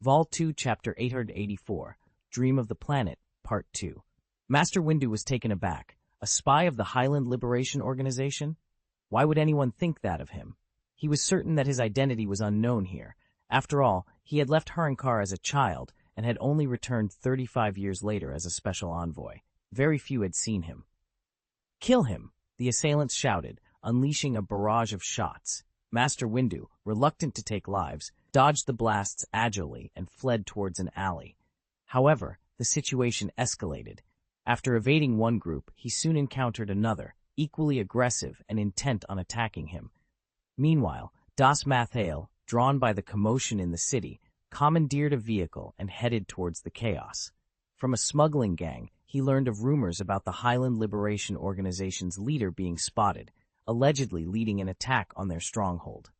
Vol 2, Chapter 884, Dream of the Planet, Part 2. Master Windu was taken aback. A spy of the Highland Liberation Organization? Why would anyone think that of him? He was certain that his identity was unknown here. After all, he had left Hurankar as a child and had only returned 35 years later as a special envoy. Very few had seen him. "Kill him!" the assailants shouted, unleashing a barrage of shots. Master Windu, reluctant to take lives, dodged the blasts agilely and fled towards an alley. However, the situation escalated. After evading one group, he soon encountered another, equally aggressive and intent on attacking him. Meanwhile, Das Mathael, drawn by the commotion in the city, commandeered a vehicle and headed towards the chaos. From a smuggling gang, he learned of rumors about the Highland Liberation Organization's leader being spotted, allegedly leading an attack on their stronghold.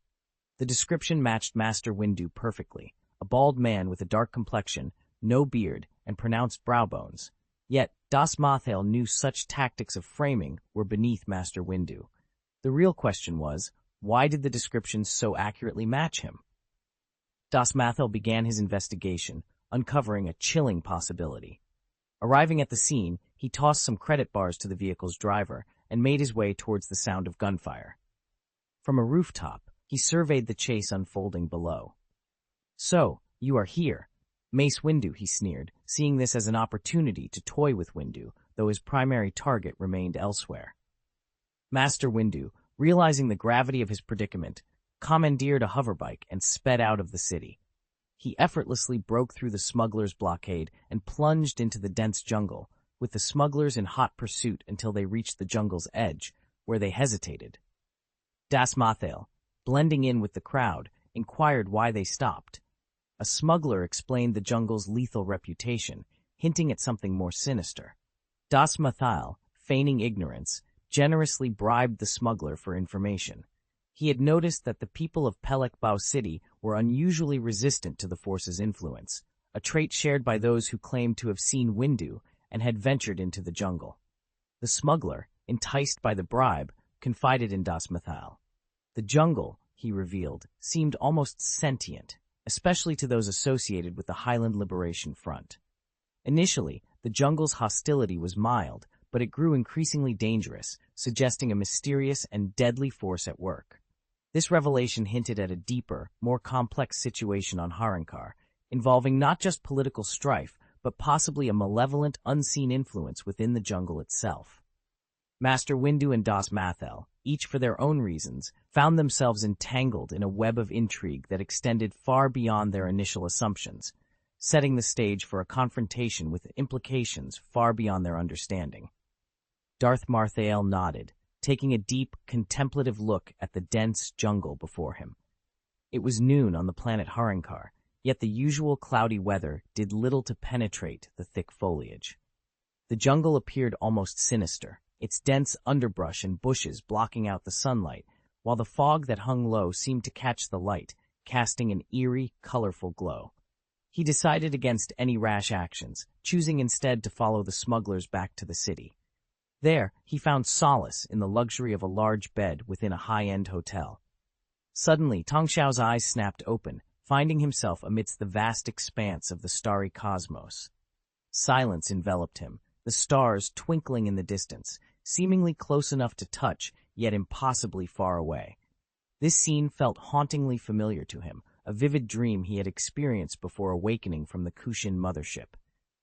The description matched Master Windu perfectly, a bald man with a dark complexion, no beard, and pronounced brow bones. Yet, Das Mathael knew such tactics of framing were beneath Master Windu. The real question was, why did the descriptions so accurately match him? Das Mathael began his investigation, uncovering a chilling possibility. Arriving at the scene, he tossed some credit bars to the vehicle's driver and made his way towards the sound of gunfire. From a rooftop, he surveyed the chase unfolding below. "So, you are here. Mace Windu," he sneered, seeing this as an opportunity to toy with Windu, though his primary target remained elsewhere. Master Windu, realizing the gravity of his predicament, commandeered a hoverbike and sped out of the city. He effortlessly broke through the smugglers' blockade and plunged into the dense jungle, with the smugglers in hot pursuit until they reached the jungle's edge, where they hesitated. Das Mathael, blending in with the crowd, inquired why they stopped. A smuggler explained the jungle's lethal reputation, hinting at something more sinister. Das Mathael, feigning ignorance, generously bribed the smuggler for information. He had noticed that the people of Pelekbao City were unusually resistant to the Force's influence, a trait shared by those who claimed to have seen Windu and had ventured into the jungle. The smuggler, enticed by the bribe, confided in Das Mathael. The jungle, he revealed, seemed almost sentient, especially to those associated with the Highland Liberation Front. Initially, the jungle's hostility was mild, but it grew increasingly dangerous, suggesting a mysterious and deadly force at work. This revelation hinted at a deeper, more complex situation on Hurankar, involving not just political strife, but possibly a malevolent, unseen influence within the jungle itself. Master Windu and Das Mathael, each for their own reasons, found themselves entangled in a web of intrigue that extended far beyond their initial assumptions, setting the stage for a confrontation with implications far beyond their understanding. Darth Mathael nodded, taking a deep, contemplative look at the dense jungle before him. It was noon on the planet Hurankar, yet the usual cloudy weather did little to penetrate the thick foliage. The jungle appeared almost sinister, its dense underbrush and bushes blocking out the sunlight, while the fog that hung low seemed to catch the light, casting an eerie, colorful glow. He decided against any rash actions, choosing instead to follow the smugglers back to the city. There, he found solace in the luxury of a large bed within a high-end hotel. Suddenly, Tang Xiao's eyes snapped open, finding himself amidst the vast expanse of the starry cosmos. Silence enveloped him, the stars twinkling in the distance, seemingly close enough to touch, yet impossibly far away. This scene felt hauntingly familiar to him, a vivid dream he had experienced before awakening from the Kushin Mothership.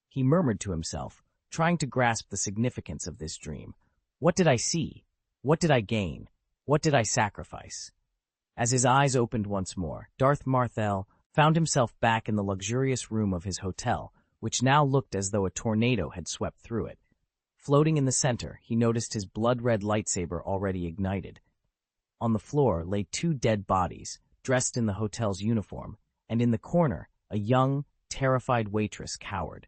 He murmured to himself, trying to grasp the significance of this dream. What did I see? What did I gain? What did I sacrifice? As his eyes opened once more, Darth Mathael found himself back in the luxurious room of his hotel, which now looked as though a tornado had swept through it. Floating in the center, he noticed his blood-red lightsaber already ignited. On the floor lay two dead bodies, dressed in the hotel's uniform, and in the corner, a young, terrified waitress cowered.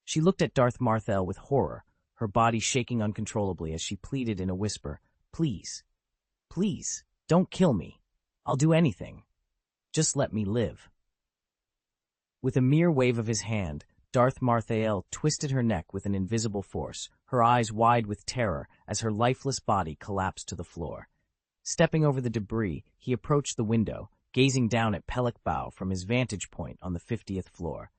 She looked at Darth Mathael with horror, her body shaking uncontrollably as she pleaded in a whisper, "Please, please, don't kill me. I'll do anything. Just let me live." With a mere wave of his hand, Darth Mathael twisted her neck with an invisible force, her eyes wide with terror as her lifeless body collapsed to the floor. Stepping over the debris, he approached the window, gazing down at Pelek Bao from his vantage point on the 50th floor.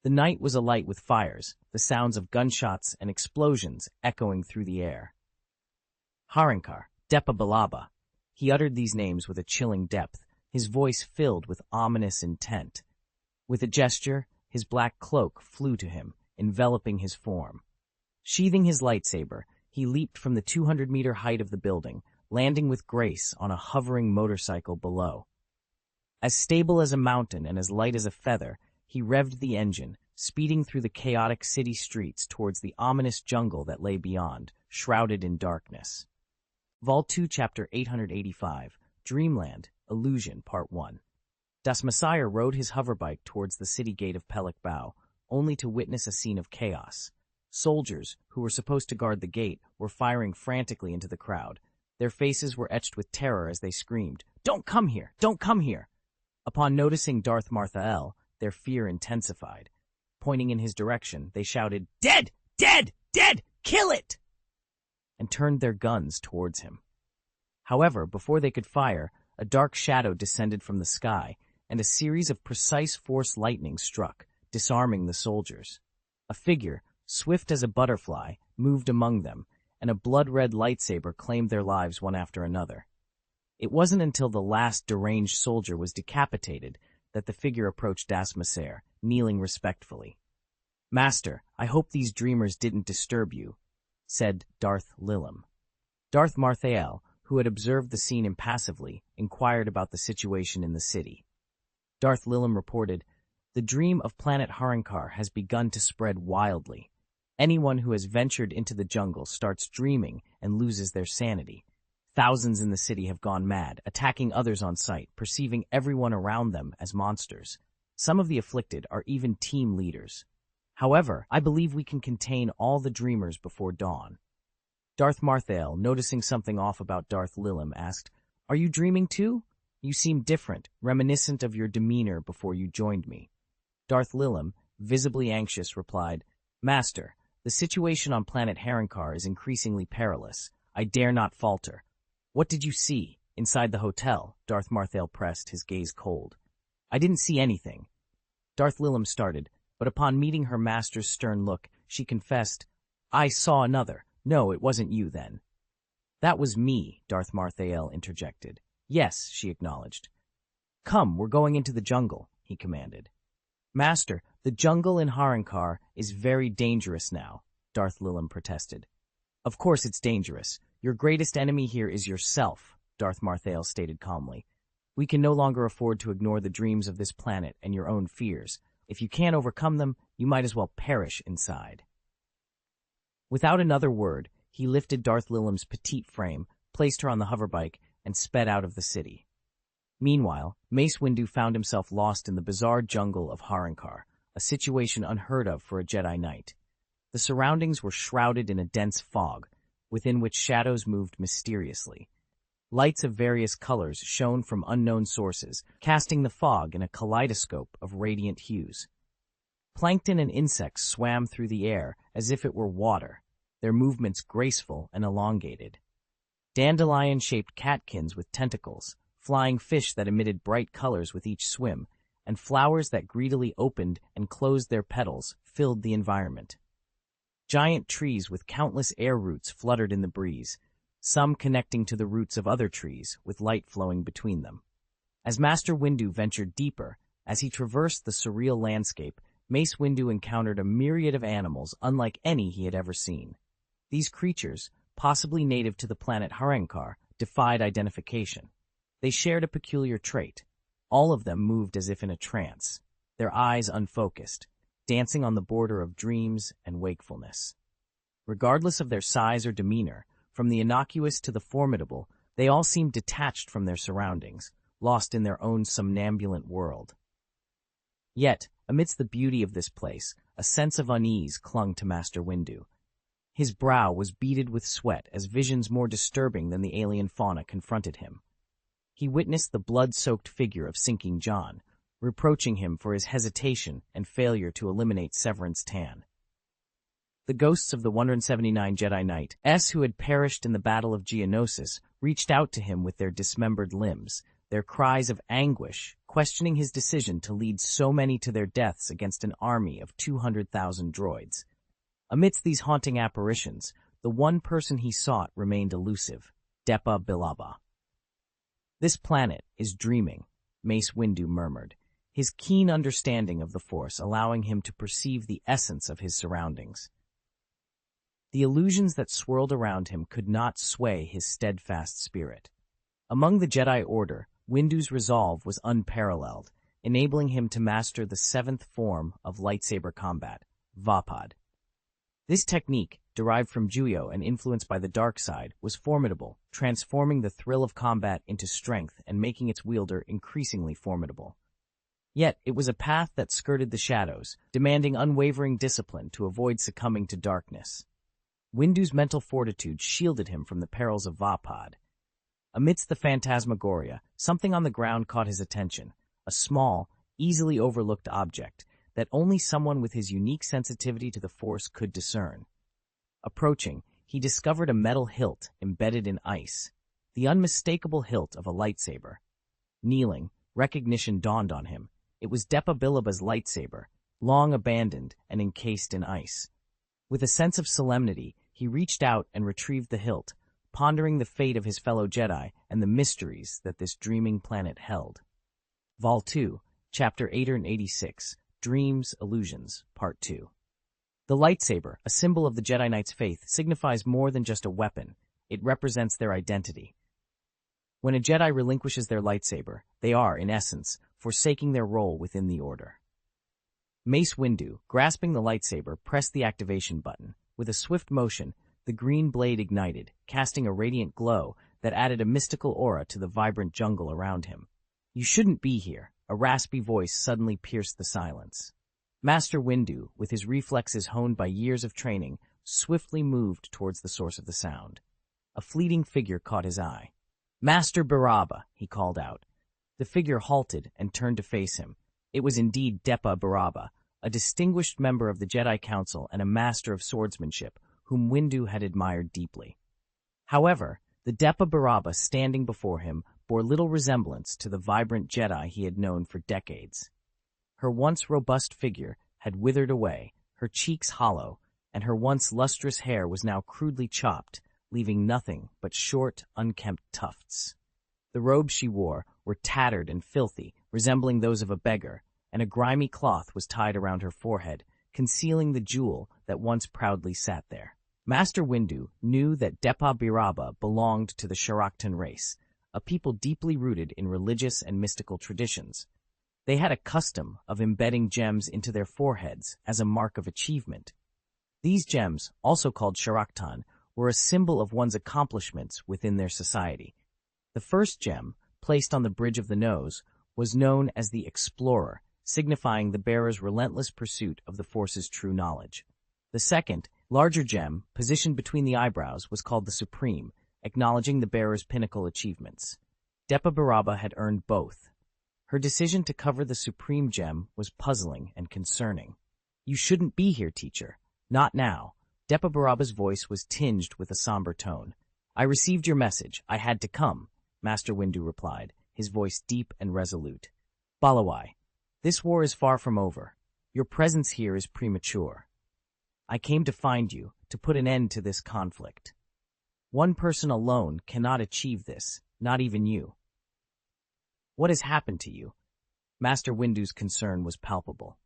The night was alight with fires, the sounds of gunshots and explosions echoing through the air. Harinkar, Depa Balaba. He uttered these names with a chilling depth, his voice filled with ominous intent. With a gesture, his black cloak flew to him, enveloping his form. Sheathing his lightsaber, he leaped from the 200-meter height of the building, landing with grace on a hovering motorcycle below. As stable as a mountain and as light as a feather, he revved the engine, speeding through the chaotic city streets towards the ominous jungle that lay beyond, shrouded in darkness. Vol 2, Chapter 885, Dreamland, Illusion, Part 1. Das Messiah rode his hoverbike towards the city gate of Pelek Bao, only to witness a scene of chaos. Soldiers, who were supposed to guard the gate, were firing frantically into the crowd. Their faces were etched with terror as they screamed, "Don't come here! Don't come here!" Upon noticing Darth Marthael, their fear intensified. Pointing in his direction, they shouted, "Dead! Dead! Dead! Kill it!" and turned their guns towards him. However, before they could fire, a dark shadow descended from the sky, and a series of precise force lightning struck, disarming the soldiers. A figure, swift as a butterfly, moved among them, and a blood-red lightsaber claimed their lives one after another. It wasn't until the last deranged soldier was decapitated that the figure approached Das Maser, kneeling respectfully. "Master, I hope these dreamers didn't disturb you," said Darth Lilim. Darth Marthael, who had observed the scene impassively, inquired about the situation in the city. Darth Lilim reported, "The dream of planet Harinkar has begun to spread wildly. Anyone who has ventured into the jungle starts dreaming and loses their sanity. Thousands in the city have gone mad, attacking others on sight, perceiving everyone around them as monsters. Some of the afflicted are even team leaders. However, I believe we can contain all the dreamers before dawn." Darth Marthael, noticing something off about Darth Lilim, asked, "Are you dreaming too? You seem different, reminiscent of your demeanor before you joined me." Darth Lilim, visibly anxious, replied, "Master, the situation on planet Harinkar is increasingly perilous. I dare not falter." "What did you see inside the hotel?" Darth Marthael pressed, his gaze cold. "I didn't see anything." Darth Lilim started, but upon meeting her master's stern look, she confessed, "I saw another. No, it wasn't you then." "That was me," Darth Marthael interjected. "Yes," she acknowledged. "Come, we're going into the jungle," he commanded. "Master, the jungle in Harinkar is very dangerous now," Darth Lilim protested. "Of course it's dangerous. Your greatest enemy here is yourself," Darth Marthael stated calmly. "We can no longer afford to ignore the dreams of this planet and your own fears. If you can't overcome them, you might as well perish inside." Without another word, he lifted Darth Lilim's petite frame, placed her on the hoverbike, and sped out of the city. Meanwhile, Mace Windu found himself lost in the bizarre jungle of Harinkar, a situation unheard of for a Jedi Knight. The surroundings were shrouded in a dense fog, within which shadows moved mysteriously. Lights of various colors shone from unknown sources, casting the fog in a kaleidoscope of radiant hues. Plankton and insects swam through the air as if it were water, their movements graceful and elongated. Dandelion-shaped catkins with tentacles, flying fish that emitted bright colors with each swim, and flowers that greedily opened and closed their petals filled the environment. Giant trees with countless air roots fluttered in the breeze, some connecting to the roots of other trees with light flowing between them. As Master Windu ventured deeper, as he traversed the surreal landscape, Mace Windu encountered a myriad of animals unlike any he had ever seen. These creatures, possibly native to the planet Harinkar, defied identification. They shared a peculiar trait. All of them moved as if in a trance, their eyes unfocused, dancing on the border of dreams and wakefulness. Regardless of their size or demeanor, from the innocuous to the formidable, they all seemed detached from their surroundings, lost in their own somnambulant world. Yet, amidst the beauty of this place, a sense of unease clung to Master Windu. His brow was beaded with sweat as visions more disturbing than the alien fauna confronted him. He witnessed the blood-soaked figure of Sinking John, reproaching him for his hesitation and failure to eliminate Severance Tan. The ghosts of the 179 Jedi Knights who had perished in the Battle of Geonosis reached out to him with their dismembered limbs, their cries of anguish, questioning his decision to lead so many to their deaths against an army of 200,000 droids. Amidst these haunting apparitions, the one person he sought remained elusive, Depa Billaba. "This planet is dreaming," Mace Windu murmured, his keen understanding of the Force allowing him to perceive the essence of his surroundings. The illusions that swirled around him could not sway his steadfast spirit. Among the Jedi Order, Windu's resolve was unparalleled, enabling him to master the seventh form of lightsaber combat, Vapad. This technique, derived from Juyo and influenced by the dark side, was formidable, transforming the thrill of combat into strength and making its wielder increasingly formidable. Yet, it was a path that skirted the shadows, demanding unwavering discipline to avoid succumbing to darkness. Windu's mental fortitude shielded him from the perils of Vapad. Amidst the phantasmagoria, something on the ground caught his attention, a small, easily overlooked object that only someone with his unique sensitivity to the Force could discern. Approaching, he discovered a metal hilt embedded in ice, the unmistakable hilt of a lightsaber. Kneeling, recognition dawned on him. It was Depa Billaba's lightsaber, long abandoned and encased in ice. With a sense of solemnity, he reached out and retrieved the hilt, pondering the fate of his fellow Jedi and the mysteries that this dreaming planet held. Vol 2, Chapter 886, Dreams, Illusions, Part 2. The lightsaber, a symbol of the Jedi Knight's faith, signifies more than just a weapon. It represents their identity. When a Jedi relinquishes their lightsaber, they are, in essence, forsaking their role within the Order. Mace Windu, grasping the lightsaber, pressed the activation button. With a swift motion, the green blade ignited, casting a radiant glow that added a mystical aura to the vibrant jungle around him. "You shouldn't be here," a raspy voice suddenly pierced the silence. Master Windu, with his reflexes honed by years of training, swiftly moved towards the source of the sound. A fleeting figure caught his eye. "Master Baraba," he called out. The figure halted and turned to face him. It was indeed Depa Baraba, a distinguished member of the Jedi Council and a master of swordsmanship, whom Windu had admired deeply. However, the Depa Baraba standing before him bore little resemblance to the vibrant Jedi he had known for decades. Her once robust figure had withered away, her cheeks hollow, and her once lustrous hair was now crudely chopped, leaving nothing but short, unkempt tufts. The robes she wore were tattered and filthy, resembling those of a beggar, and a grimy cloth was tied around her forehead, concealing the jewel that once proudly sat there. Master Windu knew that Depa Biraba belonged to the Sharaktan race, a people deeply rooted in religious and mystical traditions. They had a custom of embedding gems into their foreheads as a mark of achievement. These gems, also called Sharaktan, were a symbol of one's accomplishments within their society. The first gem, placed on the bridge of the nose, was known as the Explorer, signifying the bearer's relentless pursuit of the Force's true knowledge. The second, larger gem, positioned between the eyebrows, was called the Supreme, acknowledging the bearer's pinnacle achievements. Depa Baraba had earned both. Her decision to cover the Supreme gem was puzzling and concerning. "You shouldn't be here, teacher. Not now." Depa Baraba's voice was tinged with a somber tone. "I received your message. I had to come," Master Windu replied, his voice deep and resolute. "Balawai, this war is far from over. Your presence here is premature. I came to find you, to put an end to this conflict. One person alone cannot achieve this, not even you." "What has happened to you?" Master Windu's concern was palpable.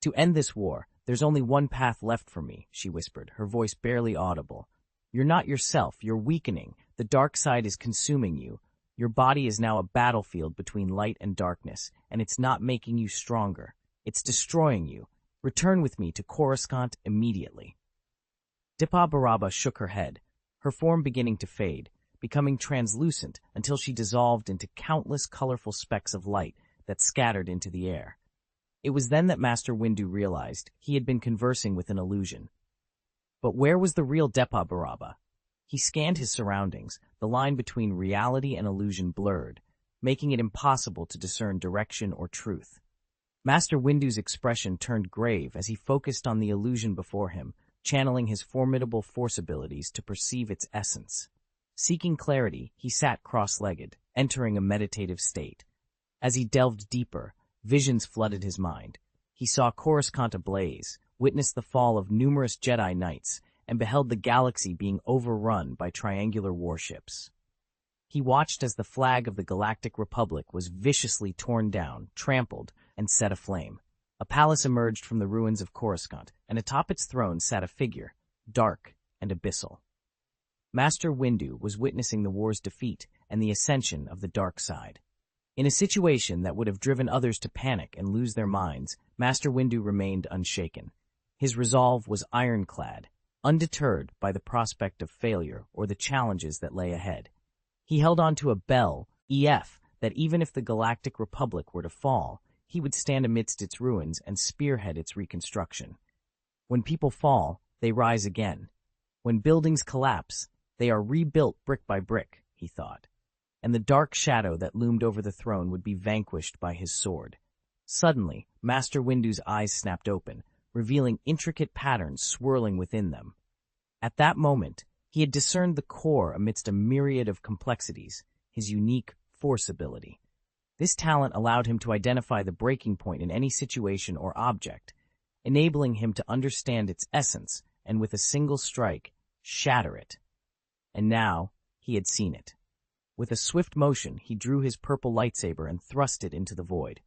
"To end this war, there's only one path left for me," she whispered, her voice barely audible. "You're not yourself, you're weakening. The dark side is consuming you. Your body is now a battlefield between light and darkness, and it's not making you stronger. It's destroying you. Return with me to Coruscant immediately." Depa Baraba shook her head, her form beginning to fade, becoming translucent until she dissolved into countless colorful specks of light that scattered into the air. It was then that Master Windu realized he had been conversing with an illusion. But where was the real Depa Baraba? He scanned his surroundings, the line between reality and illusion blurred, making it impossible to discern direction or truth. Master Windu's expression turned grave as he focused on the illusion before him, channeling his formidable force abilities to perceive its essence. Seeking clarity, he sat cross-legged, entering a meditative state. As he delved deeper, visions flooded his mind. He saw Coruscant ablaze, witnessed the fall of numerous Jedi Knights, and beheld the galaxy being overrun by triangular warships. He watched as the flag of the Galactic Republic was viciously torn down, trampled, and set aflame. A palace emerged from the ruins of Coruscant, and atop its throne sat a figure, dark and abyssal. Master Windu was witnessing the war's defeat and the ascension of the dark side. In a situation that would have driven others to panic and lose their minds, Master Windu remained unshaken. His resolve was ironclad, undeterred by the prospect of failure or the challenges that lay ahead. He held on to a bell, EF, that even if the Galactic Republic were to fall, he would stand amidst its ruins and spearhead its reconstruction. When people fall, they rise again. When buildings collapse, they are rebuilt brick by brick, he thought, and the dark shadow that loomed over the throne would be vanquished by his sword. Suddenly, Master Windu's eyes snapped open, revealing intricate patterns swirling within them. At that moment, he had discerned the core amidst a myriad of complexities, his unique force ability. This talent allowed him to identify the breaking point in any situation or object, enabling him to understand its essence and with a single strike, shatter it. And now, he had seen it. With a swift motion, he drew his purple lightsaber and thrust it into the void.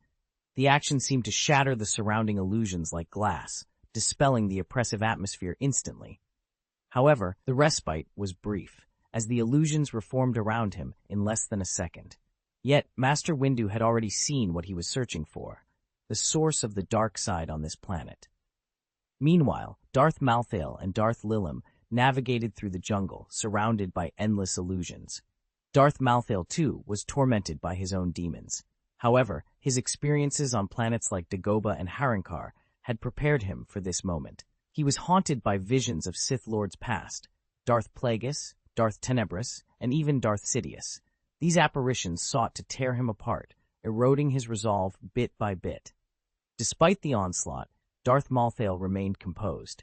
The action seemed to shatter the surrounding illusions like glass, dispelling the oppressive atmosphere instantly. However, the respite was brief, as the illusions reformed around him in less than a second. Yet, Master Windu had already seen what he was searching for, the source of the dark side on this planet. Meanwhile, Darth Malthael and Darth Lilim navigated through the jungle, surrounded by endless illusions. Darth Malthael, too, was tormented by his own demons. However, his experiences on planets like Dagobah and Harankar had prepared him for this moment. He was haunted by visions of Sith Lords past, Darth Plagueis, Darth Tenebris, and even Darth Sidious. These apparitions sought to tear him apart, eroding his resolve bit by bit. Despite the onslaught, Darth Malthael remained composed.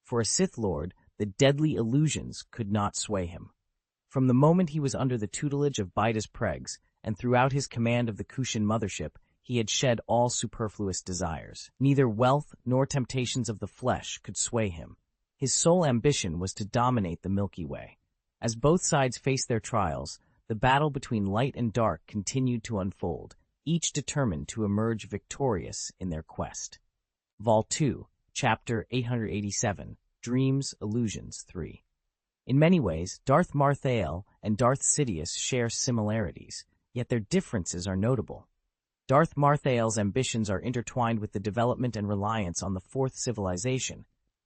For a Sith Lord, the deadly illusions could not sway him. From the moment he was under the tutelage of Baidas Pregs, and throughout his command of the Kushan Mothership, he had shed all superfluous desires. Neither wealth nor temptations of the flesh could sway him. His sole ambition was to dominate the Milky Way. As both sides faced their trials, the battle between light and dark continued to unfold, each determined to emerge victorious in their quest. Vol 2, Chapter 887, Dreams, Illusions 3. In many ways, Darth Malthael and Darth Sidious share similarities, yet their differences are notable. Darth Malthael's ambitions are intertwined with the development and reliance on the Fourth Civilization,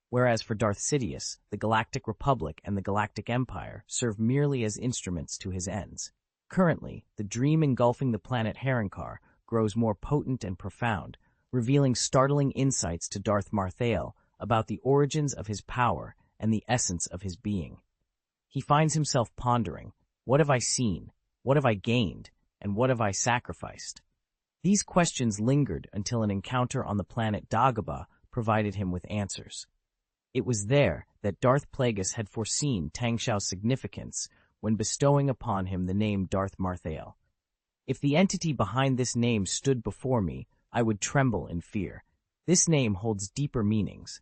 whereas for Darth Sidious, the Galactic Republic and the Galactic Empire serve merely as instruments to his ends. Currently, the dream engulfing the planet Harankar grows more potent and profound, revealing startling insights to Darth Malthael about the origins of his power and the essence of his being. He finds himself pondering, what have I seen, what have I gained, and what have I sacrificed? These questions lingered until an encounter on the planet Dagobah provided him with answers. It was there that Darth Plagueis had foreseen Tang Xiao's significance when bestowing upon him the name Darth Malthael. If the entity behind this name stood before me, I would tremble in fear. This name holds deeper meanings.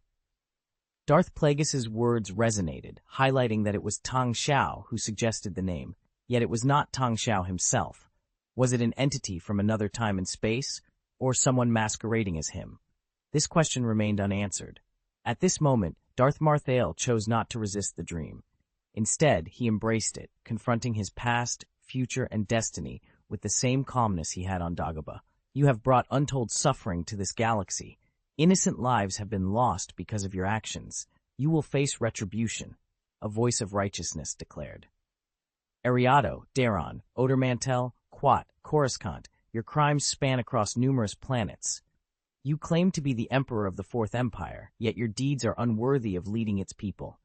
Darth Plagueis's words resonated, highlighting that it was Tang Xiao who suggested the name, yet it was not Tang Xiao himself. Was it an entity from another time and space, or someone masquerading as him? This question remained unanswered. At this moment, Darth Malthael chose not to resist the dream. Instead, he embraced it, confronting his past, future, and destiny with the same calmness he had on Dagobah. You have brought untold suffering to this galaxy. Innocent lives have been lost because of your actions. You will face retribution, a voice of righteousness declared. Ariado, Daron, Odermantel, Quat, Coruscant, your crimes span across numerous planets. You claim to be the emperor of the Fourth Empire, yet your deeds are unworthy of leading its people.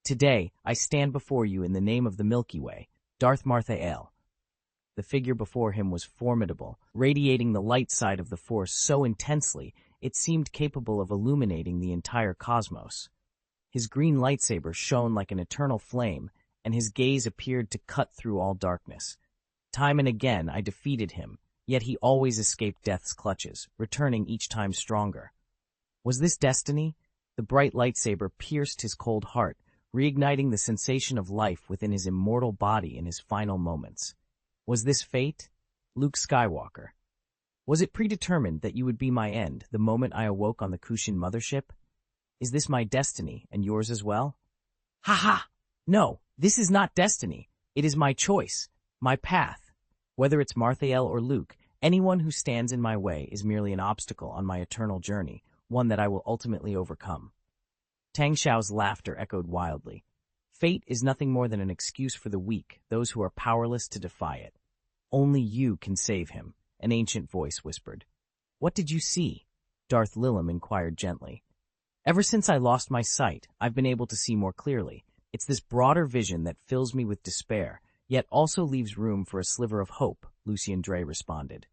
Today, I stand before you in the name of the Milky Way, Darth Malthael. The figure before him was formidable, radiating the light side of the Force so intensely it seemed capable of illuminating the entire cosmos. His green lightsaber shone like an eternal flame, and his gaze appeared to cut through all darkness. Time and again I defeated him, yet he always escaped death's clutches, returning each time stronger. Was this destiny? The bright lightsaber pierced his cold heart, reigniting the sensation of life within his immortal body in his final moments. Was this fate? Luke Skywalker. Was it predetermined that you would be my end the moment I awoke on the Kushin Mothership? Is this my destiny, and yours as well? Ha ha! No, this is not destiny. It is my choice, my path. Whether it's Marthael or Luke, anyone who stands in my way is merely an obstacle on my eternal journey, one that I will ultimately overcome. Tang Xiao's laughter echoed wildly. Fate is nothing more than an excuse for the weak, those who are powerless to defy it. Only you can save him, an ancient voice whispered. What did you see? Darth Lilim inquired gently. Ever since I lost my sight, I've been able to see more clearly. It's this broader vision that fills me with despair, yet also leaves room for a sliver of hope, Lucien Dre responded.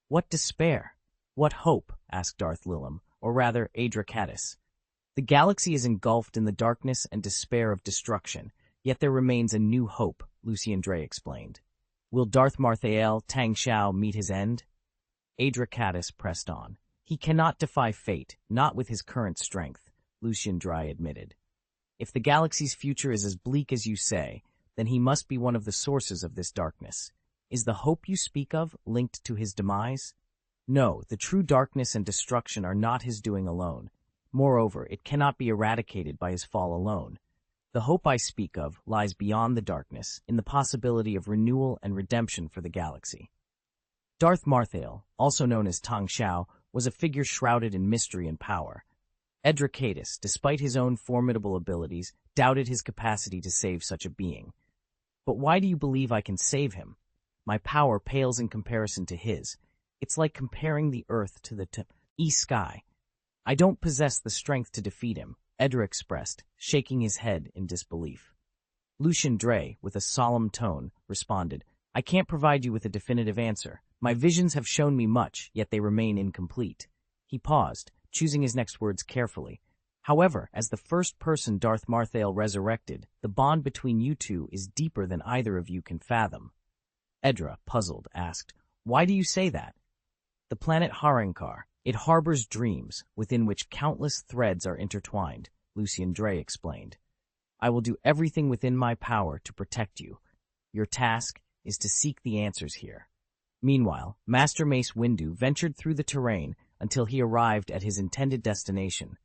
What despair? What hope? Asked Darth Lilim, or rather Adracatus. The galaxy is engulfed in the darkness and despair of destruction, yet there remains a new hope, Lucien Dre explained. Will Darth Marthael, Tang Xiao, meet his end? Adracatus pressed on. He cannot defy fate, not with his current strength, Lucien Dre admitted. If the galaxy's future is as bleak as you say, then he must be one of the sources of this darkness. Is the hope you speak of linked to his demise? No, the true darkness and destruction are not his doing alone. Moreover, it cannot be eradicated by his fall alone. The hope I speak of lies beyond the darkness, in the possibility of renewal and redemption for the galaxy. Darth Marthael, also known as Tang Xiao, was a figure shrouded in mystery and power. Adracatus, despite his own formidable abilities, doubted his capacity to save such a being. But why do you believe I can save him? My power pales in comparison to his. It's like comparing the earth to the east sky. I don't possess the strength to defeat him, Edra expressed, shaking his head in disbelief. Lucien Dre, with a solemn tone, responded, I can't provide you with a definitive answer. My visions have shown me much, yet they remain incomplete. He paused, choosing his next words carefully. However, as the first person Darth Marthael resurrected, the bond between you two is deeper than either of you can fathom. Edra, puzzled, asked, Why do you say that? The planet Harankar. It harbors dreams, within which countless threads are intertwined, Lucien Dre explained. I will do everything within my power to protect you. Your task is to seek the answers here. Meanwhile, Master Mace Windu ventured through the terrain until he arrived at his intended destination,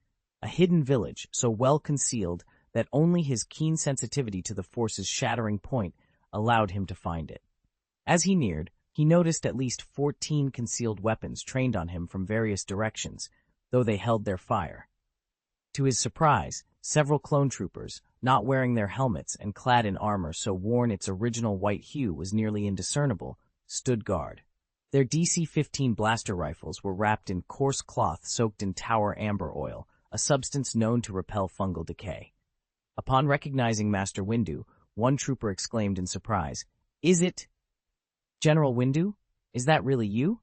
a hidden village so well concealed that only his keen sensitivity to the Force's shattering point allowed him to find it. As he neared, he noticed at least 14 concealed weapons trained on him from various directions, though they held their fire. To his surprise, several clone troopers, not wearing their helmets and clad in armor so worn its original white hue was nearly indiscernible, stood guard. Their DC-15 blaster rifles were wrapped in coarse cloth soaked in tower amber oil, a substance known to repel fungal decay. Upon recognizing Master Windu, one trooper exclaimed in surprise, Is it General Windu? Is that really you?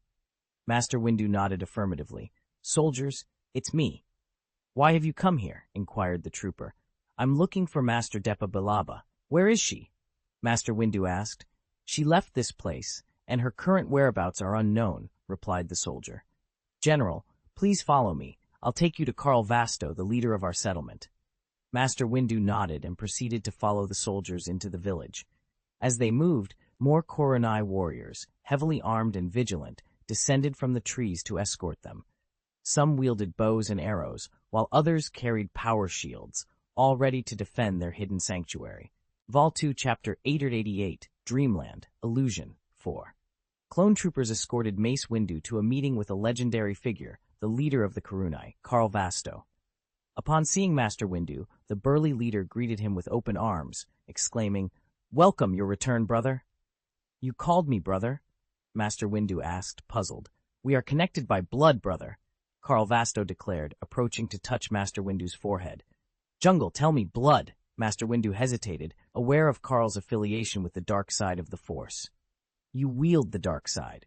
Master Windu nodded affirmatively. Soldiers, it's me. Why have you come here? Inquired the trooper. I'm looking for Master Depa Bilaba. Where is she? Master Windu asked. She left this place, and her current whereabouts are unknown, replied the soldier. General, please follow me. I'll take you to Karl Vasto, the leader of our settlement. Master Windu nodded and proceeded to follow the soldiers into the village. As they moved, more Koronai warriors, heavily armed and vigilant, descended from the trees to escort them. Some wielded bows and arrows, while others carried power shields, all ready to defend their hidden sanctuary. Vol 2, Chapter 888, Dreamland, Illusion, 4. Clone troopers escorted Mace Windu to a meeting with a legendary figure, the leader of the Koronai, Karl Vasto. Upon seeing Master Windu, the burly leader greeted him with open arms, exclaiming, Welcome, your return, brother. You called me, brother? Master Windu asked, puzzled. We are connected by blood, brother, Karl Vasto declared, approaching to touch Master Windu's forehead. Jungle, tell me blood. Master Windu hesitated, aware of Karl's affiliation with the dark side of the Force. You wield the dark side.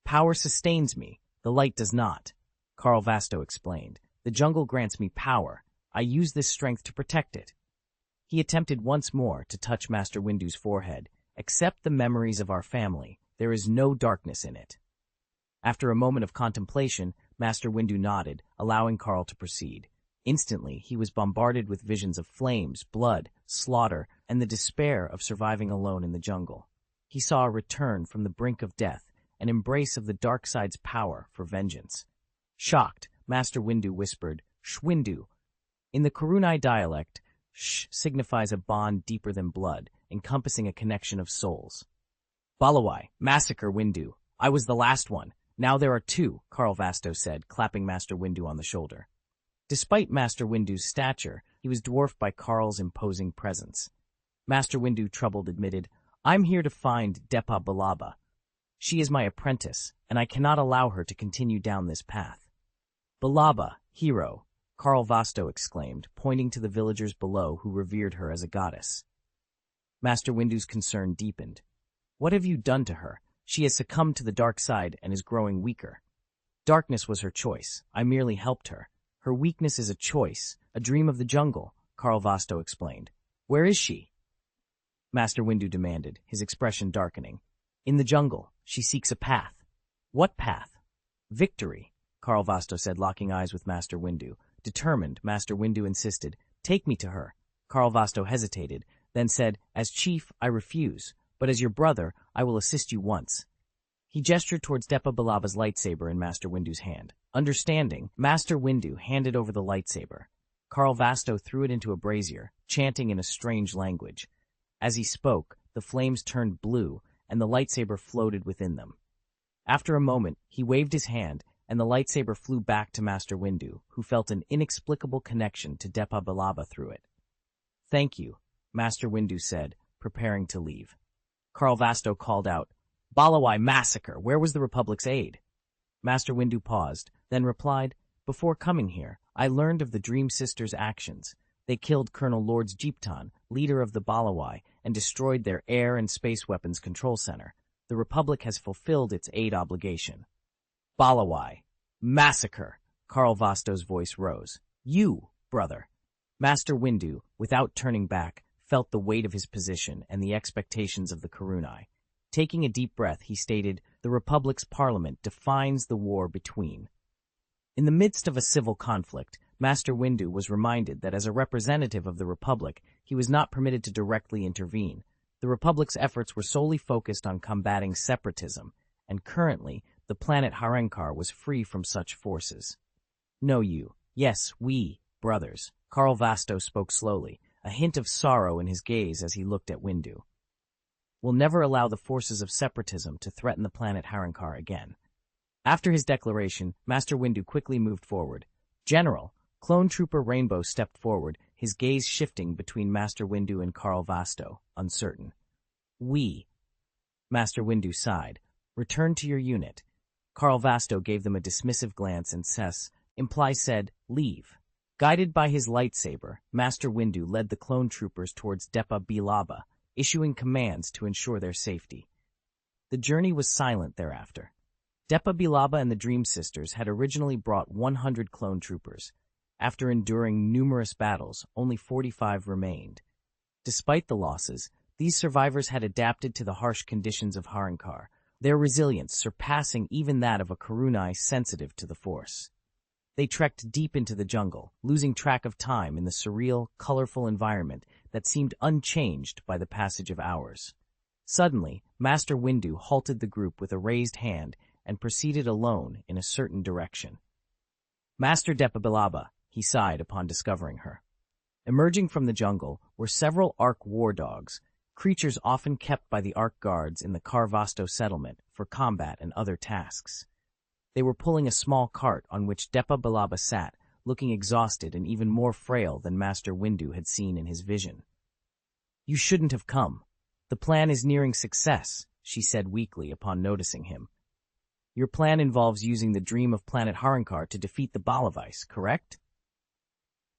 Power sustains me, the light does not, Karl Vasto explained. The jungle grants me power. I use this strength to protect it. He attempted once more to touch Master Windu's forehead, Accept the memories of our family. There is no darkness in it. After a moment of contemplation, Master Windu nodded, allowing Carl to proceed. Instantly, he was bombarded with visions of flames, blood, slaughter, and the despair of surviving alone in the jungle. He saw a return from the brink of death, an embrace of the dark side's power for vengeance. Shocked, Master Windu whispered, "Shwindu." In the Kurunai dialect, sh signifies a bond deeper than blood, encompassing a connection of souls. "Balawai, massacre Windu. I was the last one. Now there are two," Carl Vasto said, clapping Master Windu on the shoulder. Despite Master Windu's stature, he was dwarfed by Carl's imposing presence. Master Windu, troubled, admitted, "I'm here to find Depa Balaba. She is my apprentice, and I cannot allow her to continue down this path." "Balaba, hero," Carl Vasto exclaimed, pointing to the villagers below who revered her as a goddess. Master Windu's concern deepened. "What have you done to her? She has succumbed to the dark side and is growing weaker." "Darkness was her choice. I merely helped her. Her weakness is a choice, a dream of the jungle," Carl Vasto explained. "Where is she?" Master Windu demanded, his expression darkening. "In the jungle. She seeks a path." "What path?" "Victory," Carl Vasto said, locking eyes with Master Windu. Determined, Master Windu insisted, "Take me to her." Carl Vasto hesitated, then said, "As chief, I refuse, but as your brother, I will assist you once." He gestured towards Depa Balaba's lightsaber in Master Windu's hand. Understanding, Master Windu handed over the lightsaber. Carl Vasto threw it into a brazier, chanting in a strange language. As he spoke, the flames turned blue, and the lightsaber floated within them. After a moment, he waved his hand, and the lightsaber flew back to Master Windu, who felt an inexplicable connection to Depa Balaba through it. "Thank you," Master Windu said, preparing to leave. Carl Vasto called out, "Balawai massacre! Where was the Republic's aid?" Master Windu paused, then replied, "Before coming here, I learned of the Dream Sisters' actions. They killed Colonel Lords Jeepton, leader of the Balawai, and destroyed their air and space weapons control center. The Republic has fulfilled its aid obligation." "Balawai! Massacre!" Carl Vasto's voice rose. "You, brother!" Master Windu, without turning back, felt the weight of his position and the expectations of the Kurunai. Taking a deep breath, he stated, "The Republic's parliament defines the war between." In the midst of a civil conflict, Master Windu was reminded that as a representative of the Republic, he was not permitted to directly intervene. The Republic's efforts were solely focused on combating separatism, and currently, the planet Harenkar was free from such forces. "No, you. Yes, we, brothers." Carl Vasto spoke slowly, a hint of sorrow in his gaze as he looked at Windu. "Will never allow the forces of separatism to threaten the planet Harenkar again." After his declaration, Master Windu quickly moved forward. "General," Clone Trooper Rainbow stepped forward, his gaze shifting between Master Windu and Carl Vasto, uncertain. "We." Master Windu sighed. "Return to your unit." Carl Vasto gave them a dismissive glance and imply said, "Leave." Guided by his lightsaber, Master Windu led the clone troopers towards Depa Bilaba, issuing commands to ensure their safety. The journey was silent thereafter. Depa Bilaba and the Dream Sisters had originally brought 100 clone troopers. After enduring numerous battles, only 45 remained. Despite the losses, these survivors had adapted to the harsh conditions of Harenkar, their resilience surpassing even that of a Kurunai sensitive to the Force. They trekked deep into the jungle, losing track of time in the surreal, colorful environment that seemed unchanged by the passage of hours. Suddenly, Master Windu halted the group with a raised hand and proceeded alone in a certain direction. "Master Depa Bilaba," he sighed upon discovering her. Emerging from the jungle were several Ark war dogs, creatures often kept by the Ark guards in the Carvasto settlement for combat and other tasks. They were pulling a small cart on which Depa Bilaba sat, looking exhausted and even more frail than Master Windu had seen in his vision. "You shouldn't have come. The plan is nearing success," she said weakly upon noticing him. "Your plan involves using the dream of planet Harenkar to defeat the Balavice, correct?"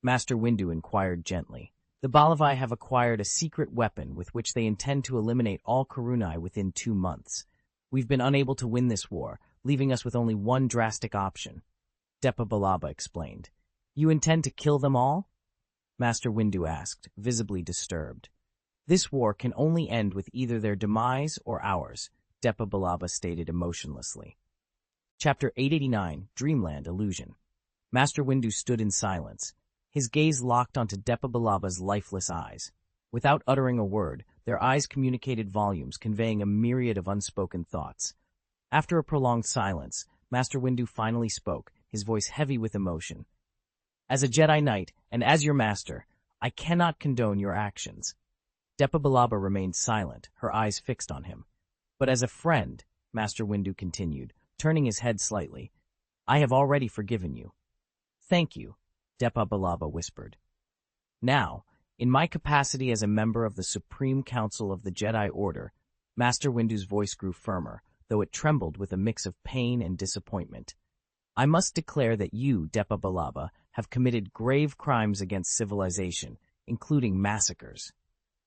Master Windu inquired gently. "The Balavai have acquired a secret weapon with which they intend to eliminate all Kurunai within 2 months. We've been unable to win this war, leaving us with only one drastic option," Depa Bilaba explained. "You intend to kill them all?" Master Windu asked, visibly disturbed. This war can only end with either their demise or ours, Depa Balaba stated emotionlessly. Chapter 889, Dreamland Illusion. Master Windu stood in silence, his gaze locked onto Depa Balaba's lifeless eyes. Without uttering a word, their eyes communicated volumes, conveying a myriad of unspoken thoughts. After a prolonged silence, Master Windu finally spoke, his voice heavy with emotion. As a Jedi Knight, and as your master, I cannot condone your actions. Depa Balaba remained silent, her eyes fixed on him. But as a friend, Master Windu continued, turning his head slightly, I have already forgiven you. Thank you, Depa Balaba whispered. Now, in my capacity as a member of the Supreme Council of the Jedi Order, Master Windu's voice grew firmer, though it trembled with a mix of pain and disappointment. I must declare that you, Depa Balaba, have committed grave crimes against civilization, including massacres.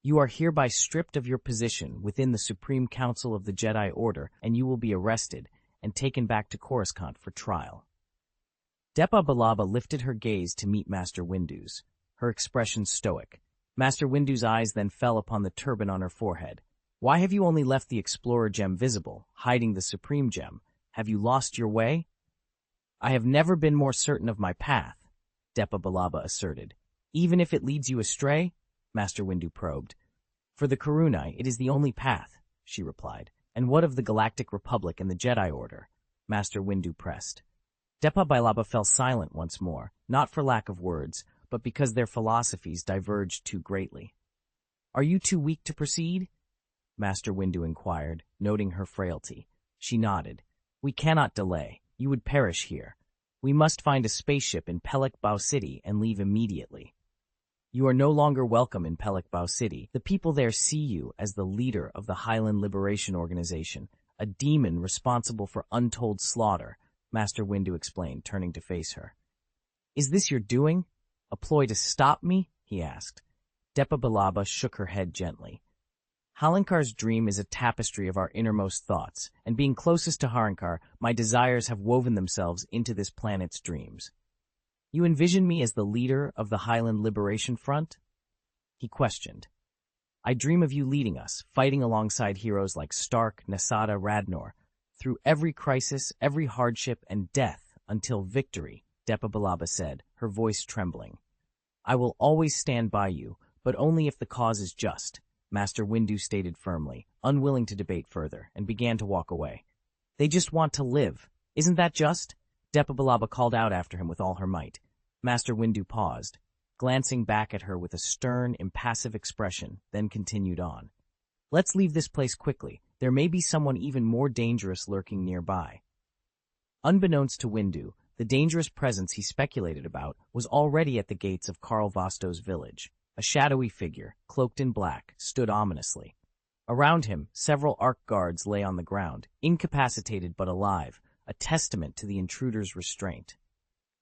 You are hereby stripped of your position within the Supreme Council of the Jedi Order, and you will be arrested and taken back to Coruscant for trial. Depa Balaba lifted her gaze to meet Master Windu's, her expression stoic. Master Windu's eyes then fell upon the turban on her forehead. Why have you only left the Explorer Gem visible, hiding the Supreme Gem? Have you lost your way? I have never been more certain of my path, Depa Balaba asserted. Even if it leads you astray? Master Windu probed. For the Karunai, it is the only path, she replied. And what of the Galactic Republic and the Jedi Order? Master Windu pressed. Depa Balaba fell silent once more, not for lack of words, but because their philosophies diverged too greatly. Are you too weak to proceed? Master Windu inquired, noting her frailty. She nodded. We cannot delay. You would perish here. We must find a spaceship in Pelek Bao City and leave immediately. You are no longer welcome in Pelek Bao City. The people there see you as the leader of the Highland Liberation Organization, a demon responsible for untold slaughter, Master Windu explained, turning to face her. Is this your doing? A ploy to stop me? He asked. Depa Balaba shook her head gently. Halankar's dream is a tapestry of our innermost thoughts, and being closest to Harankar, my desires have woven themselves into this planet's dreams. You envision me as the leader of the Highland Liberation Front? He questioned. I dream of you leading us, fighting alongside heroes like Stark, Nasada, Radnor, through every crisis, every hardship, and death until victory, Depa Balaba said, her voice trembling. I will always stand by you, but only if the cause is just, Master Windu stated firmly, unwilling to debate further, and began to walk away. They just want to live. Isn't that just? Depa Balaba called out after him with all her might. Master Windu paused, glancing back at her with a stern, impassive expression, then continued on. Let's leave this place quickly. There may be someone even more dangerous lurking nearby. Unbeknownst to Windu, the dangerous presence he speculated about was already at the gates of Karl Vosto's village. A shadowy figure, cloaked in black, stood ominously. Around him, several Ark guards lay on the ground, incapacitated but alive, a testament to the intruder's restraint.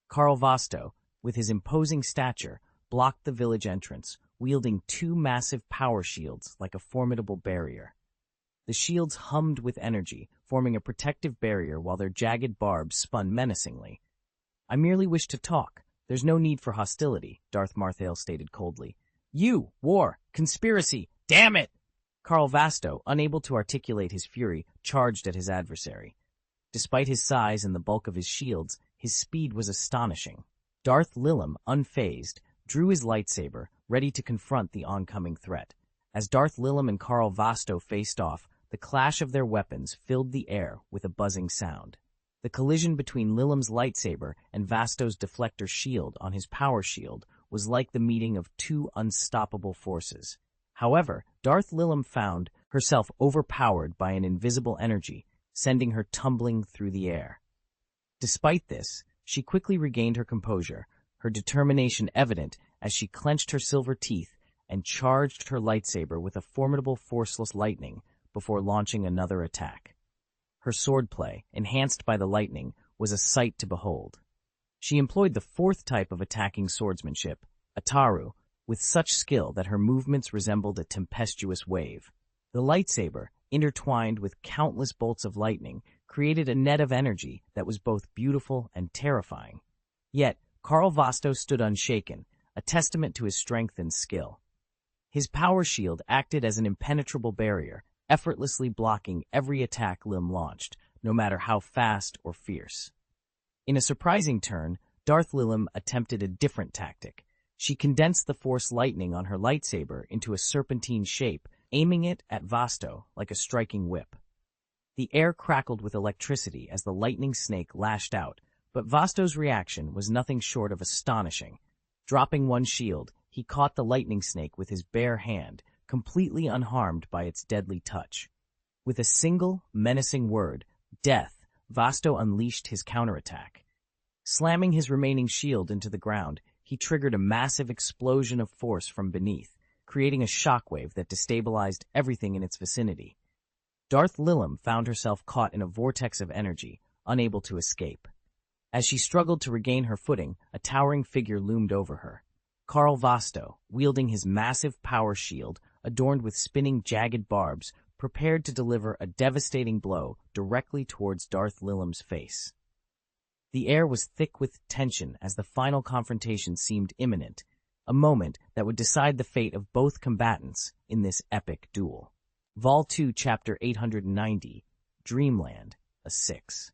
Karl Vosto, with his imposing stature, blocked the village entrance, wielding two massive power shields like a formidable barrier. The shields hummed with energy, forming a protective barrier while their jagged barbs spun menacingly. I merely wish to talk. There's no need for hostility, Darth Marthale stated coldly. You! War! Conspiracy! Damn it! Karl Vosto, unable to articulate his fury, charged at his adversary. Despite his size and the bulk of his shields, his speed was astonishing. Darth Lilim, unfazed, drew his lightsaber, ready to confront the oncoming threat. As Darth Lilim and Karl Vosto faced off, the clash of their weapons filled the air with a buzzing sound. The collision between Lilim's lightsaber and Vasto's deflector shield on his power shield was like the meeting of two unstoppable forces. However, Darth Lilim found herself overpowered by an invisible energy, sending her tumbling through the air. Despite this, she quickly regained her composure, her determination evident as she clenched her silver teeth and charged her lightsaber with a formidable forceless lightning before launching another attack. Her swordplay, enhanced by the lightning, was a sight to behold. She employed the fourth type of attacking swordsmanship, Ataru, with such skill that her movements resembled a tempestuous wave. The lightsaber, intertwined with countless bolts of lightning, created a net of energy that was both beautiful and terrifying. Yet, Karl Vosto stood unshaken, a testament to his strength and skill. His power shield acted as an impenetrable barrier, effortlessly blocking every attack Lim launched, no matter how fast or fierce. In a surprising turn, Darth Lilim attempted a different tactic. She condensed the Force lightning on her lightsaber into a serpentine shape, aiming it at Vasto like a striking whip. The air crackled with electricity as the lightning snake lashed out, but Vasto's reaction was nothing short of astonishing. Dropping one shield, he caught the lightning snake with his bare hand, completely unharmed by its deadly touch. With a single, menacing word, death, Vasto unleashed his counterattack. Slamming his remaining shield into the ground, he triggered a massive explosion of force from beneath, creating a shockwave that destabilized everything in its vicinity. Darth Lilim found herself caught in a vortex of energy, unable to escape. As she struggled to regain her footing, a towering figure loomed over her. Karl Vasto, wielding his massive power shield, adorned with spinning jagged barbs, prepared to deliver a devastating blow directly towards Darth Lilim's face. The air was thick with tension as the final confrontation seemed imminent, a moment that would decide the fate of both combatants in this epic duel. Vol 2, Chapter 890, Dreamland, a 6.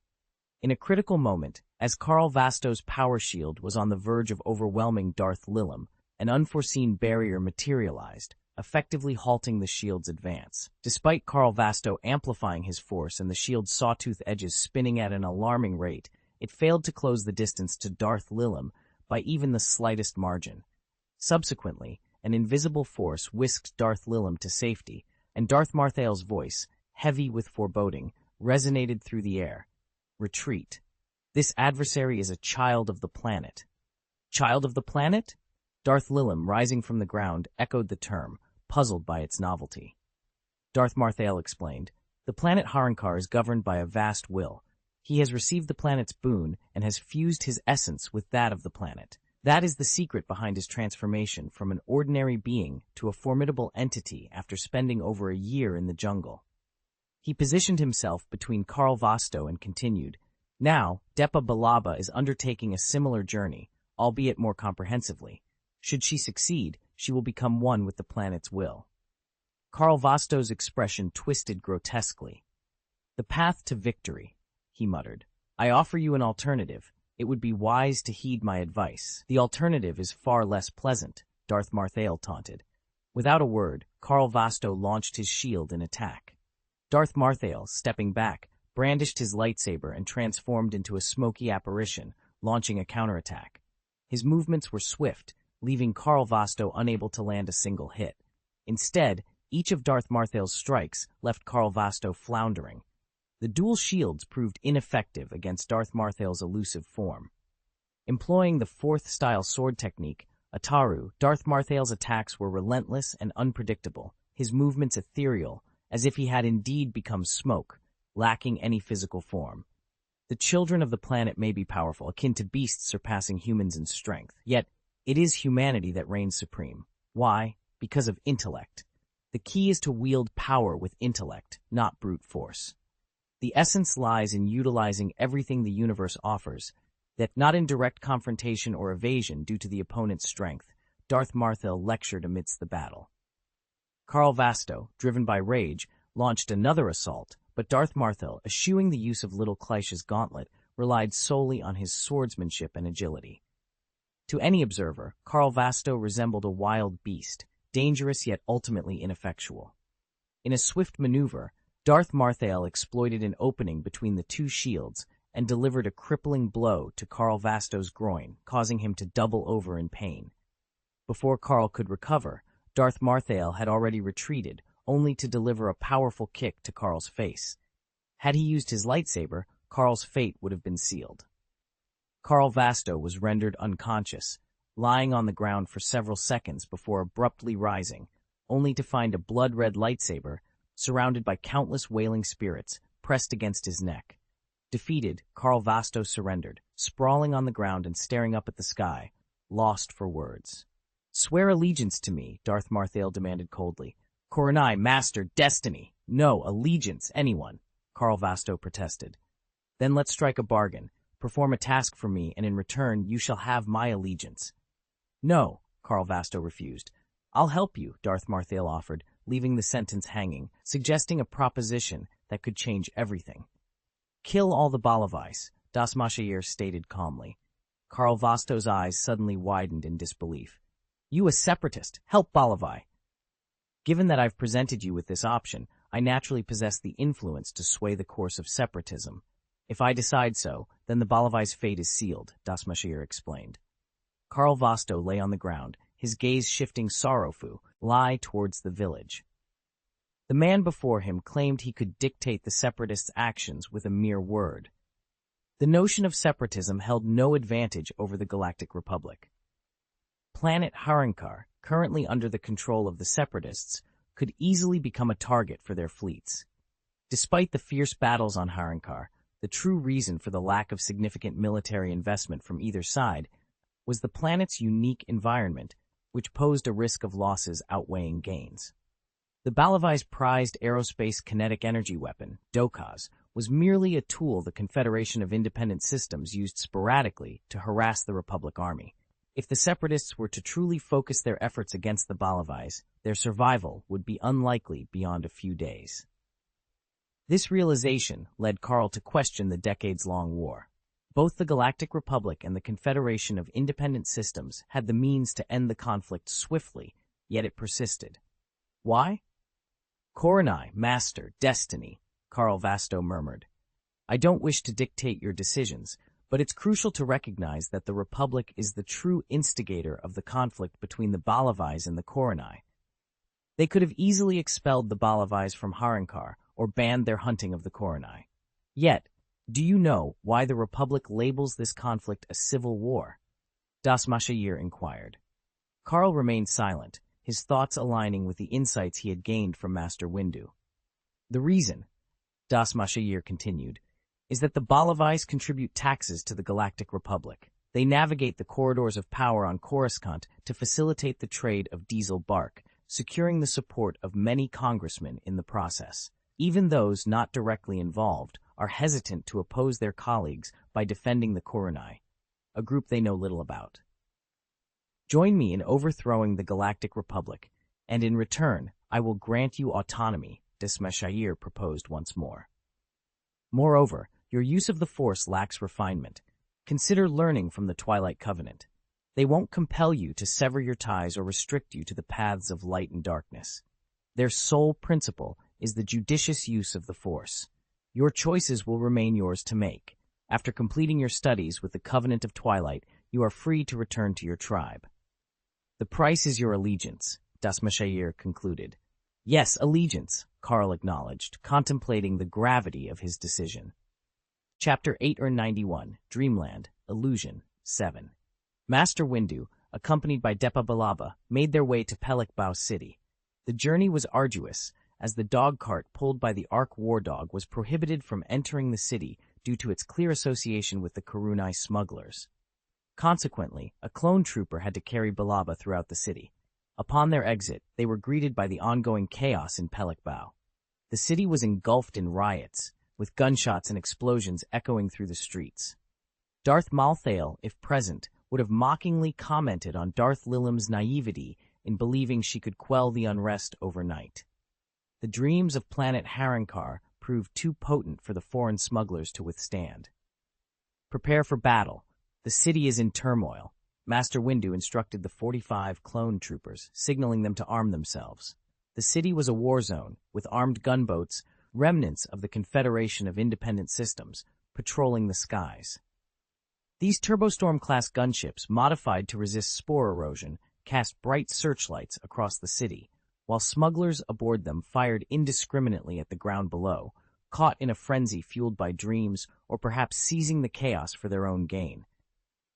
In a critical moment, as Karl Vasto's power shield was on the verge of overwhelming Darth Lilim, an unforeseen barrier materialized, effectively halting the shield's advance. Despite Karl Vasto amplifying his force and the shield's sawtooth edges spinning at an alarming rate, it failed to close the distance to Darth Lilim by even the slightest margin. Subsequently, an invisible force whisked Darth Lilim to safety, and Darth Marthael's voice, heavy with foreboding, resonated through the air. Retreat. This adversary is a child of the planet. Child of the planet? Darth Lilim, rising from the ground, echoed the term, puzzled by its novelty. Darth Marthael explained, the planet Harankar is governed by a vast will. He has received the planet's boon and has fused his essence with that of the planet. That is the secret behind his transformation from an ordinary being to a formidable entity after spending over a year in the jungle. He positioned himself between Karl Vasto and continued, now, Depa Balaba is undertaking a similar journey, albeit more comprehensively. Should she succeed, she will become one with the planet's will. Karl Vasto's expression twisted grotesquely. The path to victory, he muttered. I offer you an alternative. It would be wise to heed my advice. The alternative is far less pleasant, Darth Marthael taunted. Without a word, Karl Vasto launched his shield in attack. Darth Marthael, stepping back, brandished his lightsaber and transformed into a smoky apparition, launching a counterattack. His movements were swift, leaving Karl Vasto unable to land a single hit. Instead, each of Darth Marthael's strikes left Karl Vasto floundering. The dual shields proved ineffective against Darth Marthael's elusive form. Employing the fourth-style sword technique, Ataru, Darth Marthael's attacks were relentless and unpredictable, his movements ethereal, as if he had indeed become smoke, lacking any physical form. The children of the planet may be powerful, akin to beasts surpassing humans in strength, yet it is humanity that reigns supreme. Why? Because of intellect. The key is to wield power with intellect, not brute force. The essence lies in utilizing everything the universe offers, that not in direct confrontation or evasion due to the opponent's strength, Darth Marthael lectured amidst the battle. Karl Vasto, driven by rage, launched another assault, but Darth Marthael, eschewing the use of Little Kleish's gauntlet, relied solely on his swordsmanship and agility. To any observer, Karl Vasto resembled a wild beast, dangerous yet ultimately ineffectual. In a swift maneuver, Darth Marthael exploited an opening between the two shields and delivered a crippling blow to Karl Vasto's groin, causing him to double over in pain. Before Karl could recover, Darth Marthael had already retreated, only to deliver a powerful kick to Karl's face. Had he used his lightsaber, Karl's fate would have been sealed. Karl Vasto was rendered unconscious, lying on the ground for several seconds before abruptly rising, only to find a blood-red lightsaber, surrounded by countless wailing spirits, pressed against his neck. Defeated, Karl Vasto surrendered, sprawling on the ground and staring up at the sky, lost for words. Swear allegiance to me, Darth Marthael demanded coldly. Koronai, Master, Destiny. No, allegiance, anyone, Karl Vasto protested. Then let's strike a bargain. Perform a task for me, and in return you shall have my allegiance. No, Karl Vasto refused. I'll help you, Darth Marthael offered, leaving the sentence hanging, suggesting a proposition that could change everything. Kill all the Balavice, Das Mashayer stated calmly. Karl Vosto's eyes suddenly widened in disbelief. You a separatist, help Balavi. Given that I've presented you with this option, I naturally possess the influence to sway the course of separatism. If I decide so, then the Balavi's fate is sealed, Das Mashayer explained. Karl Vosto lay on the ground, his gaze shifting sorrowful, towards the village. The man before him claimed he could dictate the separatists' actions with a mere word. The notion of separatism held no advantage over the Galactic Republic. Planet Harankar, currently under the control of the separatists, could easily become a target for their fleets. Despite the fierce battles on Harankar, the true reason for the lack of significant military investment from either side was the planet's unique environment, which posed a risk of losses outweighing gains. The Balavi's prized aerospace kinetic energy weapon, Dokaz, was merely a tool the Confederation of Independent Systems used sporadically to harass the Republic Army. If the Separatists were to truly focus their efforts against the Balavi's, their survival would be unlikely beyond a few days. This realization led Karl to question the decades-long war. Both the Galactic Republic and the Confederation of Independent Systems had the means to end the conflict swiftly, yet it persisted. Why? Koronai, Master, Destiny, Karl Vosto murmured. I don't wish to dictate your decisions, but it's crucial to recognize that the Republic is the true instigator of the conflict between the Balavi's and the Koronai. They could have easily expelled the Balavi's from Harankar or banned their hunting of the Koronai. Yet, do you know why the Republic labels this conflict a civil war? Das Mashayer inquired. Karl remained silent, his thoughts aligning with the insights he had gained from Master Windu. The reason, Das Mashayer continued, is that the Balavi's contribute taxes to the Galactic Republic. They navigate the corridors of power on Coruscant to facilitate the trade of diesel bark, securing the support of many congressmen in the process. Even those not directly involved are hesitant to oppose their colleagues by defending the Koronai, a group they know little about. Join me in overthrowing the Galactic Republic, and in return, I will grant you autonomy, Das Mashayer proposed once more. Moreover, your use of the Force lacks refinement. Consider learning from the Twilight Covenant. They won't compel you to sever your ties or restrict you to the paths of light and darkness. Their sole principle is the judicious use of the Force. Your choices will remain yours to make. After completing your studies with the Covenant of Twilight, you are free to return to your tribe. The price is your allegiance, Das Mashayer concluded. Yes, allegiance, Karl acknowledged, contemplating the gravity of his decision. Chapter 891, Dreamland, Illusion, 7. Master Windu, accompanied by Depa Balaba, made their way to Pelikbao City. The journey was arduous, as the dog cart pulled by the Ark War Dog was prohibited from entering the city due to its clear association with the Koronai smugglers. Consequently, a clone trooper had to carry Balaba throughout the city. Upon their exit, they were greeted by the ongoing chaos in Pelikbao. The city was engulfed in riots, with gunshots and explosions echoing through the streets. Darth Malthael, if present, would have mockingly commented on Darth Lilim's naivety in believing she could quell the unrest overnight. The dreams of planet Harankar proved too potent for the foreign smugglers to withstand. Prepare for battle. The city is in turmoil. Master Windu instructed the 45 clone troopers, signaling them to arm themselves. The city was a war zone, with armed gunboats, remnants of the Confederation of Independent Systems, patrolling the skies. These Turbostorm-class gunships, modified to resist spore erosion, cast bright searchlights across the city, while smugglers aboard them fired indiscriminately at the ground below, caught in a frenzy fueled by dreams or perhaps seizing the chaos for their own gain.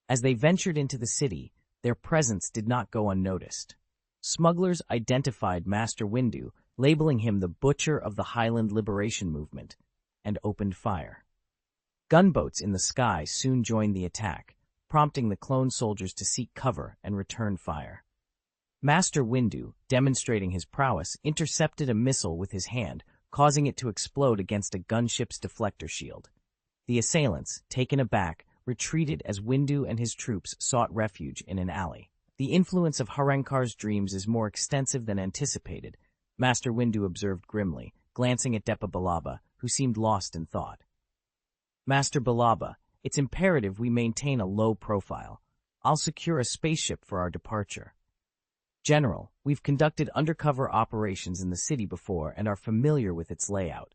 As they ventured into the city, their presence did not go unnoticed. Smugglers identified Master Windu, labeling him the Butcher of the Highland Liberation Movement, and opened fire. Gunboats in the sky soon joined the attack, prompting the clone soldiers to seek cover and return fire. Master Windu, demonstrating his prowess, intercepted a missile with his hand, causing it to explode against a gunship's deflector shield. The assailants, taken aback, retreated as Windu and his troops sought refuge in an alley. The influence of Harenkar's dreams is more extensive than anticipated, Master Windu observed grimly, glancing at Depa Balaba, who seemed lost in thought. Master Balaba, it's imperative we maintain a low profile. I'll secure a spaceship for our departure. General, we've conducted undercover operations in the city before and are familiar with its layout.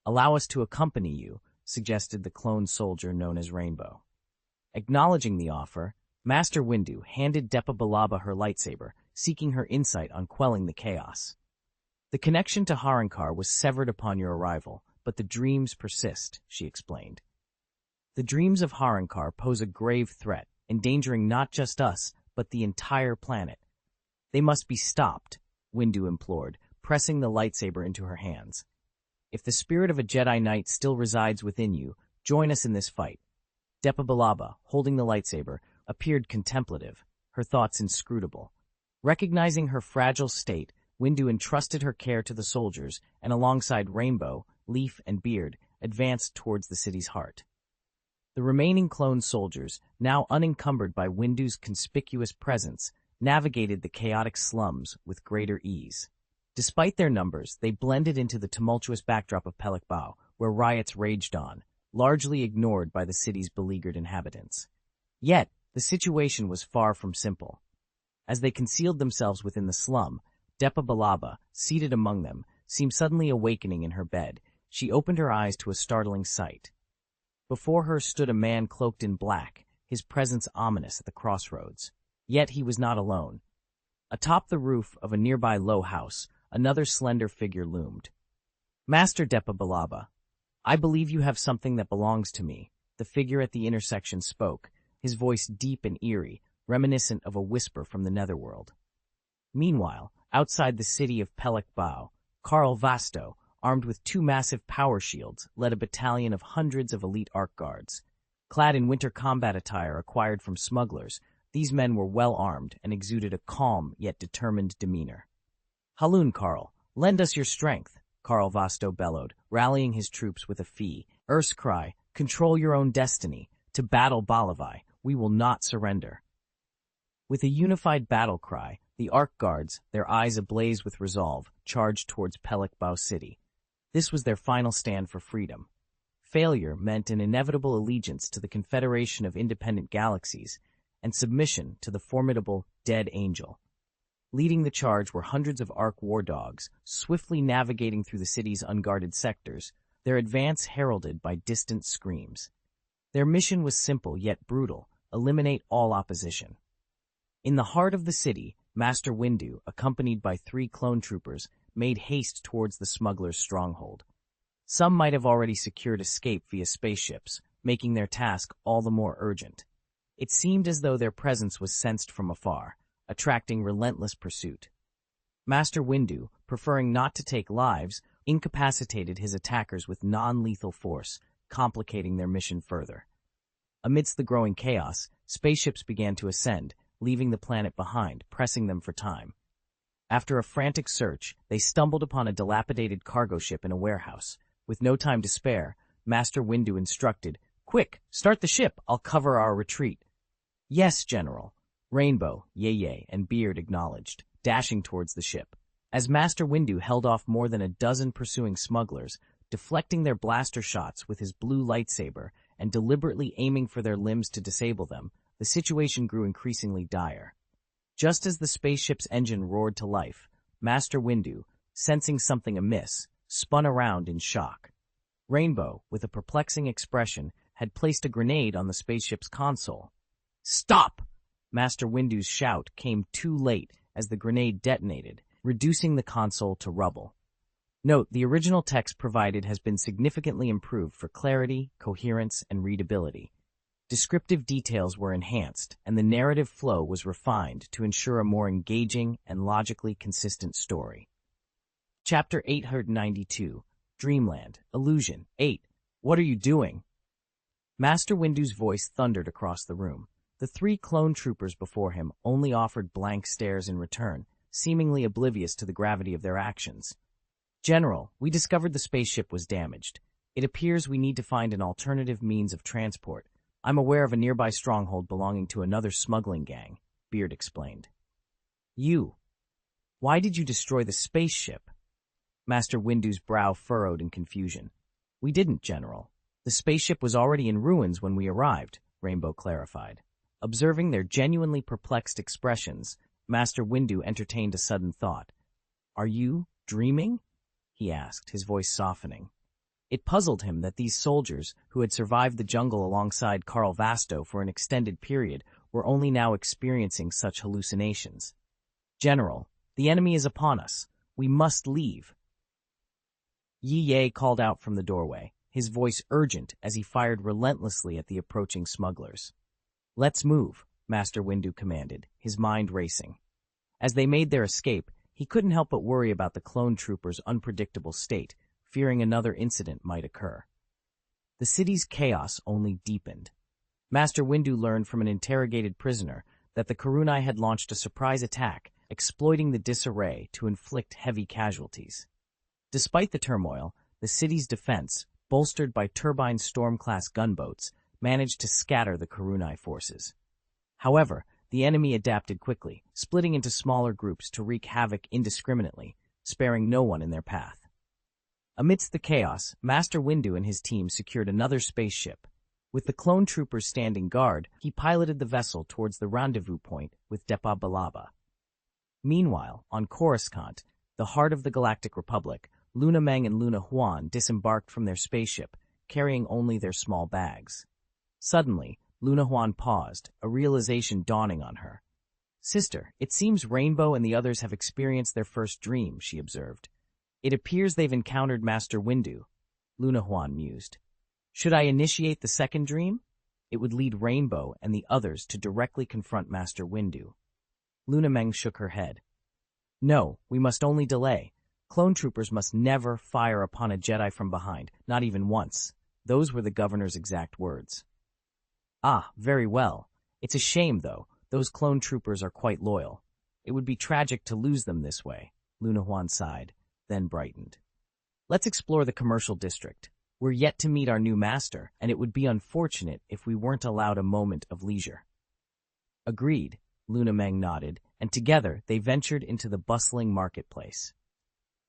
Allow us to accompany you, suggested the clone soldier known as Rainbow. Acknowledging the offer, Master Windu handed Depa Balaba her lightsaber, seeking her insight on quelling the chaos. The connection to Harenkar was severed upon your arrival, but the dreams persist, she explained. The dreams of Harenkar pose a grave threat, endangering not just us, but the entire planet. They must be stopped, Windu implored, pressing the lightsaber into her hands. If the spirit of a Jedi Knight still resides within you, join us in this fight. Depa Balaba, holding the lightsaber, appeared contemplative, her thoughts inscrutable. Recognizing her fragile state, Windu entrusted her care to the soldiers and alongside Rainbow, Leaf, and Beard, advanced towards the city's heart. The remaining clone soldiers, now unencumbered by Windu's conspicuous presence, navigated the chaotic slums with greater ease. Despite their numbers, they blended into the tumultuous backdrop of Pelek Bao, where riots raged on, largely ignored by the city's beleaguered inhabitants. Yet, the situation was far from simple. As they concealed themselves within the slum, Depa Balaba, seated among them, seemed suddenly awakening in her bed. She opened her eyes to a startling sight. Before her stood a man cloaked in black, his presence ominous at the crossroads. Yet he was not alone. Atop the roof of a nearby low house, another slender figure loomed. Master Depa Balaba, I believe you have something that belongs to me, the figure at the intersection spoke, his voice deep and eerie, reminiscent of a whisper from the netherworld. Meanwhile, outside the city of Pelek Bao, Karl Vasto, armed with 2 massive power shields, led a battalion of hundreds of elite Ark guards. Clad in winter combat attire acquired from smugglers, these men were well armed and exuded a calm yet determined demeanor. Halun Karl, lend us your strength, Karl Vasto bellowed, rallying his troops with a fierce cry, control your own destiny, to battle Balavai, we will not surrender. With a unified battle cry, the Ark guards, their eyes ablaze with resolve, charged towards Pelek Bao City. This was their final stand for freedom. Failure meant an inevitable allegiance to the Confederation of Independent Galaxies and submission to the formidable Dead Angel. Leading the charge were hundreds of Ark war dogs, swiftly navigating through the city's unguarded sectors, their advance heralded by distant screams. Their mission was simple yet brutal: eliminate all opposition. In the heart of the city, Master Windu, accompanied by 3 clone troopers, made haste towards the smugglers' stronghold. Some might have already secured escape via spaceships, making their task all the more urgent. It seemed as though their presence was sensed from afar, attracting relentless pursuit. Master Windu, preferring not to take lives, incapacitated his attackers with non-lethal force, complicating their mission further. Amidst the growing chaos, spaceships began to ascend, leaving the planet behind, pressing them for time. After a frantic search, they stumbled upon a dilapidated cargo ship in a warehouse. With no time to spare, Master Windu instructed, "Quick, start the ship, I'll cover our retreat." "Yes, General." Rainbow, Yeye, and Beard acknowledged, dashing towards the ship. As Master Windu held off more than a dozen pursuing smugglers, deflecting their blaster shots with his blue lightsaber and deliberately aiming for their limbs to disable them, the situation grew increasingly dire. Just as the spaceship's engine roared to life, Master Windu, sensing something amiss, spun around in shock. Rainbow, with a perplexing expression, had placed a grenade on the spaceship's console. "Stop!" Master Windu's shout came too late as the grenade detonated, reducing the console to rubble. Note, the original text provided has been significantly improved for clarity, coherence, and readability. Descriptive details were enhanced, and the narrative flow was refined to ensure a more engaging and logically consistent story. Chapter 892, Dreamland, Illusion, 8. What are you doing? Master Windu's voice thundered across the room. The 3 clone troopers before him only offered blank stares in return, seemingly oblivious to the gravity of their actions. "General, we discovered the spaceship was damaged. It appears we need to find an alternative means of transport. I'm aware of a nearby stronghold belonging to another smuggling gang," beard explained. You. Why did you destroy the spaceship? Master Windu's brow furrowed in confusion. We didn't, General. The spaceship was already in ruins when we arrived, Rainbow clarified. Observing their genuinely perplexed expressions, Master Windu entertained a sudden thought. Are you dreaming? He asked, his voice softening. It puzzled him that these soldiers, who had survived the jungle alongside Carl Vasto for an extended period, were only now experiencing such hallucinations. General, the enemy is upon us. We must leave. Yi Ye called out from the doorway, his voice urgent as he fired relentlessly at the approaching smugglers. Let's move, Master Windu commanded, his mind racing. As they made their escape, he couldn't help but worry about the clone troopers' unpredictable state, fearing another incident might occur. The city's chaos only deepened. Master Windu learned from an interrogated prisoner that the Karunai had launched a surprise attack, exploiting the disarray to inflict heavy casualties. Despite the turmoil, the city's defense, bolstered by turbine Storm-class gunboats, managed to scatter the Karunai forces. However, the enemy adapted quickly, splitting into smaller groups to wreak havoc indiscriminately, sparing no one in their path. Amidst the chaos, Master Windu and his team secured another spaceship. With the clone troopers standing guard, he piloted the vessel towards the rendezvous point with Depa Billaba. Meanwhile, on Coruscant, the heart of the Galactic Republic, Luna Meng and Luna Huan disembarked from their spaceship, carrying only their small bags. Suddenly, Luna Huan paused, a realization dawning on her. Sister, it seems Rainbow and the others have experienced their first dream, she observed. It appears they've encountered Master Windu, Luna Huan mused. Should I initiate the second dream? It would lead Rainbow and the others to directly confront Master Windu. Luna Meng shook her head. No, we must only delay. Clone troopers must never fire upon a Jedi from behind, not even once. Those were the governor's exact words. Ah, very well. It's a shame, though. Those clone troopers are quite loyal. It would be tragic to lose them this way, Luna Huan sighed, then brightened. Let's explore the commercial district. We're yet to meet our new master, and it would be unfortunate if we weren't allowed a moment of leisure. Agreed, Luna Meng nodded, and together they ventured into the bustling marketplace.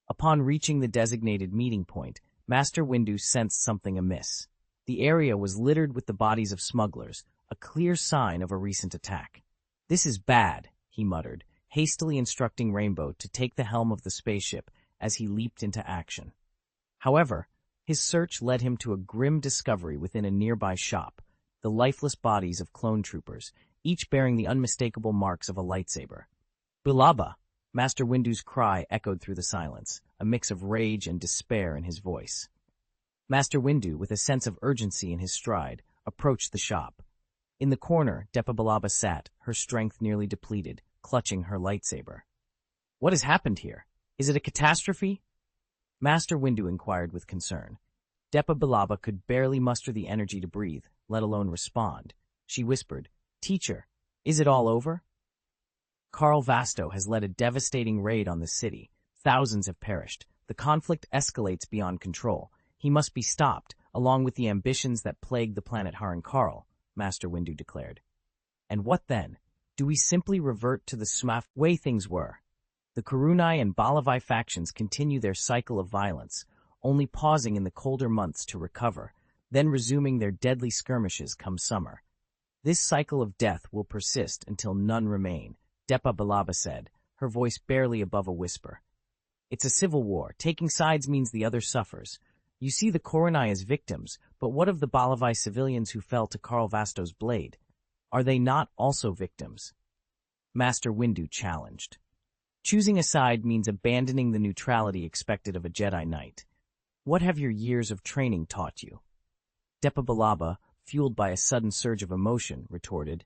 Upon reaching the designated meeting point, Master Windu sensed something amiss. The area was littered with the bodies of smugglers, a clear sign of a recent attack. This is bad, he muttered, hastily instructing Rainbow to take the helm of the spaceship as he leaped into action. However, his search led him to a grim discovery within a nearby shop, the lifeless bodies of clone troopers, each bearing the unmistakable marks of a lightsaber. Billaba! Master Windu's cry echoed through the silence, a mix of rage and despair in his voice. Master Windu, with a sense of urgency in his stride, approached the shop. In the corner, Depa Billaba sat, her strength nearly depleted, clutching her lightsaber. What has happened here? Is it a catastrophe? Master Windu inquired with concern. Depa Billaba could barely muster the energy to breathe, let alone respond. She whispered, Teacher, is it all over? Carl Vasto has led a devastating raid on the city. Thousands have perished. The conflict escalates beyond control. He must be stopped, along with the ambitions that plague the planet Haran Karl, Master Windu declared. And what then? Do we simply revert to the Smaf way things were? The Karunai and Balavai factions continue their cycle of violence, only pausing in the colder months to recover, then resuming their deadly skirmishes come summer. This cycle of death will persist until none remain, Depa Billaba said, her voice barely above a whisper. It's a civil war. Taking sides means the other suffers. You see the Karunai as victims, but what of the Balavai civilians who fell to Carl Vasto's blade? Are they not also victims? Master Windu challenged. Choosing a side means abandoning the neutrality expected of a Jedi Knight. What have your years of training taught you? Depa Billaba, fueled by a sudden surge of emotion, retorted,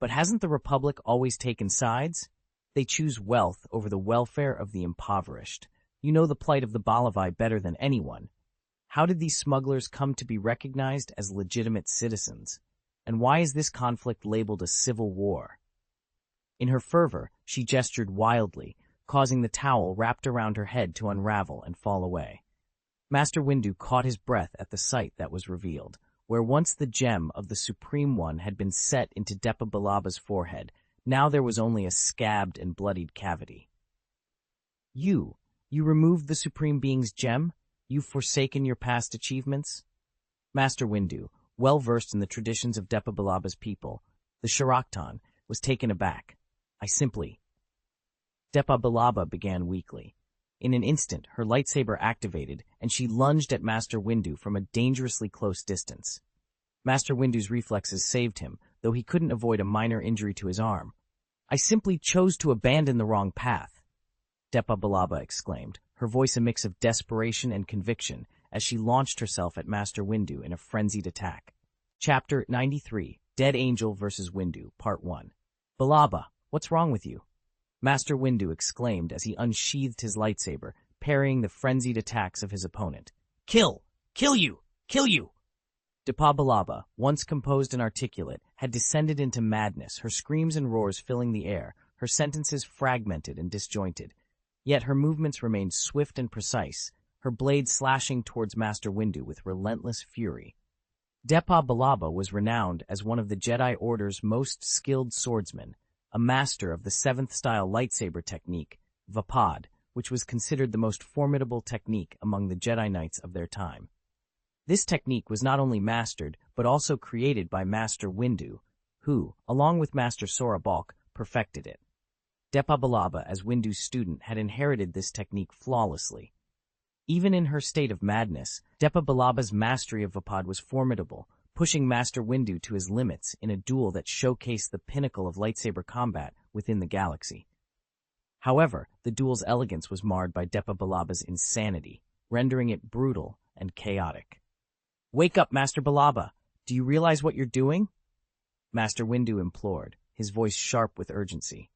But hasn't the Republic always taken sides? They choose wealth over the welfare of the impoverished. You know the plight of the Balavai better than anyone. How did these smugglers come to be recognized as legitimate citizens? And why is this conflict labeled a civil war? In her fervor, she gestured wildly, causing the towel wrapped around her head to unravel and fall away. Master Windu caught his breath at the sight that was revealed. Where once the gem of the Supreme One had been set into Depa Billaba's forehead, Now there was only a scabbed and bloodied cavity. You removed the Supreme Being's gem? You've forsaken your past achievements? Master Windu, well versed in the traditions of Depa Billabba's people, the Shiraktan, was taken aback. Depa Billabba began weakly. In an instant, her lightsaber activated, and she lunged at Master Windu from a dangerously close distance. Master Windu's reflexes saved him, though he couldn't avoid a minor injury to his arm. I simply chose to abandon the wrong path, Depa Billabba exclaimed, her voice a mix of desperation and conviction as she launched herself at Master Windu in a frenzied attack. Chapter 93, Dead Angel vs. Windu, Part 1. Billabba, what's wrong with you? Master Windu exclaimed as he unsheathed his lightsaber, parrying the frenzied attacks of his opponent. Kill! Kill you! Kill you! Depa Billabba, once composed and articulate, had descended into madness, her screams and roars filling the air, her sentences fragmented and disjointed. Yet her movements remained swift and precise, her blade slashing towards Master Windu with relentless fury. Depa Billabba was renowned as one of the Jedi Order's most skilled swordsmen, a master of the 7th-style lightsaber technique, Vapad, which was considered the most formidable technique among the Jedi Knights of their time. This technique was not only mastered, but also created by Master Windu, who, along with Master Sora Bulk, perfected it. Depa Billabba, as Windu's student, had inherited this technique flawlessly. Even in her state of madness, Depa Billabba's mastery of Vapad was formidable, pushing Master Windu to his limits in a duel that showcased the pinnacle of lightsaber combat within the galaxy. However, the duel's elegance was marred by Depa Billabba's insanity, rendering it brutal and chaotic. Wake up, Master Billabba! Do you realize what you're doing? Master Windu implored, his voice sharp with urgency.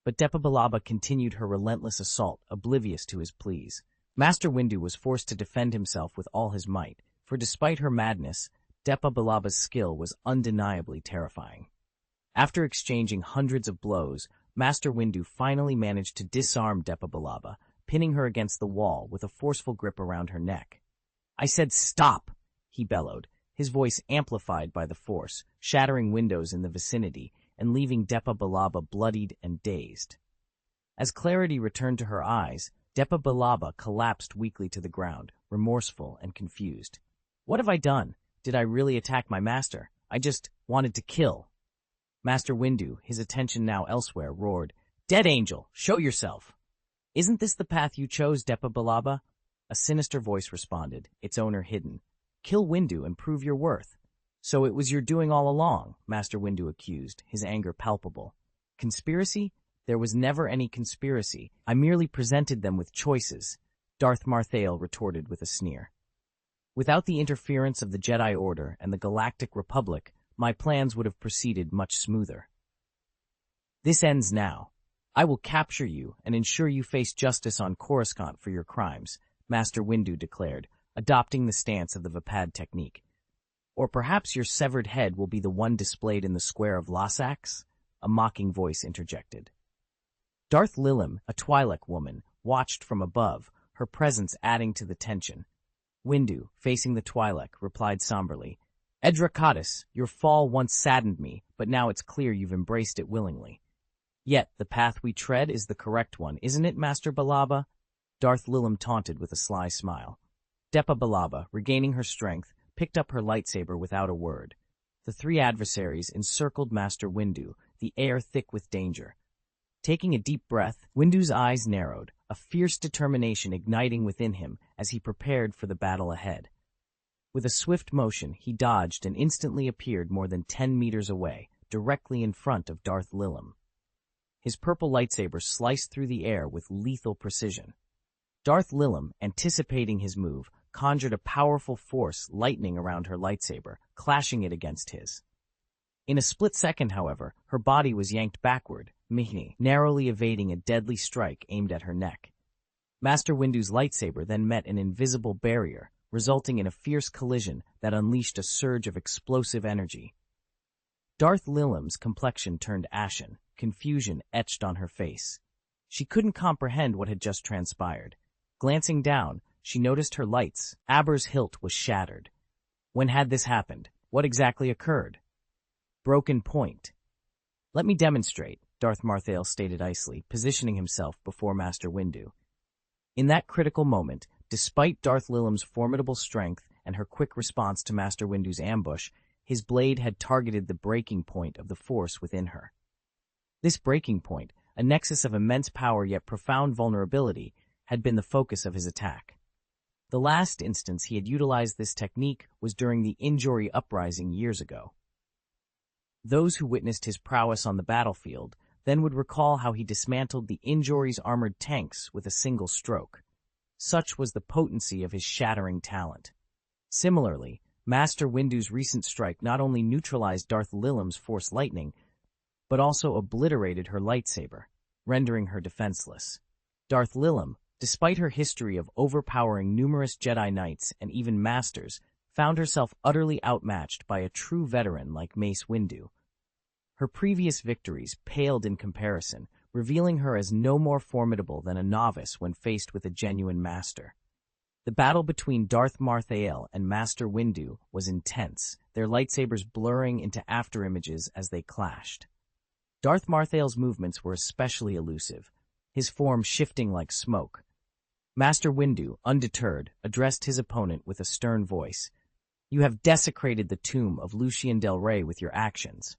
But Depa Billabba continued her relentless assault, oblivious to his pleas. Master Windu was forced to defend himself with all his might, for despite her madness, Depa Billabba's skill was undeniably terrifying. After exchanging hundreds of blows, Master Windu finally managed to disarm Depa Billabba, pinning her against the wall with a forceful grip around her neck. I said stop, he bellowed, his voice amplified by the force, shattering windows in the vicinity and leaving Depa Billabba bloodied and dazed. As clarity returned to her eyes, Depa Billabba collapsed weakly to the ground, remorseful and confused. What have I done? Did I really attack my master? I just wanted to kill. Master Windu, his attention now elsewhere, roared, Dead Angel, show yourself! Isn't this the path you chose, Depa Billabba? A sinister voice responded, its owner hidden. Kill Windu and prove your worth. So it was your doing all along, Master Windu accused, his anger palpable. Conspiracy? There was never any conspiracy. I merely presented them with choices, Darth Marthael retorted with a sneer. Without the interference of the Jedi Order and the Galactic Republic, my plans would have proceeded much smoother. This ends now. I will capture you and ensure you face justice on Coruscant for your crimes, Master Windu declared, adopting the stance of the Vapad technique. Or perhaps your severed head will be the one displayed in the square of Lassax? A mocking voice interjected. Darth Lilim, a Twi'lek woman, watched from above, her presence adding to the tension. Windu, facing the Twi'lek, replied somberly, Edracatus, your fall once saddened me, but now it's clear you've embraced it willingly. Yet, the path we tread is the correct one, isn't it, Master Billabba? Darth Lilim taunted with a sly smile. Depa Billabba, regaining her strength, picked up her lightsaber without a word. The three adversaries encircled Master Windu, the air thick with danger. Taking a deep breath, Windu's eyes narrowed, a fierce determination igniting within him as he prepared for the battle ahead. With a swift motion, he dodged and instantly appeared more than 10 meters away, directly in front of Darth Lilim. His purple lightsaber sliced through the air with lethal precision. Darth Lilim, anticipating his move, conjured a powerful force lightning around her lightsaber, clashing it against his. In a split second, however, her body was yanked backward, narrowly evading a deadly strike aimed at her neck. Master Windu's lightsaber then met an invisible barrier, resulting in a fierce collision that unleashed a surge of explosive energy. Darth Lilim's complexion turned ashen, confusion etched on her face. She couldn't comprehend what had just transpired. Glancing down, she noticed her lights. Aber's hilt was shattered. When had this happened? What exactly occurred? Broken point. Let me demonstrate. Darth Marthael stated icily, positioning himself before Master Windu. In that critical moment, despite Darth Lilim's formidable strength and her quick response to Master Windu's ambush, his blade had targeted the breaking point of the Force within her. This breaking point, a nexus of immense power yet profound vulnerability, had been the focus of his attack. The last instance he had utilized this technique was during the Injori uprising years ago. Those who witnessed his prowess on the battlefield then would recall how he dismantled the Injori's armored tanks with a single stroke. Such was the potency of his shattering talent. Similarly, Master Windu's recent strike not only neutralized Darth Lilim's Force lightning, but also obliterated her lightsaber, rendering her defenseless. Darth Lilim, despite her history of overpowering numerous Jedi Knights and even Masters, found herself utterly outmatched by a true veteran like Mace Windu. Her previous victories paled in comparison, revealing her as no more formidable than a novice when faced with a genuine master. The battle between Darth Marthael and Master Windu was intense, their lightsabers blurring into afterimages as they clashed. Darth Marthael's movements were especially elusive, his form shifting like smoke. Master Windu, undeterred, addressed his opponent with a stern voice. "You have desecrated the tomb of Lucien Del Rey with your actions."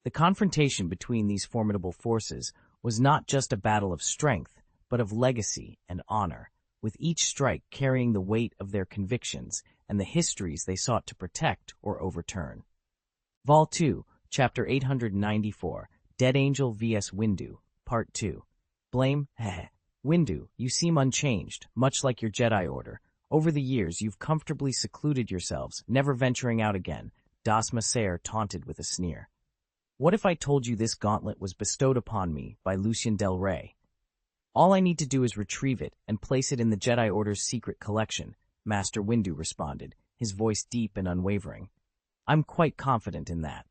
The confrontation between these formidable forces was not just a battle of strength, but of legacy and honor, with each strike carrying the weight of their convictions and the histories they sought to protect or overturn. Vol 2, Chapter 894, Dead Angel vs. Windu, Part 2. Blame? Heh. Windu, you seem unchanged, much like your Jedi Order. Over the years, you've comfortably secluded yourselves, never venturing out again, Dasma Sayer taunted with a sneer. What if I told you this gauntlet was bestowed upon me by Lucien Del Rey? All I need to do is retrieve it and place it in the Jedi Order's secret collection, Master Windu responded, his voice deep and unwavering. I'm quite confident in that.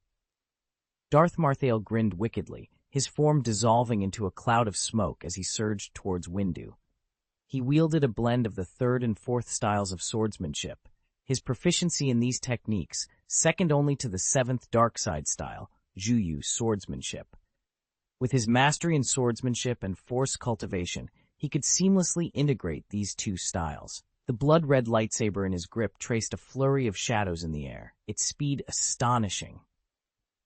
Darth Marthael grinned wickedly, his form dissolving into a cloud of smoke as he surged towards Windu. He wielded a blend of the third and fourth styles of swordsmanship, his proficiency in these techniques second only to the seventh dark side style, Juyu swordsmanship. With his mastery in swordsmanship and force cultivation, he could seamlessly integrate these two styles. The blood-red lightsaber in his grip traced a flurry of shadows in the air, its speed astonishing.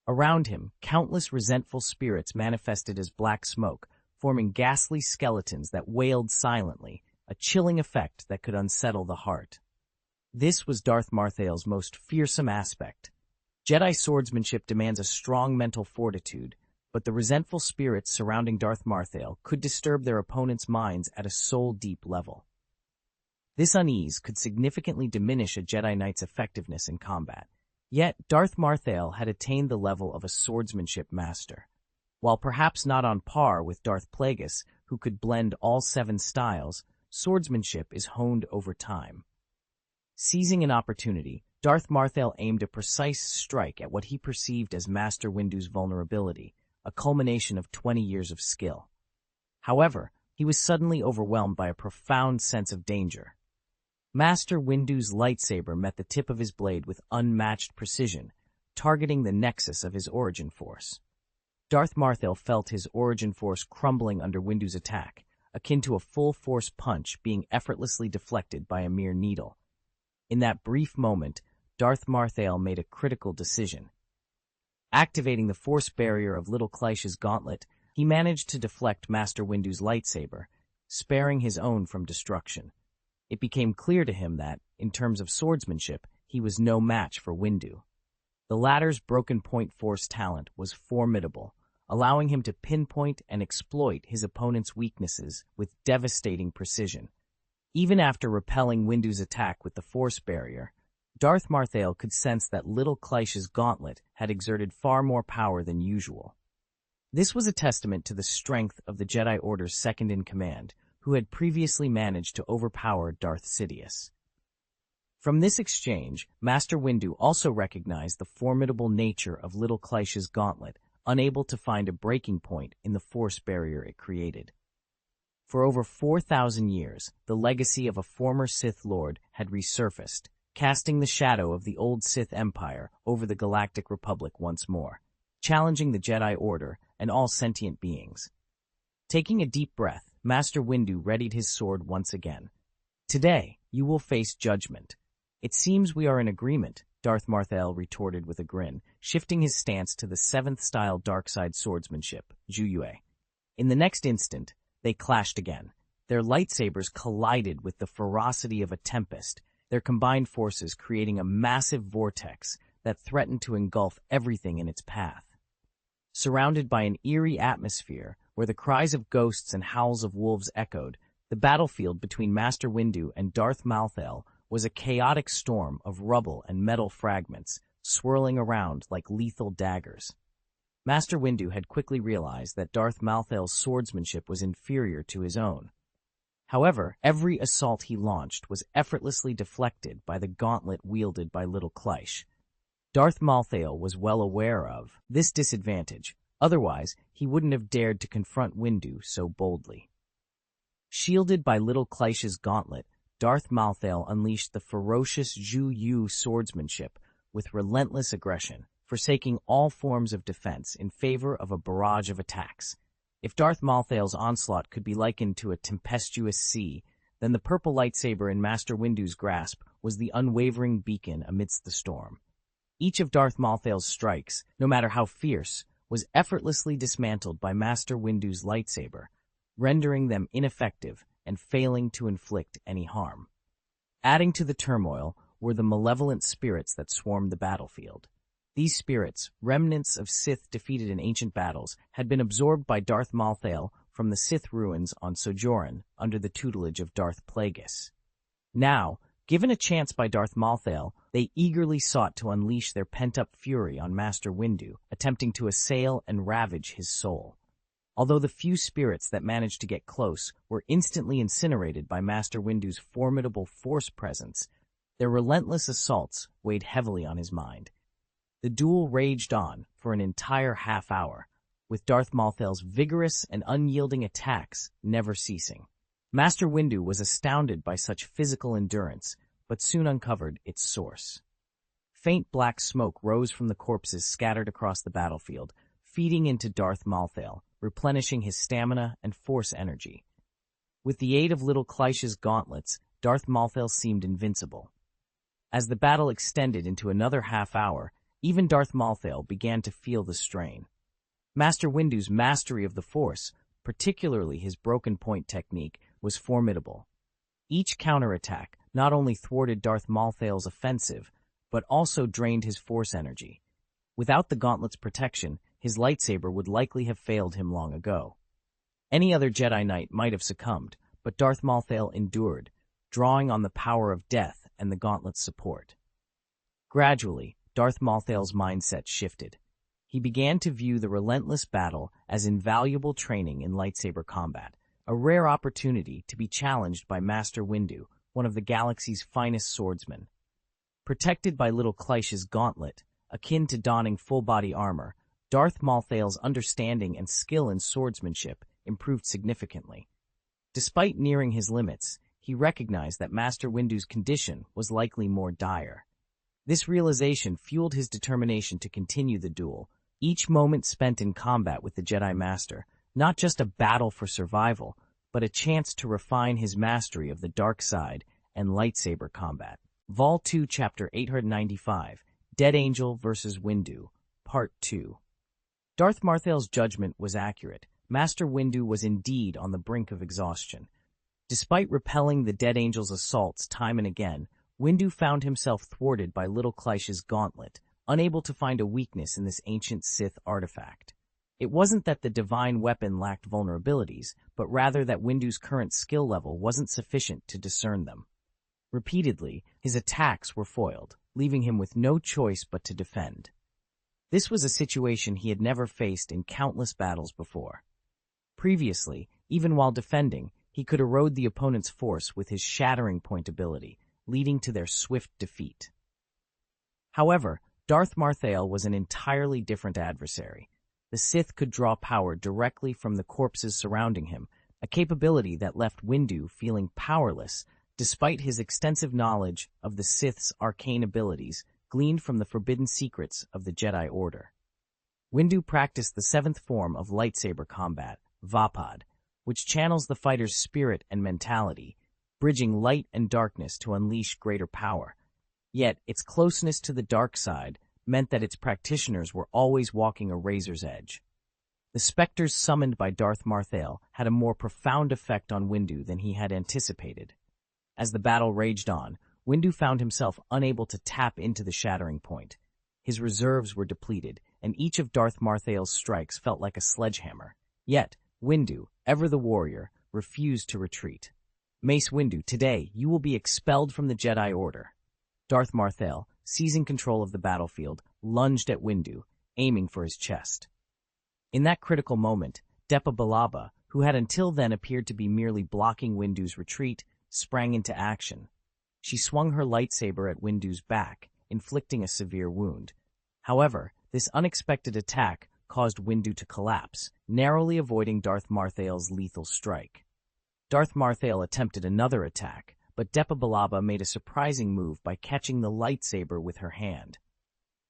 Around him, countless resentful spirits manifested as black smoke, forming ghastly skeletons that wailed silently, a chilling effect that could unsettle the heart. This was Darth Marthael's most fearsome aspect. Jedi swordsmanship demands a strong mental fortitude, but the resentful spirits surrounding Darth Marthael could disturb their opponents' minds at a soul-deep level. This unease could significantly diminish a Jedi Knight's effectiveness in combat. Yet, Darth Marthael had attained the level of a swordsmanship master. While perhaps not on par with Darth Plagueis, who could blend all 7 styles, swordsmanship is honed over time. Seizing an opportunity, Darth Marthael aimed a precise strike at what he perceived as Master Windu's vulnerability, a culmination of 20 years of skill. However, he was suddenly overwhelmed by a profound sense of danger. Master Windu's lightsaber met the tip of his blade with unmatched precision, targeting the nexus of his origin force. Darth Marthael felt his origin force crumbling under Windu's attack, akin to a full-force punch being effortlessly deflected by a mere needle. In that brief moment, Darth Marthael made a critical decision. Activating the force barrier of Little Kleish's gauntlet, he managed to deflect Master Windu's lightsaber, sparing his own from destruction. It became clear to him that, in terms of swordsmanship, he was no match for Windu. The latter's broken point force talent was formidable, allowing him to pinpoint and exploit his opponent's weaknesses with devastating precision. Even after repelling Windu's attack with the force barrier, Darth Marthael could sense that Little Kleish's gauntlet had exerted far more power than usual. This was a testament to the strength of the Jedi Order's second-in-command, who had previously managed to overpower Darth Sidious. From this exchange, Master Windu also recognized the formidable nature of Little Kleish's gauntlet, unable to find a breaking point in the force barrier it created. For over 4,000 years, the legacy of a former Sith Lord had resurfaced, casting the shadow of the old Sith Empire over the Galactic Republic once more. Challenging the Jedi Order and all sentient beings. Taking a deep breath, Master Windu readied his sword once again. "Today, you will face judgment." "It seems we are in agreement," Darth Marthel retorted with a grin, shifting his stance to the 7th-style darkside swordsmanship, Zhuyue. In the next instant, they clashed again. Their lightsabers collided with the ferocity of a tempest, their combined forces creating a massive vortex that threatened to engulf everything in its path. Surrounded by an eerie atmosphere where the cries of ghosts and howls of wolves echoed, the battlefield between Master Windu and Darth Malthel was a chaotic storm of rubble and metal fragments, swirling around like lethal daggers. Master Windu had quickly realized that Darth Malthel's swordsmanship was inferior to his own. However, every assault he launched was effortlessly deflected by the gauntlet wielded by Little Kleish. Darth Malthel was well aware of this disadvantage, otherwise he wouldn't have dared to confront Windu so boldly. Shielded by Little Kleish's gauntlet, Darth Malthel unleashed the ferocious Zhu Yu swordsmanship with relentless aggression, forsaking all forms of defense in favor of a barrage of attacks. If Darth Malthel's onslaught could be likened to a tempestuous sea, then the purple lightsaber in Master Windu's grasp was the unwavering beacon amidst the storm. Each of Darth Malthel's strikes, no matter how fierce, was effortlessly dismantled by Master Windu's lightsaber, rendering them ineffective and failing to inflict any harm. Adding to the turmoil were the malevolent spirits that swarmed the battlefield. These spirits, remnants of Sith defeated in ancient battles, had been absorbed by Darth Malthel from the Sith ruins on Sojourn under the tutelage of Darth Plagueis. Now, given a chance by Darth Malthel, they eagerly sought to unleash their pent-up fury on Master Windu, attempting to assail and ravage his soul. Although the few spirits that managed to get close were instantly incinerated by Master Windu's formidable Force presence, their relentless assaults weighed heavily on his mind. The duel raged on for an entire half-hour, with Darth Malthel's vigorous and unyielding attacks never ceasing. Master Windu was astounded by such physical endurance, but soon uncovered its source. Faint black smoke rose from the corpses scattered across the battlefield, feeding into Darth Malthel, replenishing his stamina and Force energy. With the aid of Little Kleish's gauntlets, Darth Malthel seemed invincible. As the battle extended into another half-hour, even Darth Malthel began to feel the strain. Master Windu's mastery of the Force, particularly his broken point technique, was formidable. Each counterattack not only thwarted Darth Malthel's offensive, but also drained his Force energy. Without the gauntlet's protection, his lightsaber would likely have failed him long ago. Any other Jedi Knight might have succumbed, but Darth Malthel endured, drawing on the power of death and the gauntlet's support. Gradually, Darth Malthel's mindset shifted. He began to view the relentless battle as invaluable training in lightsaber combat, a rare opportunity to be challenged by Master Windu, one of the galaxy's finest swordsmen. Protected by Little Kleish's gauntlet, akin to donning full-body armor, Darth Malthel's understanding and skill in swordsmanship improved significantly. Despite nearing his limits, he recognized that Master Windu's condition was likely more dire. This realization fueled his determination to continue the duel, each moment spent in combat with the Jedi Master, not just a battle for survival, but a chance to refine his mastery of the dark side and lightsaber combat. Vol 2, Chapter 895, Dead Angel vs. Windu, Part 2. Darth Malthel's judgment was accurate. Master Windu was indeed on the brink of exhaustion. Despite repelling the Dead Angel's assaults time and again, Windu found himself thwarted by Little Kleish's gauntlet, unable to find a weakness in this ancient Sith artifact. It wasn't that the divine weapon lacked vulnerabilities, but rather that Windu's current skill level wasn't sufficient to discern them. Repeatedly, his attacks were foiled, leaving him with no choice but to defend. This was a situation he had never faced in countless battles before. Previously, even while defending, he could erode the opponent's force with his shattering point ability, leading to their swift defeat. However, Darth Malthel was an entirely different adversary. The Sith could draw power directly from the corpses surrounding him, a capability that left Windu feeling powerless despite his extensive knowledge of the Sith's arcane abilities gleaned from the forbidden secrets of the Jedi Order. Windu practiced the seventh form of lightsaber combat, Vapad, which channels the fighter's spirit and mentality, bridging light and darkness to unleash greater power. Yet, its closeness to the dark side meant that its practitioners were always walking a razor's edge. The specters summoned by Darth Marthael had a more profound effect on Windu than he had anticipated. As the battle raged on, Windu found himself unable to tap into the shattering point. His reserves were depleted, and each of Darth Marthael's strikes felt like a sledgehammer. Yet, Windu, ever the warrior, refused to retreat. Mace Windu, today you will be expelled from the Jedi Order. Darth Marthael, seizing control of the battlefield, lunged at Windu, aiming for his chest. In that critical moment, Depa Billaba, who had until then appeared to be merely blocking Windu's retreat, sprang into action. She swung her lightsaber at Windu's back, inflicting a severe wound. However, this unexpected attack caused Windu to collapse, narrowly avoiding Darth Marthael's lethal strike. Darth Marthael attempted another attack, but Depa Billaba made a surprising move by catching the lightsaber with her hand.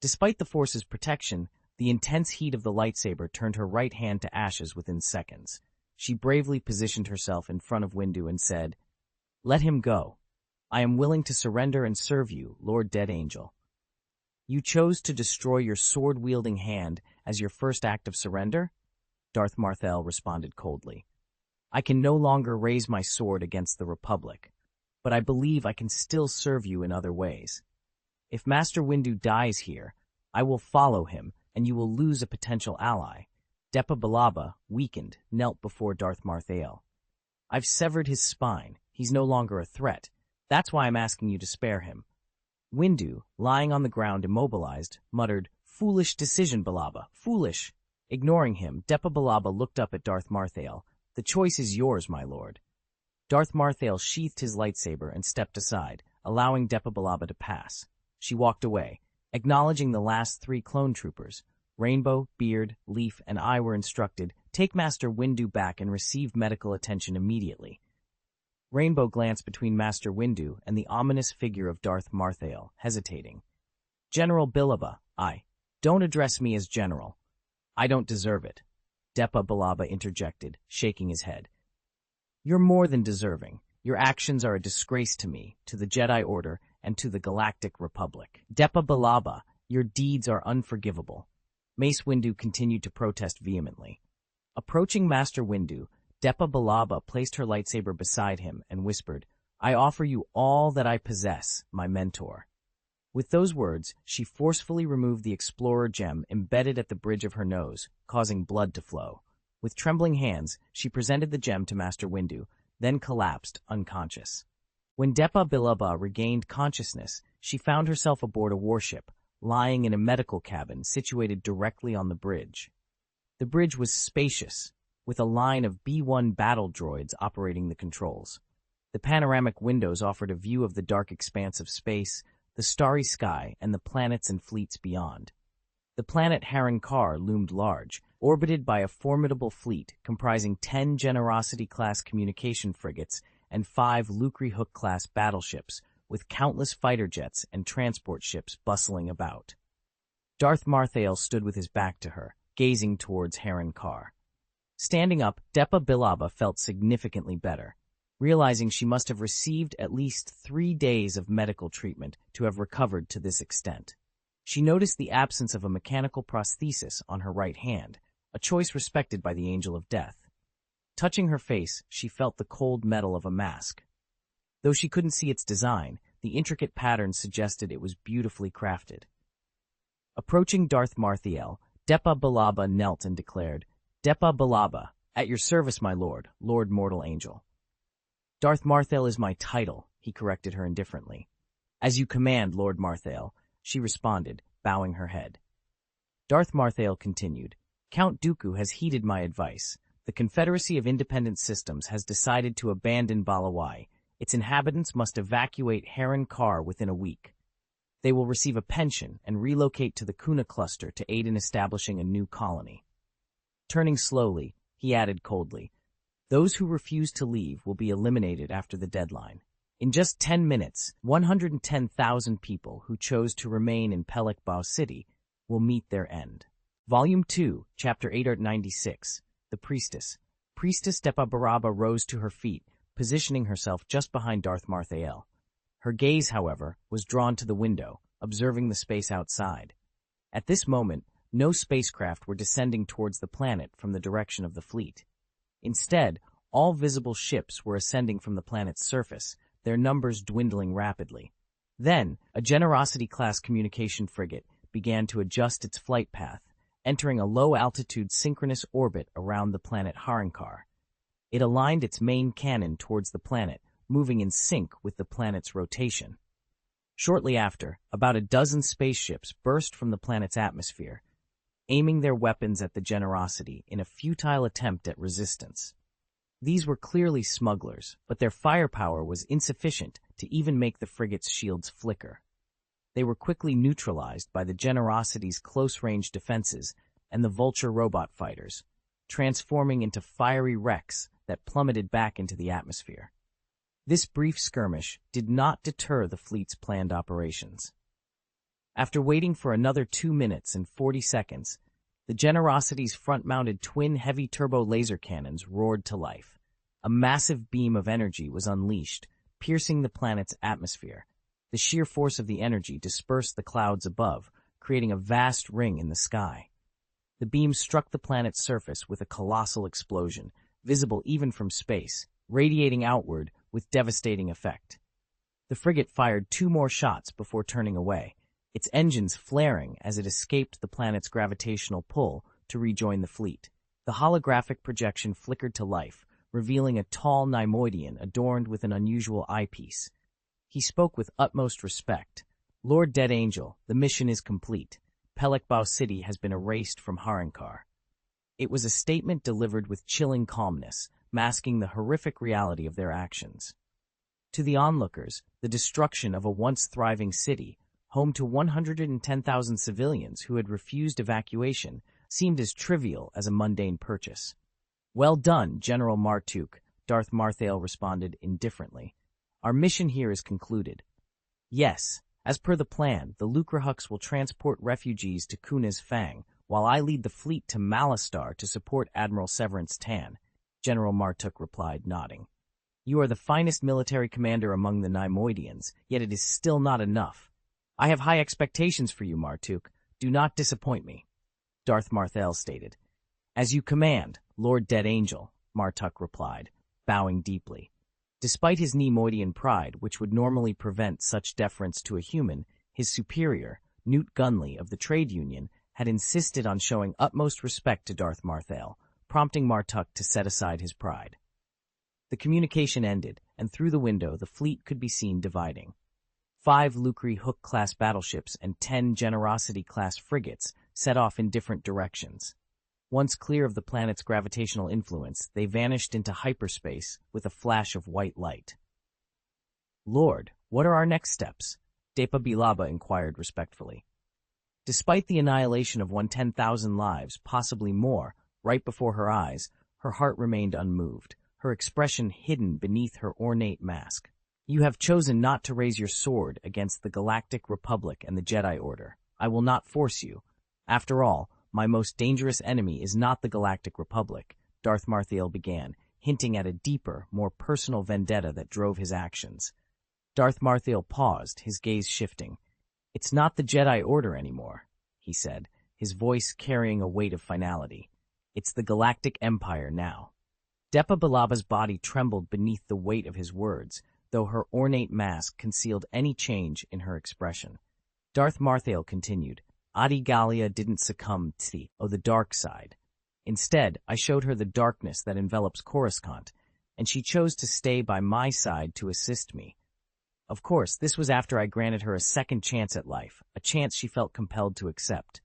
Despite the Force's protection, the intense heat of the lightsaber turned her right hand to ashes within seconds. She bravely positioned herself in front of Windu and said, "Let him go. I am willing to surrender and serve you, Lord Dead Angel." "You chose to destroy your sword-wielding hand as your first act of surrender?" Darth Marthael responded coldly. "I can no longer raise my sword against the Republic, but I believe I can still serve you in other ways. If Master Windu dies here, I will follow him, and you will lose a potential ally." Depa Billaba, weakened, knelt before Darth Marthael. "I've severed his spine. He's no longer a threat. That's why I'm asking you to spare him." Windu, lying on the ground immobilized, muttered, "Foolish decision, Billaba, foolish." Ignoring him, Depa Billaba looked up at Darth Marthael. "The choice is yours, my lord." Darth Marthael sheathed his lightsaber and stepped aside, allowing Depa Billaba to pass. She walked away, acknowledging the last three clone troopers. Rainbow, Beard, Leaf, and I were instructed, "Take Master Windu back and receive medical attention immediately." Rainbow glanced between Master Windu and the ominous figure of Darth Marthael, hesitating. "General Billaba, don't address me as General. I don't deserve it," Depa Billaba interjected, shaking his head. "You're more than deserving. Your actions are a disgrace to me, to the Jedi Order, and to the Galactic Republic. Depa Billaba, your deeds are unforgivable." Mace Windu continued to protest vehemently. Approaching Master Windu, Depa Billaba placed her lightsaber beside him and whispered, "I offer you all that I possess, my mentor." With those words, she forcefully removed the Explorer gem embedded at the bridge of her nose, causing blood to flow. With trembling hands, she presented the gem to Master Windu, then collapsed, unconscious. When Depa Billaba regained consciousness, she found herself aboard a warship, lying in a medical cabin situated directly on the bridge. The bridge was spacious, with a line of B-1 battle droids operating the controls. The panoramic windows offered a view of the dark expanse of space, the starry sky, and the planets and fleets beyond. The planet Haran Kar loomed large, orbited by a formidable fleet comprising 10 Generosity-class communication frigates and 5 Lucre Hook-class battleships, with countless fighter jets and transport ships bustling about. Darth Marthael stood with his back to her, gazing towards Haran Kar. Standing up, Depa Billaba felt significantly better, realizing she must have received at least 3 days of medical treatment to have recovered to this extent. She noticed the absence of a mechanical prosthesis on her right hand, a choice respected by the Angel of Death. Touching her face, she felt the cold metal of a mask. Though she couldn't see its design, the intricate patterns suggested it was beautifully crafted. Approaching Darth Marthael, Depa Billaba knelt and declared, "Depa Billaba, at your service, my lord, Lord Mortal Angel." "Darth Marthael is my title," he corrected her indifferently. "As you command, Lord Marthael," she responded, bowing her head. Darth Marthael continued, "Count Dooku has heeded my advice. The Confederacy of Independent Systems has decided to abandon Balawai. Its inhabitants must evacuate Haran Kar within a week. They will receive a pension and relocate to the Kuna cluster to aid in establishing a new colony." Turning slowly, he added coldly, "Those who refuse to leave will be eliminated after the deadline. In just 10 minutes, 110,000 people who chose to remain in Pelik Bao City will meet their end." Volume 2, Chapter 896, The Priestess. Priestess Depa Baraba rose to her feet, positioning herself just behind Darth Marthael. Her gaze, however, was drawn to the window, observing the space outside. At this moment, no spacecraft were descending towards the planet from the direction of the fleet. Instead, all visible ships were ascending from the planet's surface, their numbers dwindling rapidly. Then, a Generosity-class communication frigate began to adjust its flight path, entering a low-altitude synchronous orbit around the planet Harankar. It aligned its main cannon towards the planet, moving in sync with the planet's rotation. Shortly after, about a dozen spaceships burst from the planet's atmosphere, aiming their weapons at the Generosity in a futile attempt at resistance. These were clearly smugglers, but their firepower was insufficient to even make the frigate's shields flicker. They were quickly neutralized by the Generosity's close-range defenses and the Vulture robot fighters, transforming into fiery wrecks that plummeted back into the atmosphere. This brief skirmish did not deter the fleet's planned operations. After waiting for another 2 minutes and 40 seconds, the Generosity's front-mounted twin heavy turbo laser cannons roared to life. A massive beam of energy was unleashed, piercing the planet's atmosphere. The sheer force of the energy dispersed the clouds above, creating a vast ring in the sky. The beam struck the planet's surface with a colossal explosion, visible even from space, radiating outward with devastating effect. The frigate fired 2 more shots before turning away, its engines flaring as it escaped the planet's gravitational pull to rejoin the fleet. The holographic projection flickered to life, revealing a tall Neimoidian adorned with an unusual eyepiece. He spoke with utmost respect. "Lord Dead Angel, the mission is complete. Pelekbao City has been erased from Harankar." It was a statement delivered with chilling calmness, masking the horrific reality of their actions. To the onlookers, the destruction of a once thriving city, home to 110,000 civilians who had refused evacuation, seemed as trivial as a mundane purchase. "Well done, General Martuk," Darth Marthael responded indifferently. "Our mission here is concluded. Yes, as per the plan, the Lucrahux will transport refugees to Kuna's Fang, while I lead the fleet to Malastar to support Admiral Severance Tan," General Martuk replied, nodding. "You are the finest military commander among the Neimoidians, yet it is still not enough. I have high expectations for you, Martuk. Do not disappoint me," Darth Marthael stated. "As you command, Lord Dead Angel," Martuk replied, bowing deeply. Despite his Neimoidian pride, which would normally prevent such deference to a human, his superior, Newt Gunley of the Trade Union, had insisted on showing utmost respect to Darth Marthael, prompting Martuk to set aside his pride. The communication ended, and through the window the fleet could be seen dividing. 5 Lucre Hook-class battleships and 10 Generosity-class frigates set off in different directions. Once clear of the planet's gravitational influence, they vanished into hyperspace with a flash of white light. "Lord, what are our next steps?" Depa Bilaba inquired respectfully. Despite the annihilation of 110,000 lives, possibly more, right before her eyes, her heart remained unmoved, her expression hidden beneath her ornate mask. "You have chosen not to raise your sword against the Galactic Republic and the Jedi Order. I will not force you. After all, my most dangerous enemy is not the Galactic Republic," Darth Marthael began, hinting at a deeper, more personal vendetta that drove his actions. Darth Marthael paused, his gaze shifting. "It's not the Jedi Order anymore," he said, his voice carrying a weight of finality. "It's the Galactic Empire now." Depa Bilaba's body trembled beneath the weight of his words, though her ornate mask concealed any change in her expression. Darth Marthael continued, "Adi Gallia didn't succumb to the dark side. Instead, I showed her the darkness that envelops Coruscant, and she chose to stay by my side to assist me. Of course, this was after I granted her a second chance at life, a chance she felt compelled to accept.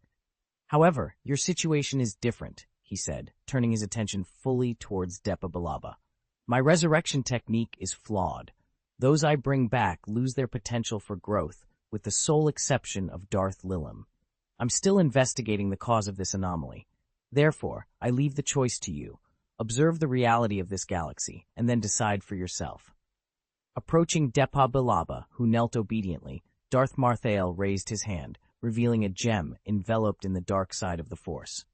However, your situation is different," he said, turning his attention fully towards Depa Bilaba. "My resurrection technique is flawed. Those I bring back lose their potential for growth, with the sole exception of Darth Lilim. I'm still investigating the cause of this anomaly. Therefore, I leave the choice to you. Observe the reality of this galaxy, and then decide for yourself." Approaching Depa Bilaba, who knelt obediently, Darth Marthael raised his hand, revealing a gem enveloped in the dark side of the Force.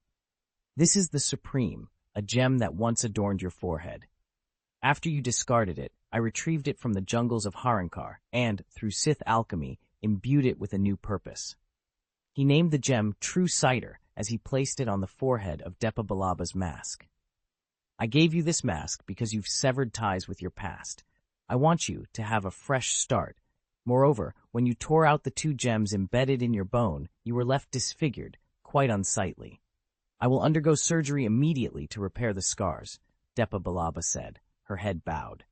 This is the Supreme, a gem that once adorned your forehead. After you discarded it, I retrieved it from the jungles of Harankar and, through Sith alchemy, imbued it with a new purpose. He named the gem True Sighter as he placed it on the forehead of Depa Bilaba's mask. I gave you this mask because you've severed ties with your past. I want you to have a fresh start. Moreover, when you tore out the 2 gems embedded in your bone, you were left disfigured, quite unsightly. I will undergo surgery immediately to repair the scars, Depa Bilaba said, her head bowed.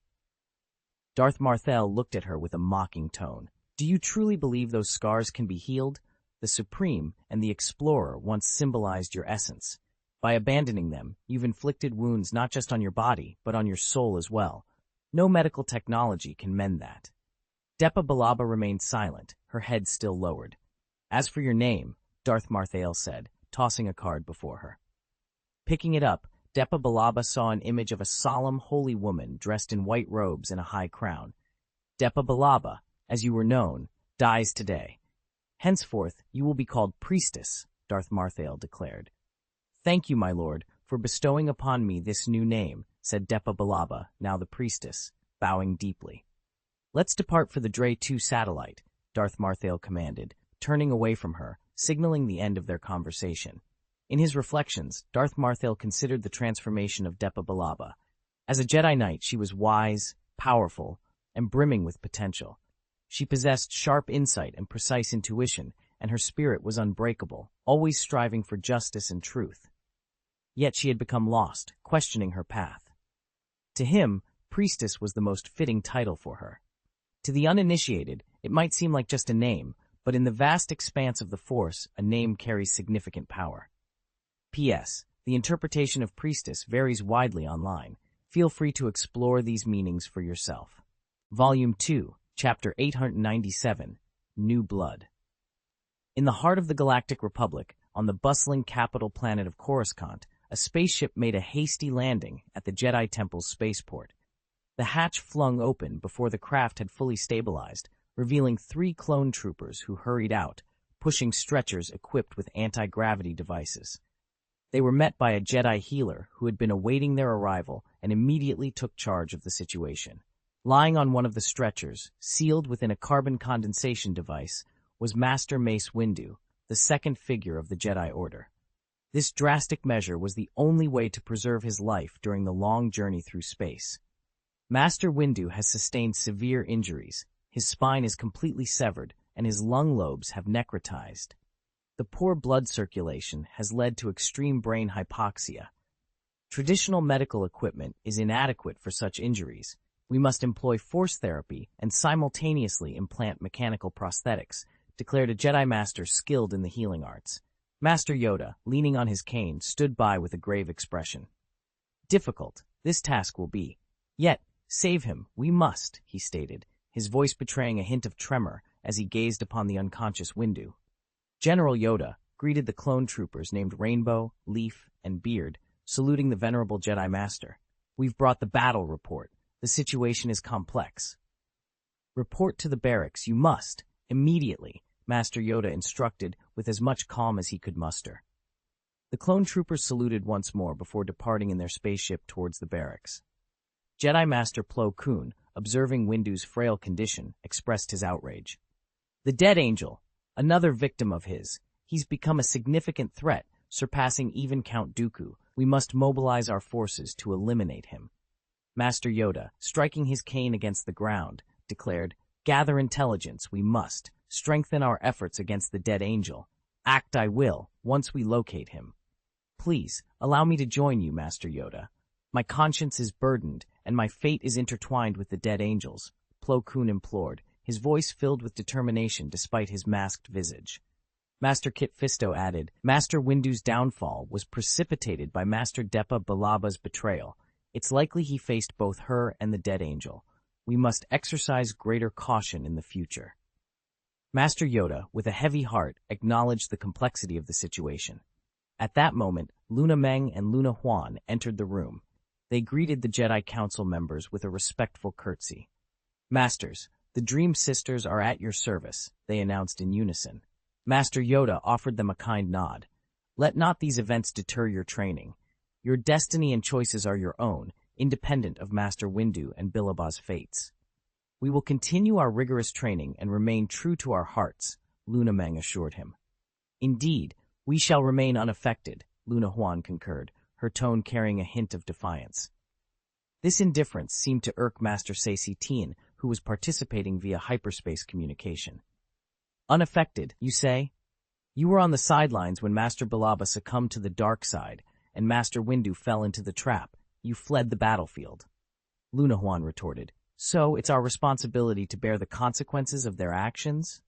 Darth Marthel looked at her with a mocking tone. Do you truly believe those scars can be healed? The Supreme and the Explorer once symbolized your essence. By abandoning them, you've inflicted wounds not just on your body, but on your soul as well. No medical technology can mend that. Depa Bilaba remained silent, her head still lowered. As for your name, Darth Marthel said, tossing a card before her. Picking it up, Depa Bilaba saw an image of a solemn, holy woman dressed in white robes and a high crown. Depa Bilaba, as you were known, dies today. Henceforth, you will be called Priestess, Darth Marthel declared. Thank you, my lord, for bestowing upon me this new name, said Depa Bilaba, now the Priestess, bowing deeply. Let's depart for the Dre 2 satellite, Darth Marthel commanded, turning away from her, signaling the end of their conversation. In his reflections, Darth Marthel considered the transformation of Depa Bilaba. As a Jedi Knight, she was wise, powerful, and brimming with potential. She possessed sharp insight and precise intuition, and her spirit was unbreakable, always striving for justice and truth. Yet she had become lost, questioning her path. To him, Priestess was the most fitting title for her. To the uninitiated, it might seem like just a name, but in the vast expanse of the Force, a name carries significant power. P.S. The interpretation of Priestess varies widely online. Feel free to explore these meanings for yourself. Volume 2, Chapter 897, New Blood. In the heart of the Galactic Republic, on the bustling capital planet of Coruscant, a spaceship made a hasty landing at the Jedi Temple's spaceport. The hatch flung open before the craft had fully stabilized, revealing 3 clone troopers who hurried out, pushing stretchers equipped with anti-gravity devices. They were met by a Jedi healer who had been awaiting their arrival and immediately took charge of the situation. Lying on one of the stretchers, sealed within a carbon condensation device, was Master Mace Windu, the second figure of the Jedi Order. This drastic measure was the only way to preserve his life during the long journey through space. Master Windu has sustained severe injuries. His spine is completely severed, and his lung lobes have necrotized. The poor blood circulation has led to extreme brain hypoxia. Traditional medical equipment is inadequate for such injuries. We must employ force therapy and simultaneously implant mechanical prosthetics, declared a Jedi Master skilled in the healing arts. Master Yoda, leaning on his cane, stood by with a grave expression. Difficult, this task will be. Yet, save him, we must, he stated, his voice betraying a hint of tremor as he gazed upon the unconscious Windu. General Yoda greeted the clone troopers named Rainbow, Leaf, and Beard, saluting the venerable Jedi Master. We've brought the battle report. The situation is complex. Report to the barracks, you must, immediately, Master Yoda instructed with as much calm as he could muster. The clone troopers saluted once more before departing in their spaceship towards the barracks. Jedi Master Plo Koon, observing Windu's frail condition, expressed his outrage. The dead angel, another victim of his. He's become a significant threat, surpassing even Count Dooku. We must mobilize our forces to eliminate him. Master Yoda, striking his cane against the ground, declared, Gather intelligence, we must. Strengthen our efforts against the dead angel. Act I will, once we locate him. Please, allow me to join you, Master Yoda. My conscience is burdened, and my fate is intertwined with the dead angels, Plo Koon implored, his voice filled with determination despite his masked visage. Master Kit Fisto added, Master Windu's downfall was precipitated by Master Depa Bilaba's betrayal. It's likely he faced both her and the dead angel. We must exercise greater caution in the future. Master Yoda, with a heavy heart, acknowledged the complexity of the situation. At that moment, Luna Meng and Luna Huan entered the room. They greeted the Jedi Council members with a respectful curtsy. Masters, the Dream Sisters are at your service, they announced in unison. Master Yoda offered them a kind nod. Let not these events deter your training. Your destiny and choices are your own, independent of Master Windu and Bilaba's fates. We will continue our rigorous training and remain true to our hearts, Luna Meng assured him. Indeed, we shall remain unaffected, Luna Huan concurred, her tone carrying a hint of defiance. This indifference seemed to irk Master Saci Tien, who was participating via hyperspace communication. Unaffected, you say? You were on the sidelines when Master Bilaba succumbed to the dark side, and Master Windu fell into the trap. You fled the battlefield. Luna Huan retorted. So it's our responsibility to bear the consequences of their actions?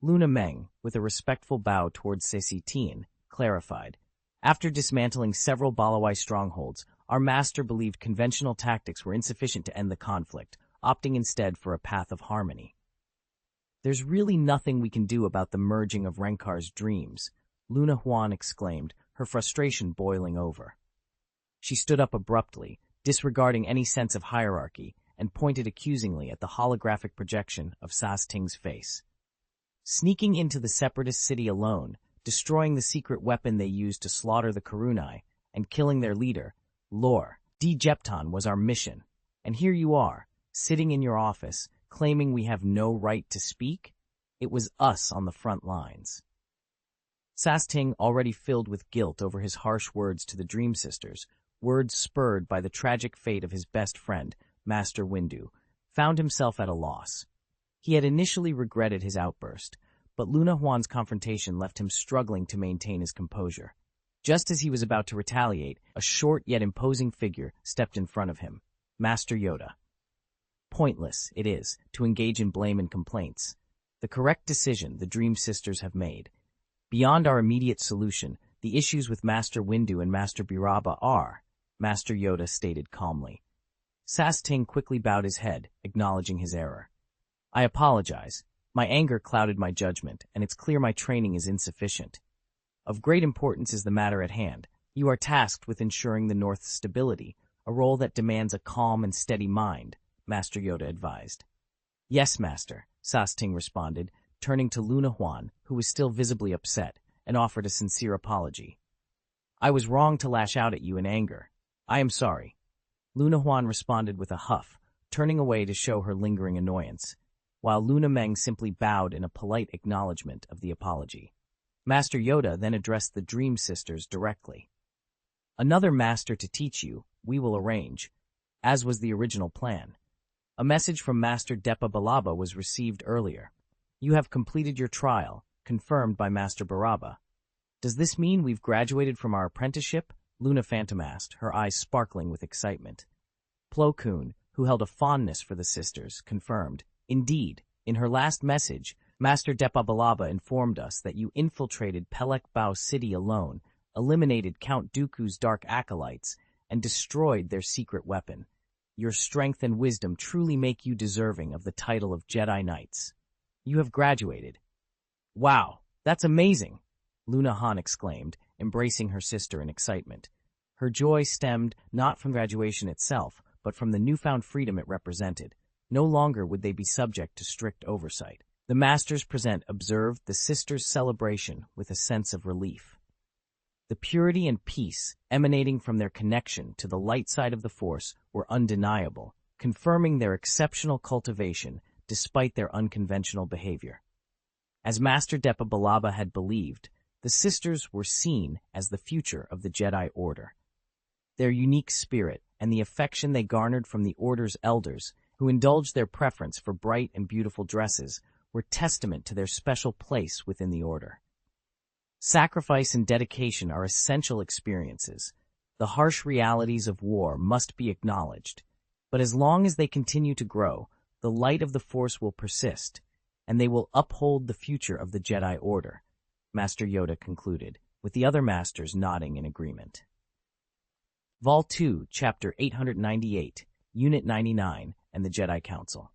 Luna Meng, with a respectful bow towards Saci Tien, clarified. After dismantling several Balawai strongholds, our master believed conventional tactics were insufficient to end the conflict, opting instead for a path of harmony. There's really nothing we can do about the merging of Renkar's dreams, Luna Huan exclaimed, her frustration boiling over. She stood up abruptly, disregarding any sense of hierarchy, and pointed accusingly at the holographic projection of Sas Ting's face. Sneaking into the Separatist city alone, destroying the secret weapon they used to slaughter the Karunai, and killing their leader, Lor Djepton, was our mission. And here you are, sitting in your office, claiming we have no right to speak? It was us on the front lines. Sas Ting, already filled with guilt over his harsh words to the Dream Sisters, words spurred by the tragic fate of his best friend, Master Windu, found himself at a loss. He had initially regretted his outburst, but Luna Huan's confrontation left him struggling to maintain his composure. Just as he was about to retaliate, a short yet imposing figure stepped in front of him, Master Yoda. Pointless, it is, to engage in blame and complaints. The correct decision the Dream Sisters have made. Beyond our immediate solution, the issues with Master Windu and Master Biraba are, Master Yoda stated calmly. Sas Ting quickly bowed his head, acknowledging his error. I apologize. My anger clouded my judgment, and it's clear my training is insufficient. Of great importance is the matter at hand. You are tasked with ensuring the North's stability, a role that demands a calm and steady mind, Master Yoda advised. Yes, Master, Sas Ting responded, turning to Luna Huan, who was still visibly upset, and offered a sincere apology. I was wrong to lash out at you in anger. I am sorry. Luna Huan responded with a huff, turning away to show her lingering annoyance, while Luna Meng simply bowed in a polite acknowledgement of the apology. Master Yoda then addressed the Dream Sisters directly. Another master to teach you, we will arrange, as was the original plan. A message from Master Depa Balaba was received earlier. You have completed your trial, confirmed by Master Baraba. Does this mean we've graduated from our apprenticeship? Luna Phantom asked, her eyes sparkling with excitement. Plo Koon, who held a fondness for the sisters, confirmed. Indeed, in her last message, Master Depa Balaba informed us that you infiltrated Pelek Bao City alone, eliminated Count Dooku's dark acolytes, and destroyed their secret weapon. Your strength and wisdom truly make you deserving of the title of Jedi Knights. You have graduated. Wow, that's amazing, Luna Han exclaimed, embracing her sister in excitement. Her joy stemmed not from graduation itself, but from the newfound freedom it represented. No longer would they be subject to strict oversight. The Masters present observed the sisters' celebration with a sense of relief. The purity and peace emanating from their connection to the light side of the Force were undeniable, confirming their exceptional cultivation despite their unconventional behavior. As Master Depa Balaba had believed, the sisters were seen as the future of the Jedi Order. Their unique spirit and the affection they garnered from the Order's elders, who indulged their preference for bright and beautiful dresses, were testament to their special place within the Order. Sacrifice and dedication are essential experiences. The harsh realities of war must be acknowledged, but as long as they continue to grow, the light of the Force will persist, and they will uphold the future of the Jedi Order, Master Yoda concluded, with the other Masters nodding in agreement. Vol 2, Chapter 898, Unit 99, and the Jedi Council.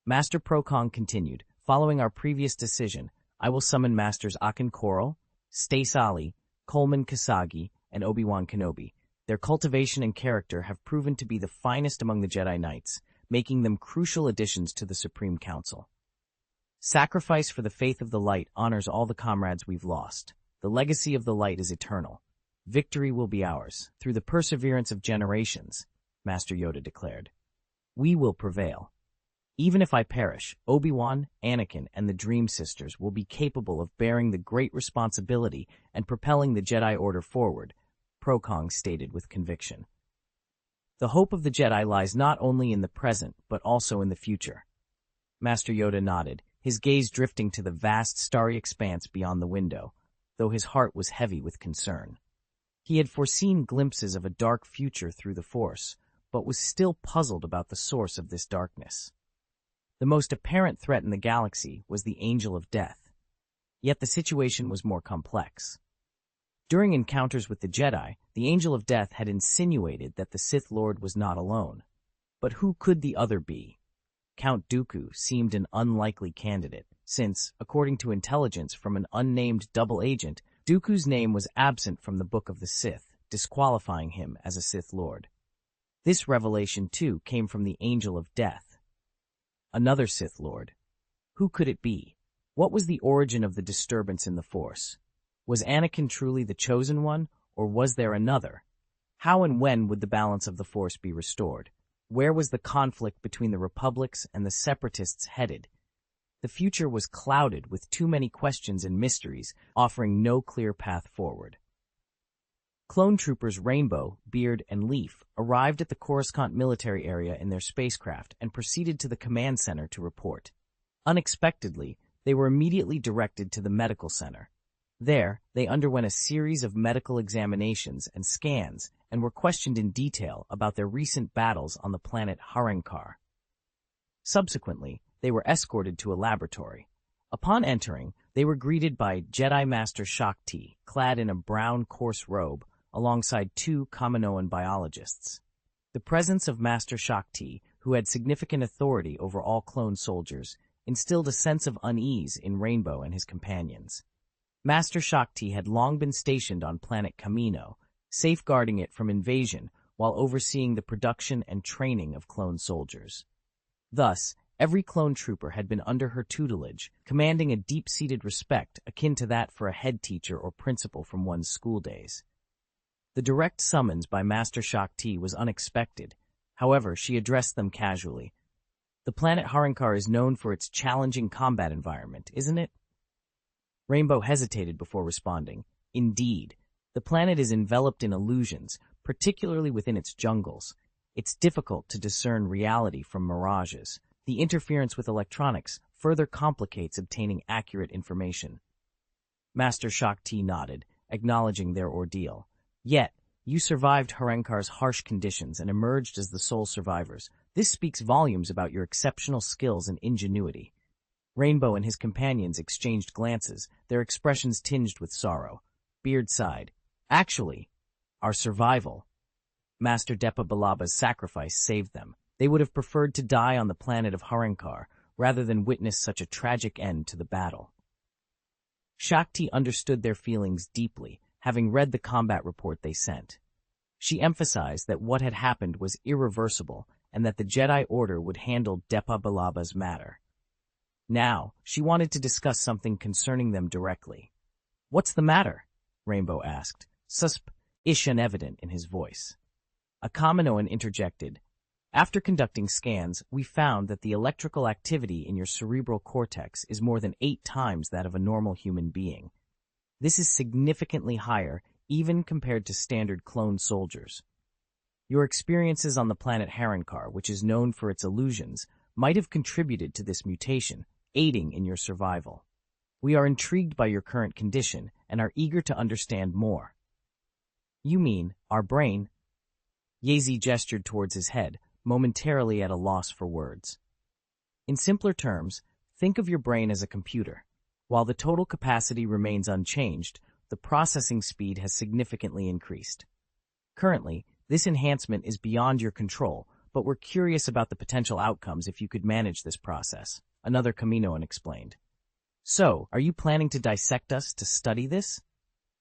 Master Procon continued, following our previous decision, I will summon Masters Akin Koral, Stace Ali, Coleman Kasagi, and Obi-Wan Kenobi. Their cultivation and character have proven to be the finest among the Jedi Knights, making them crucial additions to the Supreme Council. Sacrifice for the faith of the light honors all the comrades we've lost. The legacy of the light is eternal. Victory will be ours, through the perseverance of generations, Master Yoda declared. We will prevail. Even if I perish, Obi-Wan, Anakin, and the Dream Sisters will be capable of bearing the great responsibility and propelling the Jedi Order forward, Prokong stated with conviction. The hope of the Jedi lies not only in the present, but also in the future. Master Yoda nodded, his gaze drifting to the vast starry expanse beyond the window, though his heart was heavy with concern. He had foreseen glimpses of a dark future through the Force, but was still puzzled about the source of this darkness. The most apparent threat in the galaxy was the Angel of Death. Yet the situation was more complex. During encounters with the Jedi, the Angel of Death had insinuated that the Sith Lord was not alone. But who could the other be? Count Dooku seemed an unlikely candidate, since, according to intelligence from an unnamed double agent, Dooku's name was absent from the Book of the Sith, disqualifying him as a Sith Lord. This revelation, too, came from the Angel of Death. Another Sith Lord. Who could it be? What was the origin of the disturbance in the Force? Was Anakin truly the chosen one, or was there another? How and when would the balance of the Force be restored? Where was the conflict between the Republics and the Separatists headed? The future was clouded with too many questions and mysteries, offering no clear path forward. Clone troopers Rainbow, Beard, and Leaf arrived at the Coruscant military area in their spacecraft and proceeded to the command center to report. Unexpectedly, they were immediately directed to the medical center. There, they underwent a series of medical examinations and scans and were questioned in detail about their recent battles on the planet Harenkar. Subsequently, they were escorted to a laboratory. Upon entering, they were greeted by Jedi Master Shakti, clad in a brown coarse robe, alongside two Kaminoan biologists. The presence of Master Shakti, who had significant authority over all clone soldiers, instilled a sense of unease in Rainbow and his companions. Master Shakti had long been stationed on planet Kamino, safeguarding it from invasion while overseeing the production and training of clone soldiers. Thus, every clone trooper had been under her tutelage, commanding a deep-seated respect akin to that for a head teacher or principal from one's school days. The direct summons by Master Shakti was unexpected. However, she addressed them casually. The planet Harenkar is known for its challenging combat environment, isn't it? Rainbow hesitated before responding. Indeed, the planet is enveloped in illusions, particularly within its jungles. It's difficult to discern reality from mirages. The interference with electronics further complicates obtaining accurate information. Master Shakti nodded, acknowledging their ordeal. Yet, you survived Harenkar's harsh conditions and emerged as the sole survivors. This speaks volumes about your exceptional skills and ingenuity. Rainbow and his companions exchanged glances, their expressions tinged with sorrow. Beard sighed. Actually, our survival. Master Depa Balaba's sacrifice saved them. They would have preferred to die on the planet of Harenkar, rather than witness such a tragic end to the battle. Shakti understood their feelings deeply, having read the combat report they sent. She emphasized that what had happened was irreversible and that the Jedi Order would handle Depa Balaba's matter. Now, she wanted to discuss something concerning them directly. "What's the matter?" Rainbow asked, suspicion evident in his voice. A Kaminoan interjected. "After conducting scans, we found that the electrical activity in your cerebral cortex is more than 8 times that of a normal human being. This is significantly higher, even compared to standard clone soldiers. Your experiences on the planet Harenkar, which is known for its illusions, might have contributed to this mutation, aiding in your survival. We are intrigued by your current condition and are eager to understand more." "You mean, our brain?" Yazi gestured towards his head, momentarily at a loss for words. "In simpler terms, think of your brain as a computer. While the total capacity remains unchanged, the processing speed has significantly increased. Currently, this enhancement is beyond your control, but we're curious about the potential outcomes if you could manage this process," another Kaminoan explained. "So, are you planning to dissect us to study this?"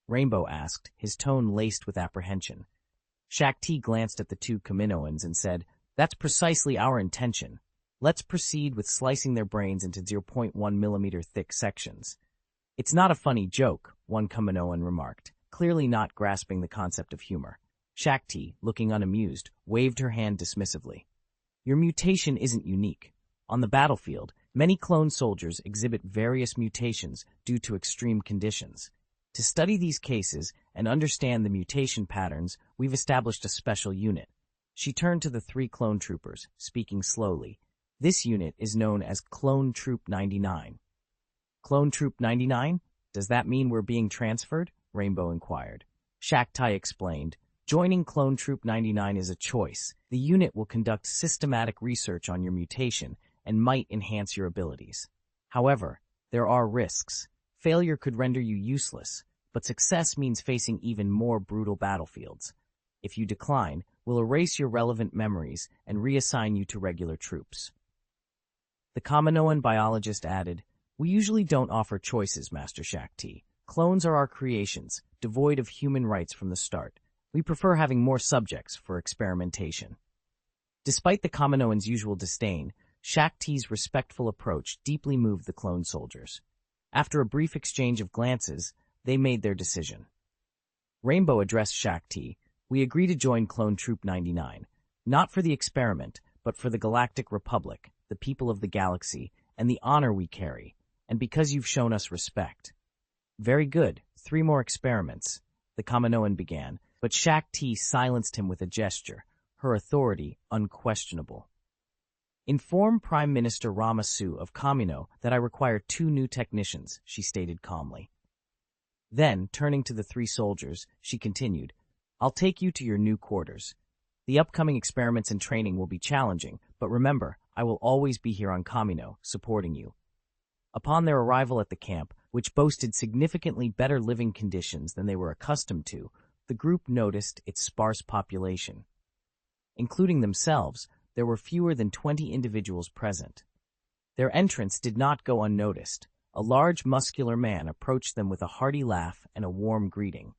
Rainbow asked, his tone laced with apprehension. Shakti glanced at the two Kaminoans and said, "That's precisely our intention. Let's proceed with slicing their brains into 0.1 millimeter thick sections. It's not a funny joke, one Kaminoan remarked, clearly not grasping the concept of humor. Shakti, looking unamused, waved her hand dismissively. Your mutation isn't unique. On the battlefield, many clone soldiers exhibit various mutations due to extreme conditions. To study these cases and understand the mutation patterns, we've established a special unit. She turned to the 3 clone troopers, speaking slowly. This unit is known as Clone Troop 99. Clone Troop 99? Does that mean we're being transferred? Rainbow inquired. Shakti explained. Joining Clone Troop 99 is a choice. The unit will conduct systematic research on your mutation and might enhance your abilities. However, there are risks. Failure could render you useless, but success means facing even more brutal battlefields. If you decline, we'll erase your relevant memories and reassign you to regular troops. The Kaminoan biologist added, We usually don't offer choices, Master Shakti. Clones are our creations, devoid of human rights from the start. We prefer having more subjects for experimentation. Despite the Kaminoan's usual disdain, Shakti's respectful approach deeply moved the clone soldiers. After a brief exchange of glances, they made their decision. Rainbow addressed Shakti. We agree to join Clone Troop 99, not for the experiment, but for the Galactic Republic, the people of the galaxy, and the honor we carry, and because you've shown us respect. Very good. 3 more experiments, the Kaminoan began, but Shakti silenced him with a gesture, her authority unquestionable. Inform Prime Minister Ramasu of Kamino that I require 2 new technicians, she stated calmly. Then, turning to the 3 soldiers, she continued, I'll take you to your new quarters. The upcoming experiments and training will be challenging, but remember, I will always be here on Kamino, supporting you. Upon their arrival at the camp, which boasted significantly better living conditions than they were accustomed to, the group noticed its sparse population. Including themselves, there were fewer than 20 individuals present. Their entrance did not go unnoticed. A large, muscular man approached them with a hearty laugh and a warm greeting.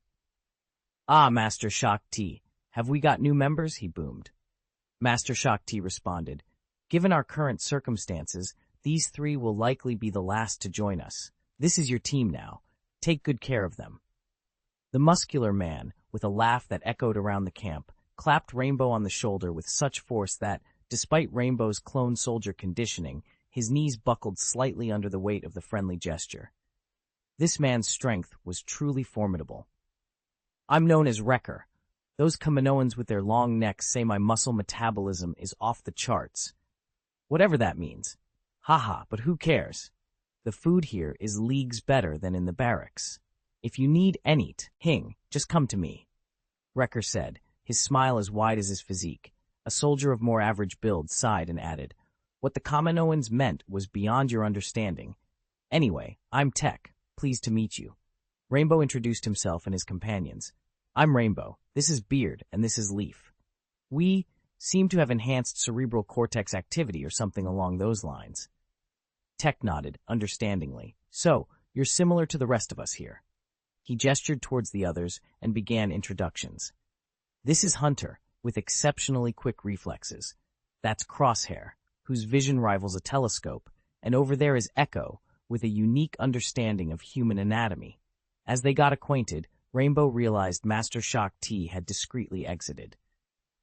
Ah, Master Shakti, have we got new members? He boomed. Master Shakti responded, Given our current circumstances, these 3 will likely be the last to join us. This is your team now. Take good care of them. The muscular man, with a laugh that echoed around the camp, clapped Rainbow on the shoulder with such force that, despite Rainbow's clone soldier conditioning, his knees buckled slightly under the weight of the friendly gesture. This man's strength was truly formidable. I'm known as Wrecker. Those Kaminoans with their long necks say my muscle metabolism is off the charts. Whatever that means. Haha, but who cares? The food here is leagues better than in the barracks. If you need anything, just come to me. Wrecker said, his smile as wide as his physique. A soldier of more average build sighed and added, What the Kaminoans meant was beyond your understanding. Anyway, I'm Tech. Pleased to meet you. Rainbow introduced himself and his companions. I'm Rainbow, this is Beard, and this is Leaf. We seem to have enhanced cerebral cortex activity or something along those lines. Tech nodded, understandingly. So, you're similar to the rest of us here. He gestured towards the others and began introductions. This is Hunter, with exceptionally quick reflexes. That's Crosshair, whose vision rivals a telescope, and over there is Echo, with a unique understanding of human anatomy. As they got acquainted, Rainbow realized Master Shakti had discreetly exited.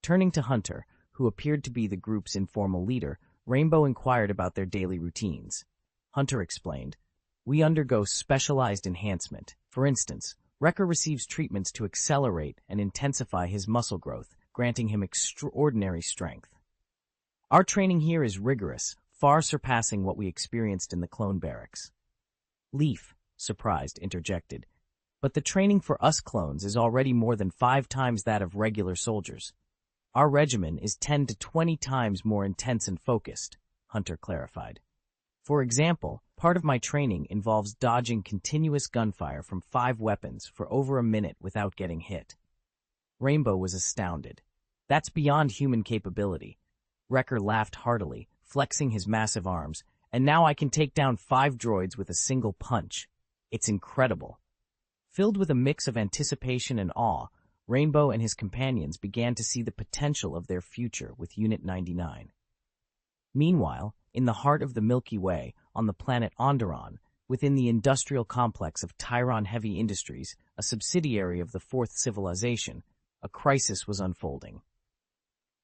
Turning to Hunter, who appeared to be the group's informal leader, Rainbow inquired about their daily routines. Hunter explained, We undergo specialized enhancement. For instance, Wrecker receives treatments to accelerate and intensify his muscle growth, granting him extraordinary strength. Our training here is rigorous, far surpassing what we experienced in the clone barracks. Leaf, surprised, interjected, But the training for us clones is already more than 5 times that of regular soldiers. Our regimen is 10 to 20 times more intense and focused, Hunter clarified. For example, part of my training involves dodging continuous gunfire from 5 weapons for over a minute without getting hit. Rainbow was astounded. That's beyond human capability. Wrecker laughed heartily, flexing his massive arms, and now I can take down 5 droids with a single punch. It's incredible. Filled with a mix of anticipation and awe, Rainbow and his companions began to see the potential of their future with Unit 99. Meanwhile, in the heart of the Milky Way, on the planet Onderon, within the industrial complex of Tyron Heavy Industries, a subsidiary of the Fourth Civilization, a crisis was unfolding.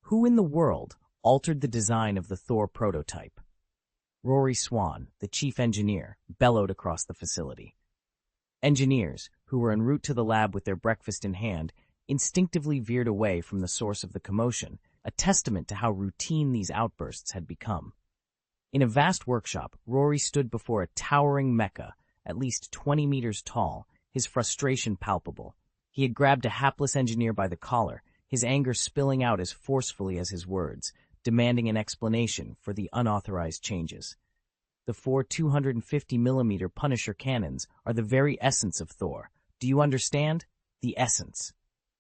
Who in the world altered the design of the Thor prototype? Rory Swan, the chief engineer, bellowed across the facility. Engineers, who were en route to the lab with their breakfast in hand, instinctively veered away from the source of the commotion, a testament to how routine these outbursts had become. In a vast workshop, Rory stood before a towering mecha, at least 20 meters tall, his frustration palpable. He had grabbed a hapless engineer by the collar, his anger spilling out as forcefully as his words, demanding an explanation for the unauthorized changes. The 4 250mm Punisher cannons are the very essence of Thor. Do you understand? The essence.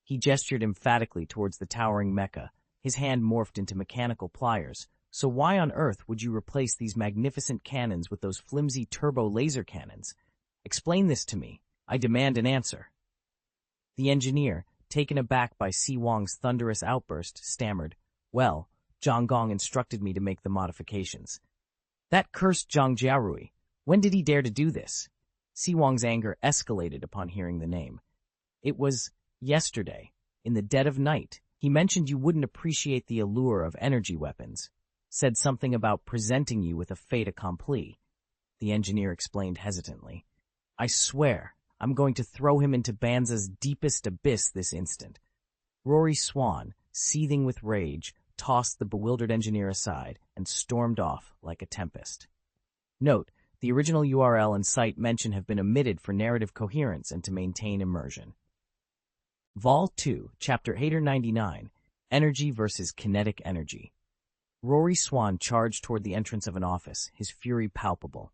He gestured emphatically towards the towering mecha, his hand morphed into mechanical pliers. So why on earth would you replace these magnificent cannons with those flimsy turbo laser cannons? Explain this to me. I demand an answer. The engineer, taken aback by Si Wong's thunderous outburst, stammered, "Well, Zhang Gong instructed me to make the modifications." That cursed Zhang Jiarui. When did he dare to do this? Si Wong's anger escalated upon hearing the name. It was yesterday, in the dead of night. He mentioned you wouldn't appreciate the allure of energy weapons. Said something about presenting you with a fait accompli. The engineer explained hesitantly. I swear, I'm going to throw him into Banza's deepest abyss this instant. Rory Swan, seething with rage, tossed the bewildered engineer aside and stormed off like a tempest. Note, the original URL and site mention have been omitted for narrative coherence and to maintain immersion. Vol 2, Chapter 899, Energy versus Kinetic Energy. Rory Swan charged toward the entrance of an office, his fury palpable.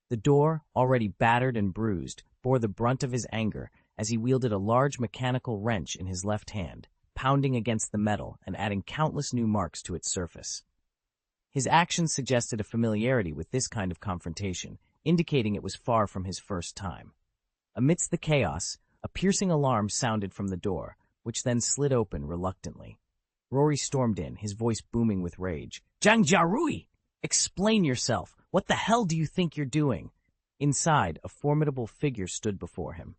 The door, already battered and bruised, bore the brunt of his anger as he wielded a large mechanical wrench in his left hand, pounding against the metal and adding countless new marks to its surface. His actions suggested a familiarity with this kind of confrontation, indicating it was far from his first time. Amidst the chaos, a piercing alarm sounded from the door, which then slid open reluctantly. Rory stormed in, his voice booming with rage. Zhang Jiarui! Explain yourself! What the hell do you think you're doing? Inside, a formidable figure stood before him.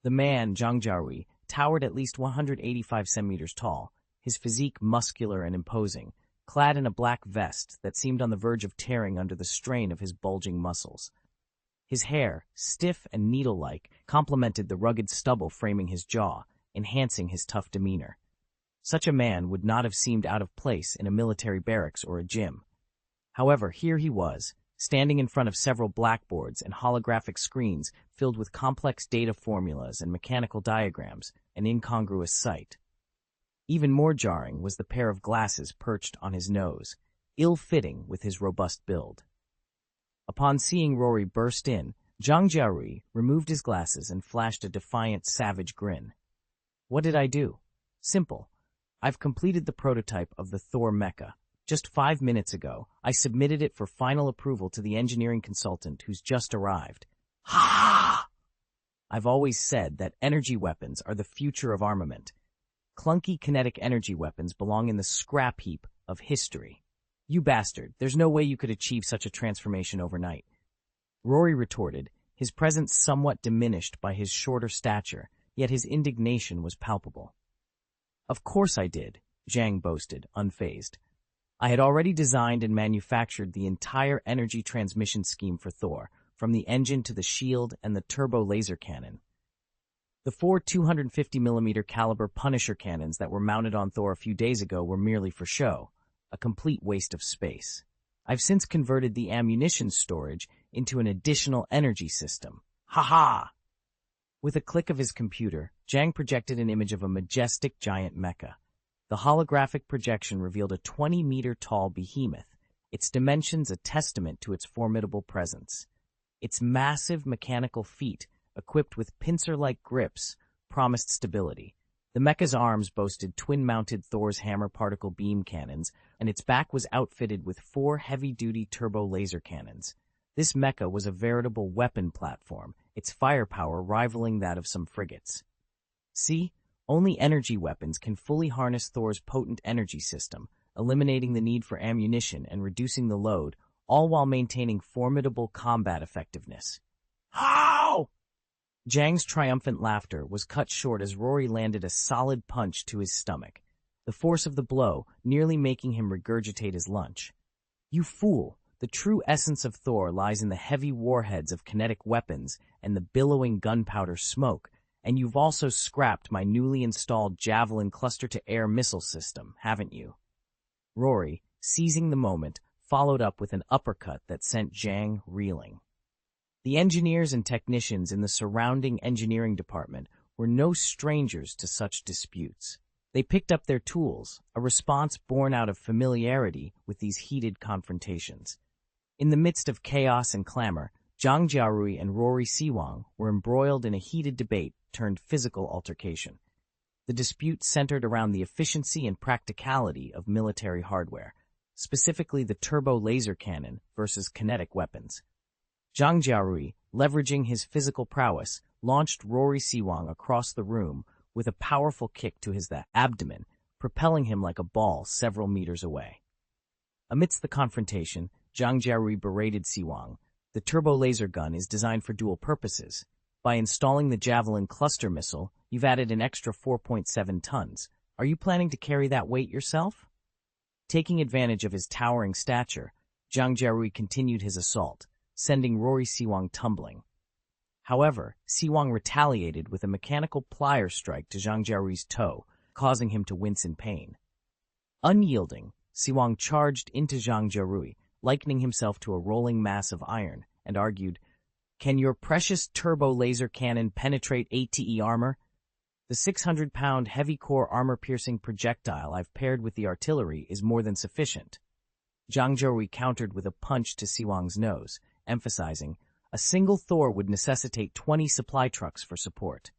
The man, Zhang Jiarui, towered at least 185 centimeters tall, his physique muscular and imposing, clad in a black vest that seemed on the verge of tearing under the strain of his bulging muscles. His hair, stiff and needle-like, complemented the rugged stubble framing his jaw, enhancing his tough demeanor. Such a man would not have seemed out of place in a military barracks or a gym. However, here he was, standing in front of several blackboards and holographic screens filled with complex data formulas and mechanical diagrams, an incongruous sight. Even more jarring was the pair of glasses perched on his nose, ill-fitting with his robust build. Upon seeing Rory burst in, Zhang Jiarui removed his glasses and flashed a defiant, savage grin. What did I do? Simple. I've completed the prototype of the Thor mecha. Just 5 minutes ago, I submitted it for final approval to the engineering consultant who's just arrived. Ha! I've always said that energy weapons are the future of armament. Clunky kinetic energy weapons belong in the scrap heap of history. You bastard, there's no way you could achieve such a transformation overnight. Rory retorted, his presence somewhat diminished by his shorter stature, yet his indignation was palpable. Of course I did, Zhang boasted, unfazed. I had already designed and manufactured the entire energy transmission scheme for Thor, from the engine to the shield and the turbo laser cannon. The 4 250mm caliber Punisher cannons that were mounted on Thor a few days ago were merely for show, a complete waste of space. I've since converted the ammunition storage into an additional energy system. Ha-ha! With a click of his computer, Zhang projected an image of a majestic giant mecha. The holographic projection revealed a 20-meter-tall behemoth, its dimensions a testament to its formidable presence. Its massive mechanical feet, equipped with pincer-like grips, promised stability. The mecha's arms boasted twin-mounted Thor's hammer particle beam cannons, and its back was outfitted with 4 heavy-duty turbo laser cannons. This mecha was a veritable weapon platform, its firepower rivaling that of some frigates. See, only energy weapons can fully harness Thor's potent energy system, eliminating the need for ammunition and reducing the load, all while maintaining formidable combat effectiveness. How? Zhang's triumphant laughter was cut short as Rory landed a solid punch to his stomach, the force of the blow nearly making him regurgitate his lunch. You fool! The true essence of Thor lies in the heavy warheads of kinetic weapons and the billowing gunpowder smoke, and you've also scrapped my newly installed Javelin cluster-to-air missile system, haven't you? Rory, seizing the moment, followed up with an uppercut that sent Zhang reeling. The engineers and technicians in the surrounding engineering department were no strangers to such disputes. They picked up their tools, a response born out of familiarity with these heated confrontations. In the midst of chaos and clamor, Zhang Jiarui and Rory Siwang were embroiled in a heated debate turned physical altercation. The dispute centered around the efficiency and practicality of military hardware, specifically the turbo laser cannon versus kinetic weapons. Zhang Jiarui, leveraging his physical prowess, launched Rory Siwang across the room with a powerful kick to his abdomen, propelling him like a ball several meters away. Amidst the confrontation, Zhang Jiarui berated Siwang. The turbo laser gun is designed for dual purposes. By installing the Javelin cluster missile, you've added an extra 4.7 tons. Are you planning to carry that weight yourself? Taking advantage of his towering stature, Zhang Jiarui continued his assault, sending Rory Siwang tumbling. However, Siwang retaliated with a mechanical plier strike to Zhang Jiarui's toe, causing him to wince in pain. Unyielding, Siwang charged into Zhang Jiarui, likening himself to a rolling mass of iron, and argued, "Can your precious turbo laser cannon penetrate ATE armor? The 600-pound heavy-core armor-piercing projectile I've paired with the artillery is more than sufficient." Zhang Jiarui countered with a punch to Siwang's nose, emphasizing, a single Thor would necessitate 20 supply trucks for support.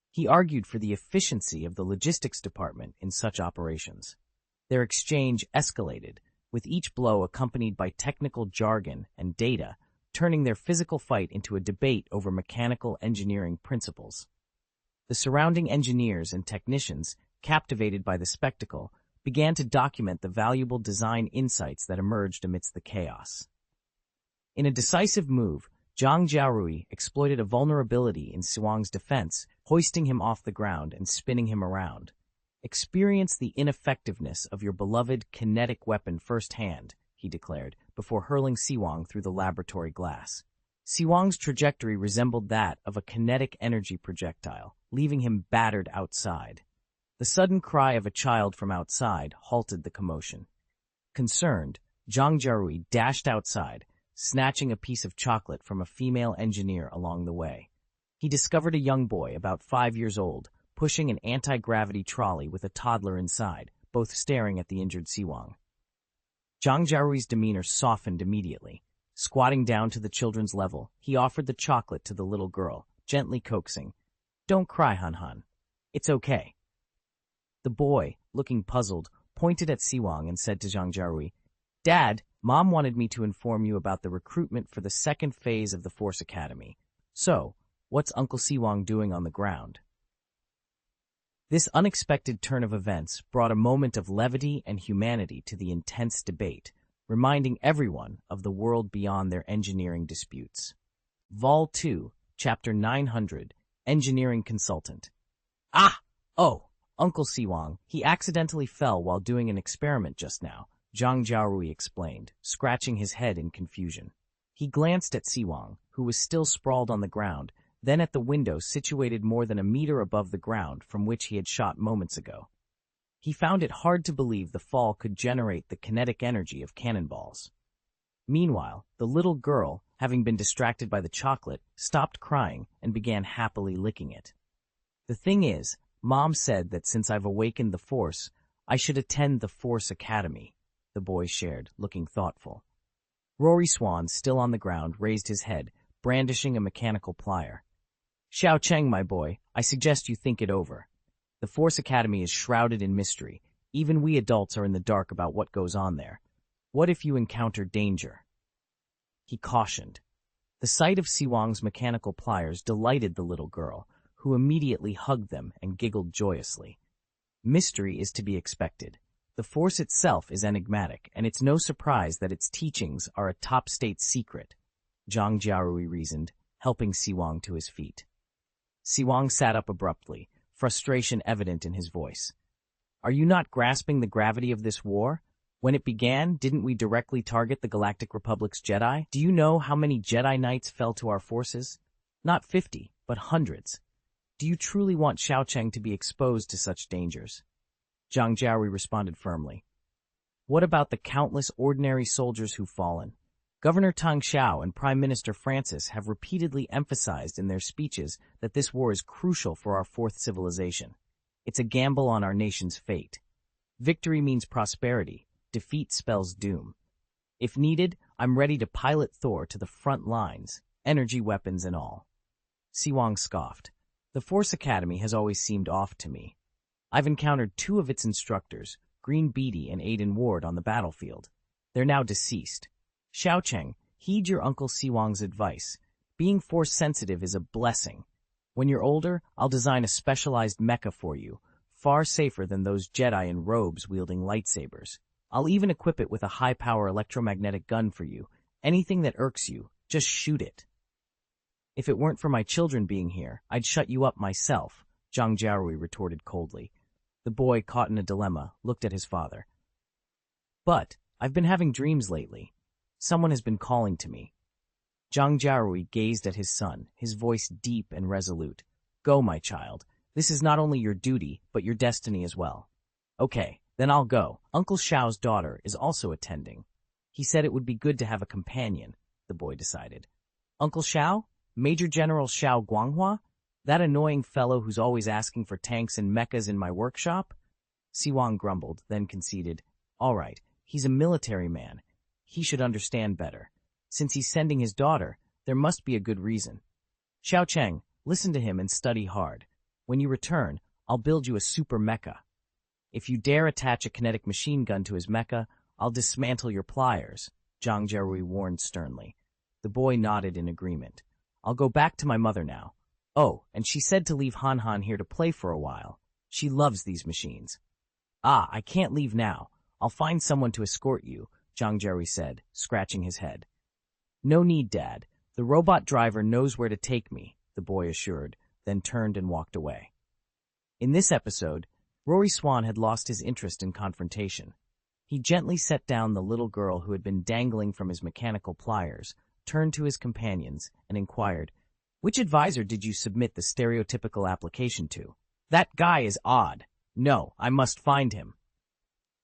He argued for the efficiency of the logistics department in such operations. Their exchange escalated, with each blow accompanied by technical jargon and data, turning their physical fight into a debate over mechanical engineering principles. The surrounding engineers and technicians, captivated by the spectacle, began to document the valuable design insights that emerged amidst the chaos. In a decisive move, Zhang Jiarui exploited a vulnerability in Siwang's defense, hoisting him off the ground and spinning him around. "Experience the ineffectiveness of your beloved kinetic weapon firsthand," he declared, before hurling Siwang through the laboratory glass. Siwang's trajectory resembled that of a kinetic energy projectile, leaving him battered outside. The sudden cry of a child from outside halted the commotion. Concerned, Zhang Jiarui dashed outside, snatching a piece of chocolate from a female engineer along the way. He discovered a young boy about 5 years old, pushing an anti-gravity trolley with a toddler inside, both staring at the injured Siwang. Zhang Jiarui's demeanor softened immediately. Squatting down to the children's level, he offered the chocolate to the little girl, gently coaxing, "Don't cry, Han. It's okay." The boy, looking puzzled, pointed at Siwang and said to Zhang Jiarui, "Dad, Mom wanted me to inform you about the recruitment for the second phase of the Force Academy. So, what's Uncle Siwang doing on the ground?" This unexpected turn of events brought a moment of levity and humanity to the intense debate, reminding everyone of the world beyond their engineering disputes. Vol 2, Chapter 900, Engineering Consultant. Oh, Uncle Siwang, he accidentally fell while doing an experiment just now, Zhang Jiarui explained, scratching his head in confusion. He glanced at Siwang, who was still sprawled on the ground, then at the window situated more than a meter above the ground from which he had shot moments ago. He found it hard to believe the fall could generate the kinetic energy of cannonballs. Meanwhile, the little girl, having been distracted by the chocolate, stopped crying and began happily licking it. "The thing is, Mom said that since I've awakened the Force, I should attend the Force Academy," the boy shared, looking thoughtful. Rory Swan, still on the ground, raised his head, brandishing a mechanical plier. "Xiao Cheng, my boy, I suggest you think it over. The Force Academy is shrouded in mystery. Even we adults are in the dark about what goes on there. What if you encounter danger?" He cautioned. The sight of Siwang's mechanical pliers delighted the little girl, who immediately hugged them and giggled joyously. Mystery is to be expected. The Force itself is enigmatic, and it's no surprise that its teachings are a top state secret, Zhang Jiarui reasoned, helping Siwang to his feet. Siwang sat up abruptly, frustration evident in his voice. Are you not grasping the gravity of this war? When it began, didn't we directly target the Galactic Republic's Jedi? Do you know how many Jedi Knights fell to our forces? Not 50, but hundreds. Do you truly want Xiaocheng to be exposed to such dangers? Zhang Jiarui responded firmly. What about the countless ordinary soldiers who've fallen? Governor Tang Xiao and Prime Minister Francis have repeatedly emphasized in their speeches that this war is crucial for our fourth civilization. It's a gamble on our nation's fate. Victory means prosperity. Defeat spells doom. If needed, I'm ready to pilot Thor to the front lines, energy weapons and all. Siwang scoffed. The Force Academy has always seemed off to me. I've encountered two of its instructors, Green Beatty and Aiden Ward, on the battlefield. They're now deceased. Xiaocheng, heed your Uncle Siwang's advice. Being Force-sensitive is a blessing. When you're older, I'll design a specialized mecha for you, far safer than those Jedi in robes wielding lightsabers. I'll even equip it with a high-power electromagnetic gun for you. Anything that irks you, just shoot it. If it weren't for my children being here, I'd shut you up myself, Zhang Jiarui retorted coldly. The boy, caught in a dilemma, looked at his father. But I've been having dreams lately. Someone has been calling to me. Zhang Jiarui gazed at his son, his voice deep and resolute. Go, my child. This is not only your duty, but your destiny as well. Okay. Then I'll go. Uncle Xiao's daughter is also attending. He said it would be good to have a companion, the boy decided. Uncle Xiao? Major General Xiao Guanghua? That annoying fellow who's always asking for tanks and mechas in my workshop? Siwang grumbled, then conceded. All right, he's a military man. He should understand better. Since he's sending his daughter, there must be a good reason. Xiaocheng, listen to him and study hard. When you return, I'll build you a super mecha. If you dare attach a kinetic machine gun to his mecha, I'll dismantle your pliers, Zhang Jiarui warned sternly. The boy nodded in agreement. I'll go back to my mother now. Oh, and she said to leave Han Han here to play for a while. She loves these machines. Ah, I can't leave now. I'll find someone to escort you, Zhang Jiarui said, scratching his head. No need, Dad. The robot driver knows where to take me, the boy assured, then turned and walked away. In this episode, Rory Swan had lost his interest in confrontation. He gently set down the little girl who had been dangling from his mechanical pliers, turned to his companions, and inquired, Which advisor did you submit the stereotypical application to? That guy is odd. No, I must find him.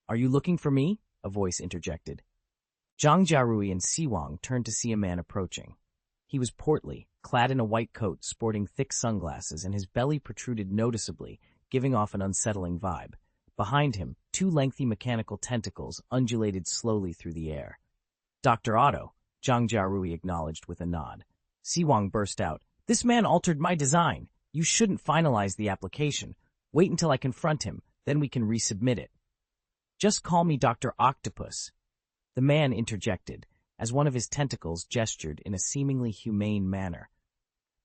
Are you looking for me? A voice interjected. Zhang Jiarui and Siwang turned to see a man approaching. He was portly, clad in a white coat, sporting thick sunglasses, and his belly protruded noticeably, giving off an unsettling vibe. Behind him, two lengthy mechanical tentacles undulated slowly through the air. Dr. Otto, Zhang Jiarui acknowledged with a nod. Siwang burst out, This man altered my design. You shouldn't finalize the application. Wait until I confront him, then we can resubmit it. Just call me Dr. Octopus. The man interjected, as one of his tentacles gestured in a seemingly humane manner.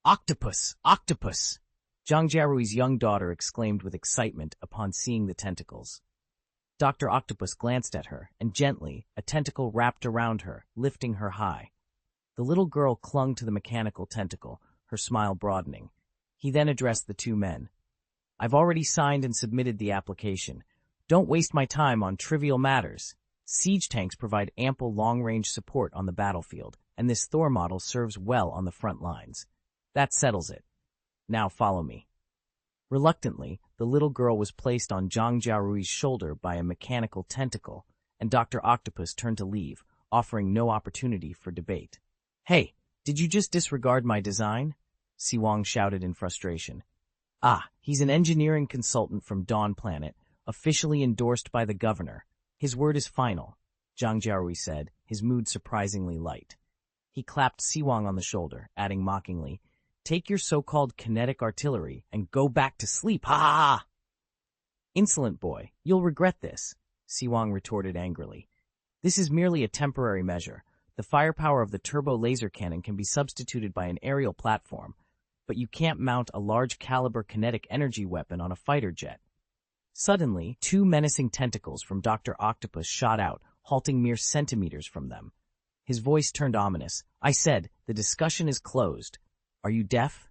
Octopus! Octopus! Zhang Jiarui's young daughter exclaimed with excitement upon seeing the tentacles. Dr. Octopus glanced at her, and gently, a tentacle wrapped around her, lifting her high. The little girl clung to the mechanical tentacle, her smile broadening. He then addressed the two men. I've already signed and submitted the application. Don't waste my time on trivial matters. Siege tanks provide ample long-range support on the battlefield, and this Thor model serves well on the front lines. That settles it. Now follow me. Reluctantly, the little girl was placed on Zhang Jiarui's shoulder by a mechanical tentacle, and Dr. Octopus turned to leave, offering no opportunity for debate. Hey, did you just disregard my design? Siwang shouted in frustration. Ah, he's an engineering consultant from Dawn Planet, officially endorsed by the governor. His word is final, Zhang Jiarui said, his mood surprisingly light. He clapped Siwang on the shoulder, adding mockingly, Take your so-called kinetic artillery and go back to sleep, ha ha ha! Insolent boy, you'll regret this, Siwang retorted angrily. This is merely a temporary measure. The firepower of the turbo laser cannon can be substituted by an aerial platform, but you can't mount a large-caliber kinetic energy weapon on a fighter jet. Suddenly, two menacing tentacles from Dr. Octopus shot out, halting mere centimeters from them. His voice turned ominous. I said, the discussion is closed. Are you deaf?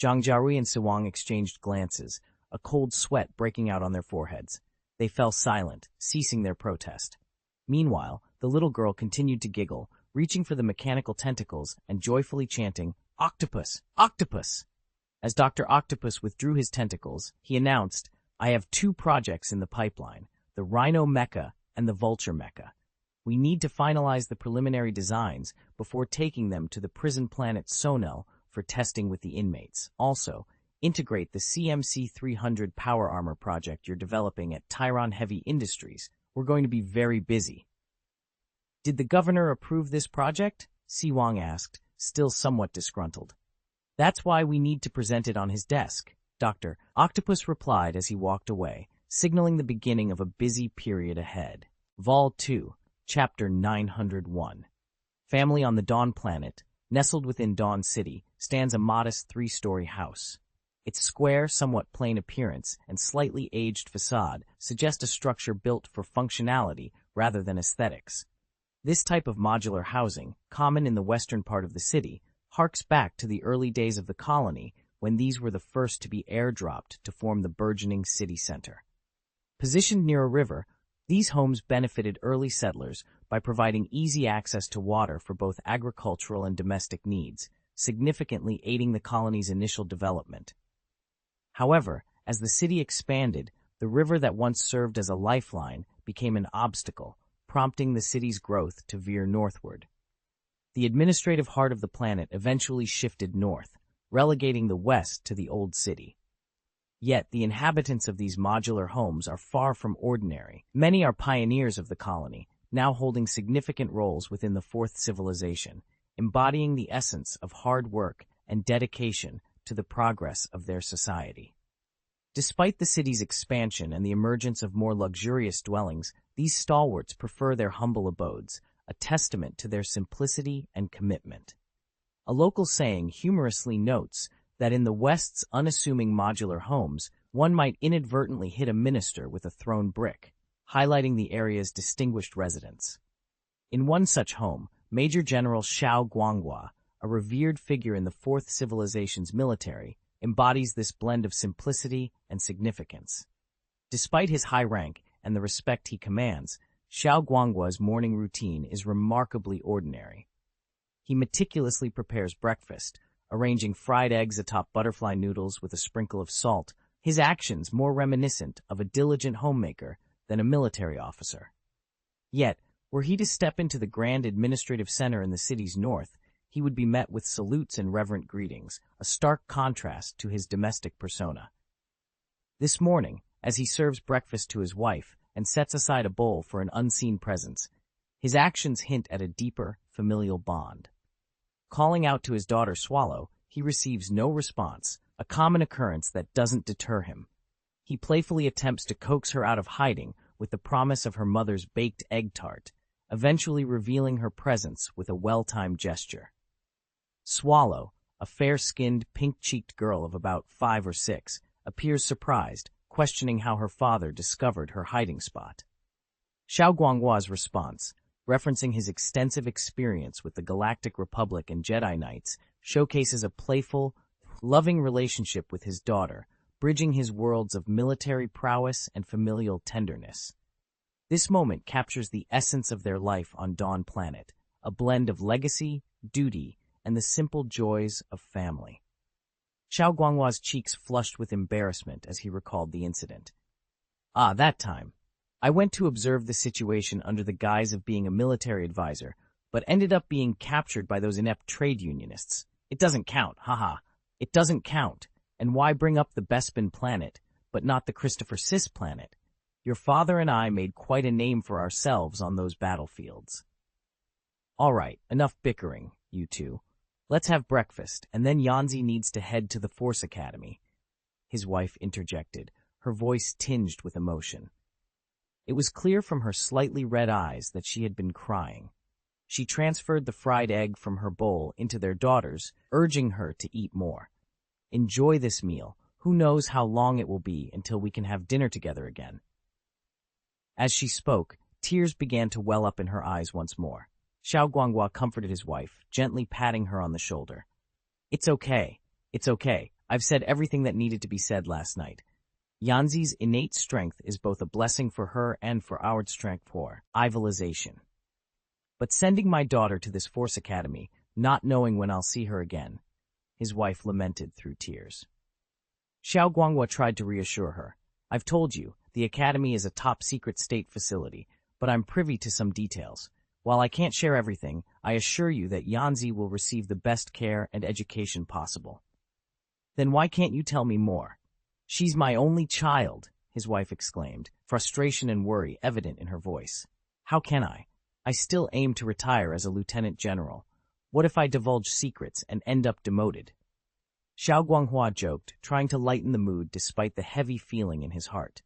Zhang Jiarui and Siwang exchanged glances, a cold sweat breaking out on their foreheads. They fell silent, ceasing their protest. Meanwhile, the little girl continued to giggle, reaching for the mechanical tentacles and joyfully chanting, Octopus! Octopus! As Dr. Octopus withdrew his tentacles, he announced, I have two projects in the pipeline, the Rhino Mecha and the Vulture Mecha. We need to finalize the preliminary designs before taking them to the prison planet Sonel for testing with the inmates. Also, integrate the CMC-300 power armor project you're developing at Tyron Heavy Industries. We're going to be very busy. Did the governor approve this project? Siwang asked, still somewhat disgruntled. That's why we need to present it on his desk, Dr. Octopus replied as he walked away, signaling the beginning of a busy period ahead. Vol 2, Chapter 901. Family on the Dawn planet, nestled within Dawn City, stands a modest three-story house. Its square, somewhat plain appearance and slightly aged facade suggest a structure built for functionality rather than aesthetics. This type of modular housing, common in the western part of the city, harks back to the early days of the colony when these were the first to be airdropped to form the burgeoning city center. Positioned near a river, these homes benefited early settlers by providing easy access to water for both agricultural and domestic needs, significantly aiding the colony's initial development. However, as the city expanded, the river that once served as a lifeline became an obstacle, prompting the city's growth to veer northward. The administrative heart of the planet eventually shifted north, relegating the west to the old city. Yet the inhabitants of these modular homes are far from ordinary. Many are pioneers of the colony, now holding significant roles within the Fourth Civilization, embodying the essence of hard work and dedication to the progress of their society. Despite the city's expansion and the emergence of more luxurious dwellings, these stalwarts prefer their humble abodes, a testament to their simplicity and commitment. A local saying humorously notes that in the West's unassuming modular homes, one might inadvertently hit a minister with a thrown brick, highlighting the area's distinguished residents. In one such home, Major General Xiao Guanghua, a revered figure in the Fourth Civilization's military, embodies this blend of simplicity and significance. Despite his high rank and the respect he commands, Xiao Guanghua's morning routine is remarkably ordinary. He meticulously prepares breakfast, arranging fried eggs atop butterfly noodles with a sprinkle of salt, his actions more reminiscent of a diligent homemaker than a military officer. Yet, were he to step into the grand administrative center in the city's north, he would be met with salutes and reverent greetings, a stark contrast to his domestic persona. This morning, as he serves breakfast to his wife and sets aside a bowl for an unseen presence, his actions hint at a deeper, familial bond. Calling out to his daughter Swallow, he receives no response, a common occurrence that doesn't deter him. He playfully attempts to coax her out of hiding with the promise of her mother's baked egg tart, eventually revealing her presence with a well-timed gesture. Swallow, a fair-skinned, pink-cheeked girl of about 5 or 6, appears surprised, questioning how her father discovered her hiding spot. Xiao Guanghua's response, referencing his extensive experience with the Galactic Republic and Jedi Knights, showcases a playful, loving relationship with his daughter, bridging his worlds of military prowess and familial tenderness. This moment captures the essence of their life on Dawn Planet, a blend of legacy, duty, and the simple joys of family. Xiao Guanghua's cheeks flushed with embarrassment as he recalled the incident. Ah, that time. I went to observe the situation under the guise of being a military advisor, but ended up being captured by those inept trade unionists. It doesn't count, haha. It doesn't count. And why bring up the Bespin planet, but not the Christopher Sis planet? Your father and I made quite a name for ourselves on those battlefields. All right, enough bickering, you two. Let's have breakfast, and then Yanzi needs to head to the Force Academy. His wife interjected, her voice tinged with emotion. It was clear from her slightly red eyes that she had been crying. She transferred the fried egg from her bowl into their daughter's, urging her to eat more. Enjoy this meal. Who knows how long it will be until we can have dinner together again." As she spoke, tears began to well up in her eyes once more. Xiao Guanghua comforted his wife, gently patting her on the shoulder. "It's okay. It's okay. I've said everything that needed to be said last night. Yanzi's innate strength is both a blessing for her and for our strength for civilization. But sending my daughter to this Force Academy, not knowing when I'll see her again," his wife lamented through tears. Xiao Guanghua tried to reassure her. "I've told you, the academy is a top-secret state facility, but I'm privy to some details. While I can't share everything, I assure you that Yanzi will receive the best care and education possible." "Then why can't you tell me more?" "She's my only child," his wife exclaimed, frustration and worry evident in her voice. "How can I? I still aim to retire as a lieutenant general. What if I divulge secrets and end up demoted?" Xiao Guanghua joked, trying to lighten the mood despite the heavy feeling in his heart.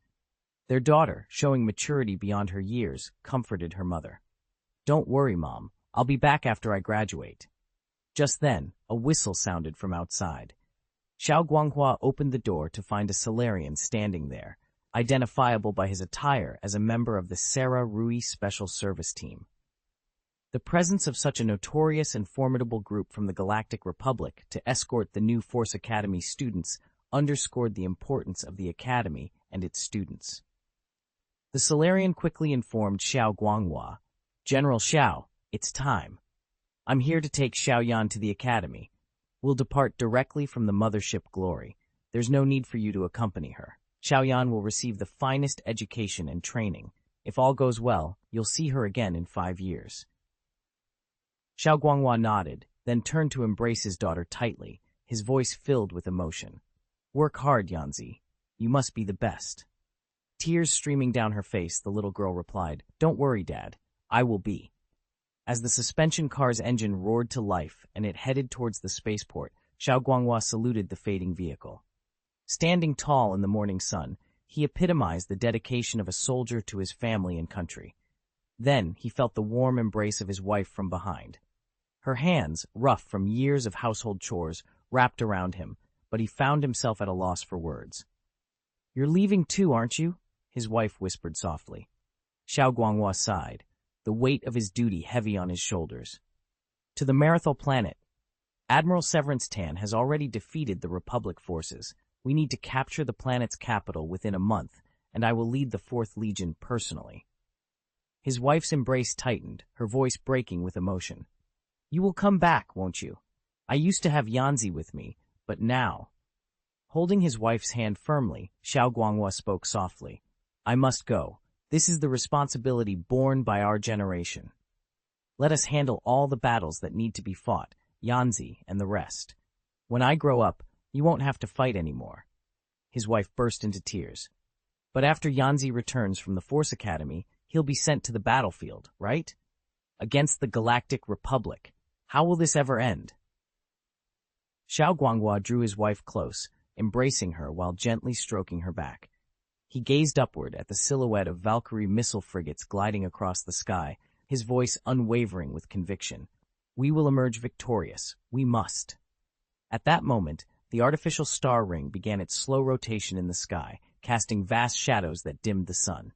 Their daughter, showing maturity beyond her years, comforted her mother. "Don't worry, Mom. I'll be back after I graduate." Just then, a whistle sounded from outside. Xiao Guanghua opened the door to find a Solarian standing there, identifiable by his attire as a member of the Sarah Rui Special Service Team. The presence of such a notorious and formidable group from the Galactic Republic to escort the new Force Academy students underscored the importance of the Academy and its students. The Solarian quickly informed Xiao Guanghua, "General Xiao, it's time. I'm here to take Xiaoyan to the Academy. We'll depart directly from the Mothership Glory. There's no need for you to accompany her. Xiaoyan will receive the finest education and training. If all goes well, you'll see her again in 5 years." Xiao Guanghua nodded, then turned to embrace his daughter tightly, his voice filled with emotion. "Work hard, Yanzi. You must be the best." Tears streaming down her face, the little girl replied, "Don't worry, Dad. I will be." As the suspension car's engine roared to life and it headed towards the spaceport, Xiao Guanghua saluted the fading vehicle. Standing tall in the morning sun, he epitomized the dedication of a soldier to his family and country. Then he felt the warm embrace of his wife from behind. Her hands, rough from years of household chores, wrapped around him, but he found himself at a loss for words. "You're leaving too, aren't you?" his wife whispered softly. Xiao Guanghua sighed, the weight of his duty heavy on his shoulders. "To the Marathon planet. Admiral Severance Tan has already defeated the Republic forces. We need to capture the planet's capital within a month, and I will lead the 4th Legion personally." His wife's embrace tightened, her voice breaking with emotion. "You will come back, won't you? I used to have Yanzi with me, but now—" Holding his wife's hand firmly, Xiao Guanghua spoke softly. "I must go. This is the responsibility borne by our generation. Let us handle all the battles that need to be fought, Yanzi and the rest. When I grow up, you won't have to fight anymore." His wife burst into tears. "But after Yanzi returns from the Force Academy, he'll be sent to the battlefield, right? Against the Galactic Republic. How will this ever end?" Xiao Guanghua drew his wife close, embracing her while gently stroking her back. He gazed upward at the silhouette of Valkyrie missile frigates gliding across the sky, his voice unwavering with conviction. "We will emerge victorious. We must." At that moment, the artificial star ring began its slow rotation in the sky, casting vast shadows that dimmed the sun.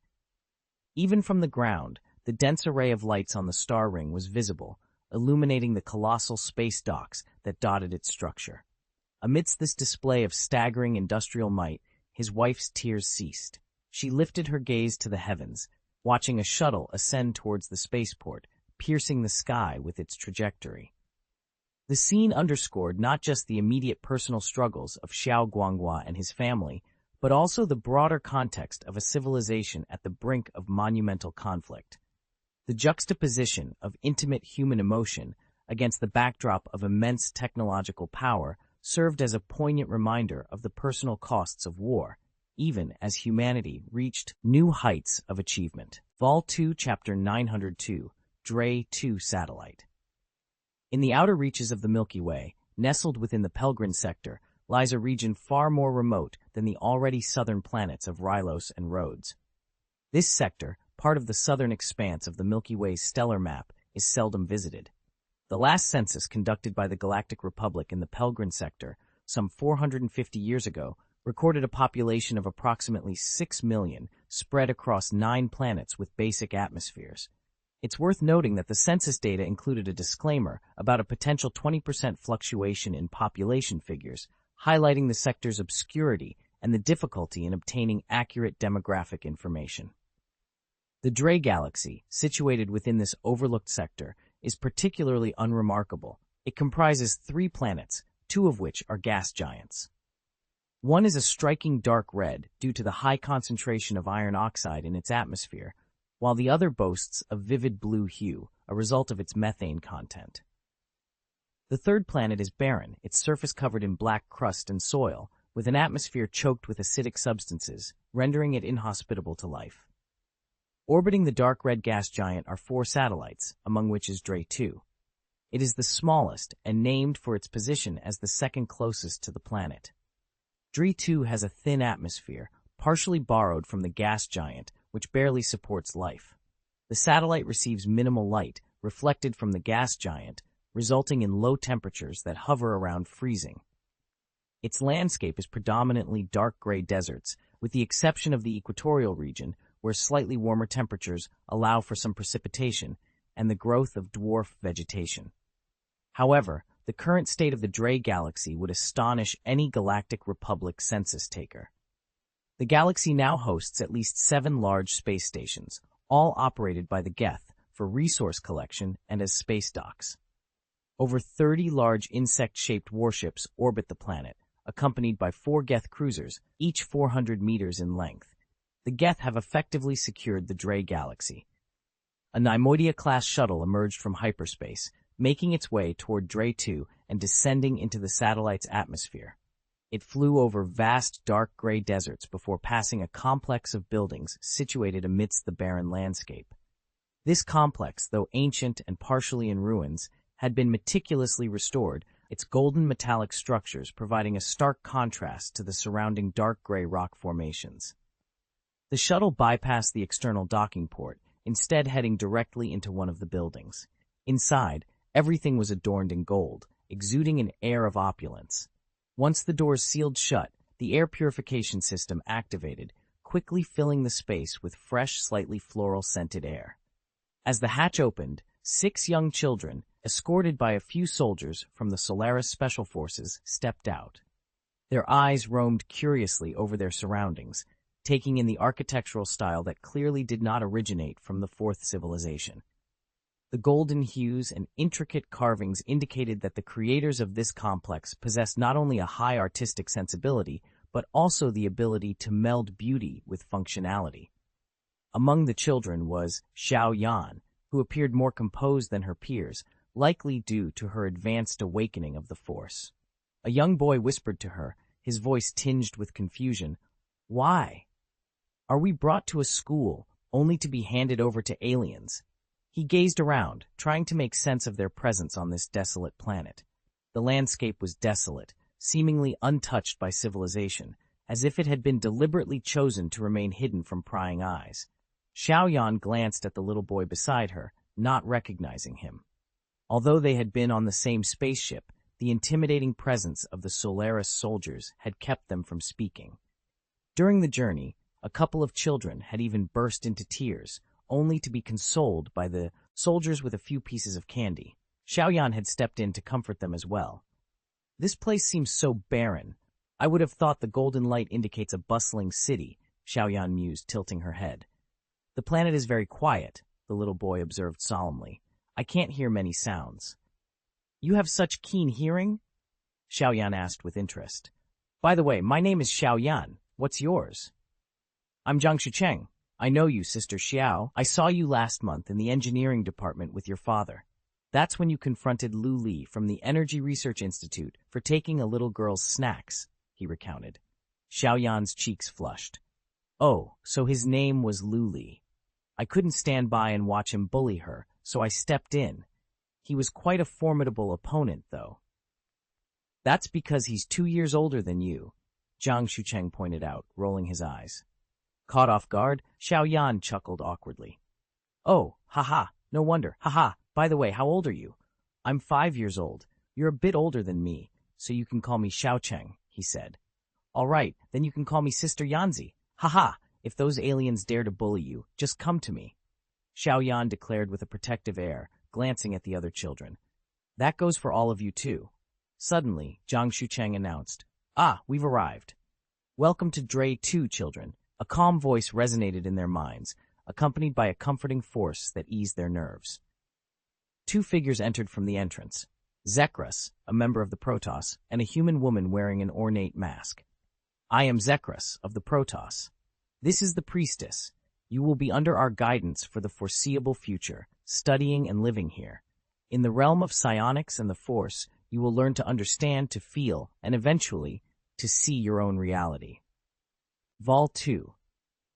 Even from the ground, the dense array of lights on the star ring was visible, illuminating the colossal space docks that dotted its structure. Amidst this display of staggering industrial might, his wife's tears ceased. She lifted her gaze to the heavens, watching a shuttle ascend towards the spaceport, piercing the sky with its trajectory. The scene underscored not just the immediate personal struggles of Xiao Guanghua and his family, but also the broader context of a civilization at the brink of monumental conflict. The juxtaposition of intimate human emotion against the backdrop of immense technological power served as a poignant reminder of the personal costs of war, even as humanity reached new heights of achievement. Vol 2, Chapter 902, Dre 2 Satellite. In the outer reaches of the Milky Way, nestled within the Pelgrin sector, lies a region far more remote than the already southern planets of Rylos and Rhodes. This sector, part of the southern expanse of the Milky Way's stellar map, is seldom visited. The last census conducted by the Galactic Republic in the Pelgrin sector, some 450 years ago, recorded a population of approximately 6 million, spread across 9 planets with basic atmospheres. It's worth noting that the census data included a disclaimer about a potential 20% fluctuation in population figures, highlighting the sector's obscurity and the difficulty in obtaining accurate demographic information. The Dre Galaxy, situated within this overlooked sector, is particularly unremarkable. It comprises 3 planets, 2 of which are gas giants. One is a striking dark red due to the high concentration of iron oxide in its atmosphere, while the other boasts a vivid blue hue, a result of its methane content. The third planet is barren, its surface covered in black crust and soil, with an atmosphere choked with acidic substances, rendering it inhospitable to life. Orbiting the dark red gas giant are 4 satellites, among which is Dre 2. It is the smallest and named for its position as the second closest to the planet. Dre 2 has a thin atmosphere, partially borrowed from the gas giant, which barely supports life. The satellite receives minimal light, reflected from the gas giant, resulting in low temperatures that hover around freezing. Its landscape is predominantly dark gray deserts, with the exception of the equatorial region, where slightly warmer temperatures allow for some precipitation and the growth of dwarf vegetation. However, the current state of the Dre Galaxy would astonish any Galactic Republic census taker. The galaxy now hosts at least 7 large space stations, all operated by the Geth for resource collection and as space docks. Over 30 large insect-shaped warships orbit the planet, accompanied by 4 Geth cruisers, each 400 meters in length. The Geth have effectively secured the Dre Galaxy. A Neimoidia-class shuttle emerged from hyperspace, making its way toward Dre 2 and descending into the satellite's atmosphere. It flew over vast dark gray deserts before passing a complex of buildings situated amidst the barren landscape. This complex, though ancient and partially in ruins, had been meticulously restored, its golden metallic structures providing a stark contrast to the surrounding dark gray rock formations. The shuttle bypassed the external docking port, instead heading directly into one of the buildings. Inside, everything was adorned in gold, exuding an air of opulence. Once the doors sealed shut, the air purification system activated, quickly filling the space with fresh, slightly floral-scented air. As the hatch opened, 6 young children, escorted by a few soldiers from the Solaris Special Forces, stepped out. Their eyes roamed curiously over their surroundings, taking in the architectural style that clearly did not originate from the Fourth Civilization. The golden hues and intricate carvings indicated that the creators of this complex possessed not only a high artistic sensibility, but also the ability to meld beauty with functionality. Among the children was Xiao Yan, who appeared more composed than her peers, likely due to her advanced awakening of the Force. A young boy whispered to her, his voice tinged with confusion, "Why? Are we brought to a school only to be handed over to aliens?" He gazed around, trying to make sense of their presence on this desolate planet. The landscape was desolate, seemingly untouched by civilization, as if it had been deliberately chosen to remain hidden from prying eyes. Xiaoyan glanced at the little boy beside her, not recognizing him. Although they had been on the same spaceship, the intimidating presence of the Solaris soldiers had kept them from speaking. During the journey, a couple of children had even burst into tears, only to be consoled by the soldiers with a few pieces of candy. Xiaoyan had stepped in to comfort them as well. "This place seems so barren. I would have thought the golden light indicates a bustling city," Xiaoyan mused, tilting her head. "The planet is very quiet," the little boy observed solemnly. "I can't hear many sounds." "You have such keen hearing?" Xiaoyan asked with interest. "By the way, my name is Xiaoyan. What's yours?" "I'm Zhang Shucheng. I know you, Sister Xiao. I saw you last month in the engineering department with your father. That's when you confronted Lu Li from the Energy Research Institute for taking a little girl's snacks," he recounted. Xiaoyan's cheeks flushed. "Oh, so his name was Lu Li. I couldn't stand by and watch him bully her, so I stepped in. He was quite a formidable opponent, though." "That's because he's 2 years older than you," Zhang Shucheng pointed out, rolling his eyes. Caught off guard, Xiaoyan chuckled awkwardly. "Oh, haha, no wonder, haha. By the way, how old are you?" "I'm 5 years old. You're a bit older than me, so you can call me Xiaocheng," he said. All right, then you can call me Sister Yanzi. Haha, if those aliens dare to bully you, just come to me. Xiao Yan declared with a protective air, glancing at the other children. That goes for all of you too. Suddenly, Zhang Xucheng announced, "Ah, we've arrived. Welcome to Dre 2, children." A calm voice resonated in their minds, accompanied by a comforting force that eased their nerves. Two figures entered from the entrance. Zekras, a member of the Protoss, and a human woman wearing an ornate mask. "I am Zekras, of the Protoss. This is the priestess. You will be under our guidance for the foreseeable future, studying and living here. In the realm of psionics and the Force, you will learn to understand, to feel, and eventually, to see your own reality." Vol 2,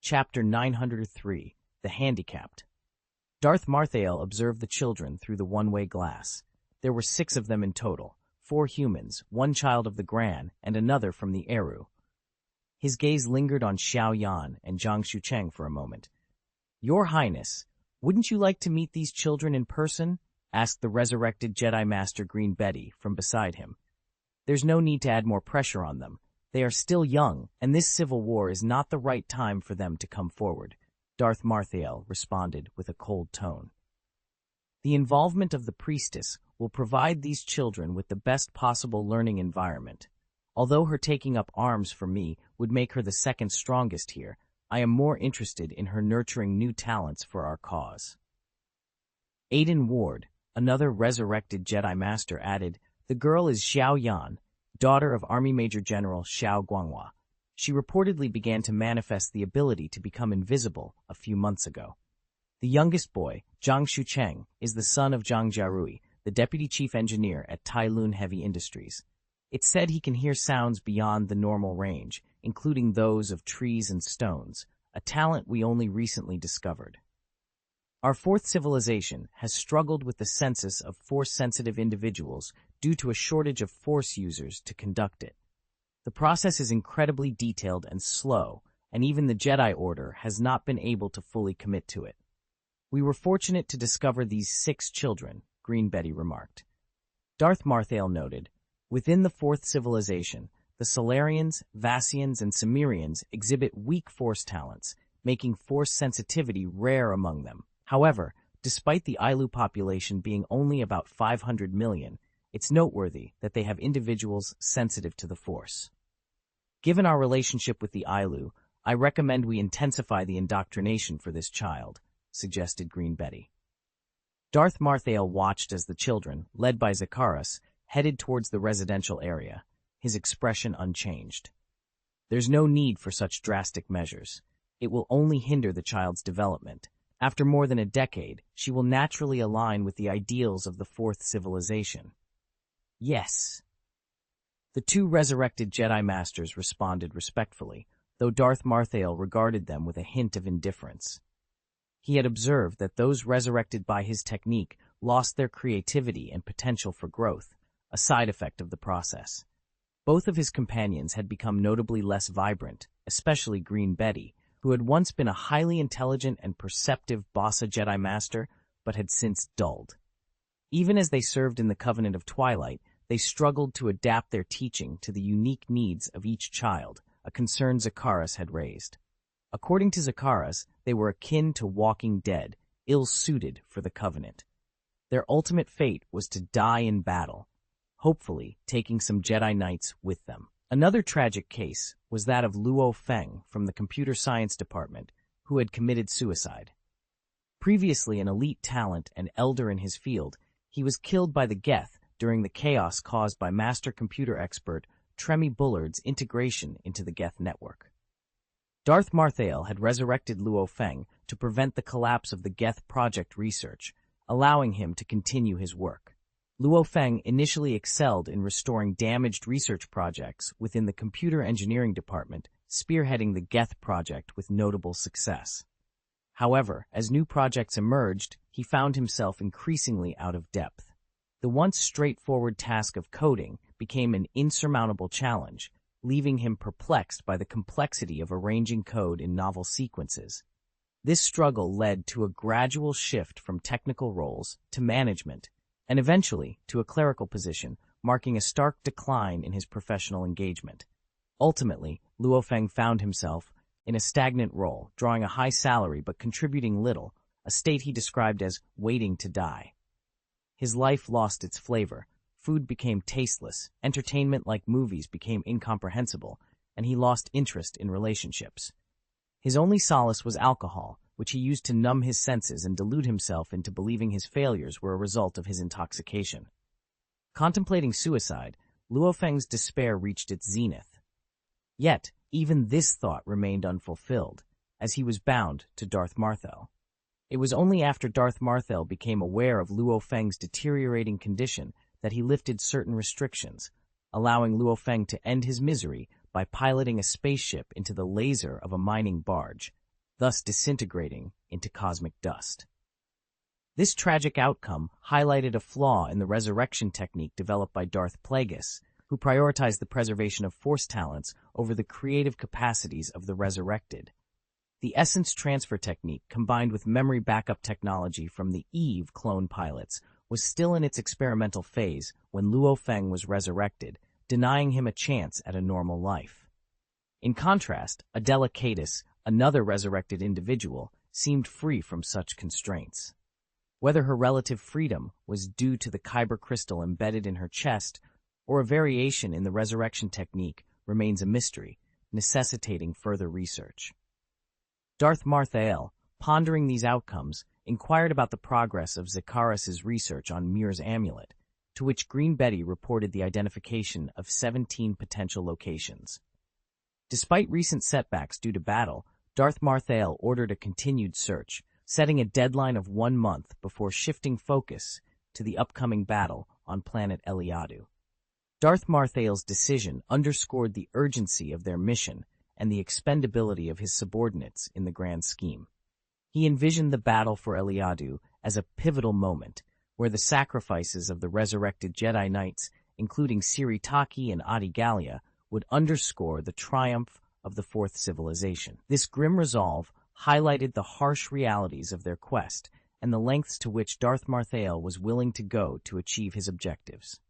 Chapter 903, The Handicapped. Darth Marthael observed the children through the one-way glass. There were 6 of them in total, 4 humans, 1 child of the Gran, and another from the Eru. His gaze lingered on Xiao Yan and Zhang Xucheng for a moment. "Your Highness, wouldn't you like to meet these children in person?" asked the resurrected Jedi Master Green Betty from beside him. "There's no need to add more pressure on them. They are still young, and this civil war is not the right time for them to come forward," Darth Marthael responded with a cold tone. "The involvement of the priestess will provide these children with the best possible learning environment. Although her taking up arms for me would make her the second strongest here, I am more interested in her nurturing new talents for our cause." Aiden Ward, another resurrected Jedi Master, added, "The girl is Xiao Yan, daughter of Army Major General Xiao Guanghua. She reportedly began to manifest the ability to become invisible a few months ago. The youngest boy, Zhang Xucheng, is the son of Zhang Jiarui, the deputy chief engineer at Tai Lun Heavy Industries. It's said he can hear sounds beyond the normal range, including those of trees and stones, a talent we only recently discovered. Our fourth civilization has struggled with the census of Force-sensitive individuals due to a shortage of Force users to conduct it. The process is incredibly detailed and slow, and even the Jedi Order has not been able to fully commit to it. We were fortunate to discover these 6 children," Green Betty remarked. Darth Marthael noted, "Within the fourth civilization, the Solarians, Vassians, and Cimmerians exhibit weak Force talents, making Force sensitivity rare among them. However, despite the Ilu population being only about 500 million, it's noteworthy that they have individuals sensitive to the Force. Given our relationship with the Ilu, I recommend we intensify the indoctrination for this child," suggested Green Betty. Darth Marthael watched as the children, led by Zakaras, headed towards the residential area, his expression unchanged. "There's no need for such drastic measures. It will only hinder the child's development. After more than a decade, she will naturally align with the ideals of the fourth civilization." "Yes." The 2 resurrected Jedi Masters responded respectfully, though Darth Marthael regarded them with a hint of indifference. He had observed that those resurrected by his technique lost their creativity and potential for growth, a side effect of the process. Both of his companions had become notably less vibrant, especially Green Betty, who had once been a highly intelligent and perceptive Bassa Jedi Master, but had since dulled. Even as they served in the Covenant of Twilight, they struggled to adapt their teaching to the unique needs of each child, a concern Zakaras had raised. According to Zakaras, they were akin to walking dead, ill-suited for the Covenant. Their ultimate fate was to die in battle, hopefully taking some Jedi Knights with them. Another tragic case was that of Luo Feng from the Computer Science Department, who had committed suicide. Previously an elite talent and elder in his field, he was killed by the Geth during the chaos caused by master computer expert Tremi Bullard's integration into the Geth network. Darth Marthael had resurrected Luo Feng to prevent the collapse of the Geth project research, allowing him to continue his work. Luo Feng initially excelled in restoring damaged research projects within the computer engineering department, spearheading the Geth project with notable success. However, as new projects emerged, he found himself increasingly out of depth. The once straightforward task of coding became an insurmountable challenge, leaving him perplexed by the complexity of arranging code in novel sequences. This struggle led to a gradual shift from technical roles to management, and eventually to a clerical position, marking a stark decline in his professional engagement. Ultimately, Luo Feng found himself in a stagnant role, drawing a high salary but contributing little, a state he described as waiting to die. His life lost its flavor, food became tasteless, entertainment like movies became incomprehensible, and he lost interest in relationships. His only solace was alcohol, which he used to numb his senses and delude himself into believing his failures were a result of his intoxication. Contemplating suicide, Luo Feng's despair reached its zenith. Yet, even this thought remained unfulfilled, as he was bound to Darth Marthel. It was only after Darth Marthel became aware of Luo Feng's deteriorating condition that he lifted certain restrictions, allowing Luo Feng to end his misery by piloting a spaceship into the laser of a mining barge, thus disintegrating into cosmic dust. This tragic outcome highlighted a flaw in the resurrection technique developed by Darth Plagueis, who prioritized the preservation of Force talents over the creative capacities of the resurrected. The essence transfer technique, combined with memory backup technology from the Eve clone pilots, was still in its experimental phase when Luo Feng was resurrected, denying him a chance at a normal life. In contrast, Adela Cadis, another resurrected individual, seemed free from such constraints. Whether her relative freedom was due to the kyber crystal embedded in her chest or a variation in the resurrection technique remains a mystery, necessitating further research. Darth Marthael, pondering these outcomes, inquired about the progress of Zakaris's research on Mir's amulet, to which Green Betty reported the identification of 17 potential locations. Despite recent setbacks due to battle, Darth Marthael ordered a continued search, setting a deadline of 1 month before shifting focus to the upcoming battle on planet Eliadu. Darth Marthael's decision underscored the urgency of their mission and the expendability of his subordinates in the grand scheme. He envisioned the battle for Eliadu as a pivotal moment, where the sacrifices of the resurrected Jedi Knights, including Siri Taki and Adi Gallia, would underscore the triumph of the Fourth Civilization. This grim resolve highlighted the harsh realities of their quest and the lengths to which Darth Marthael was willing to go to achieve his objectives.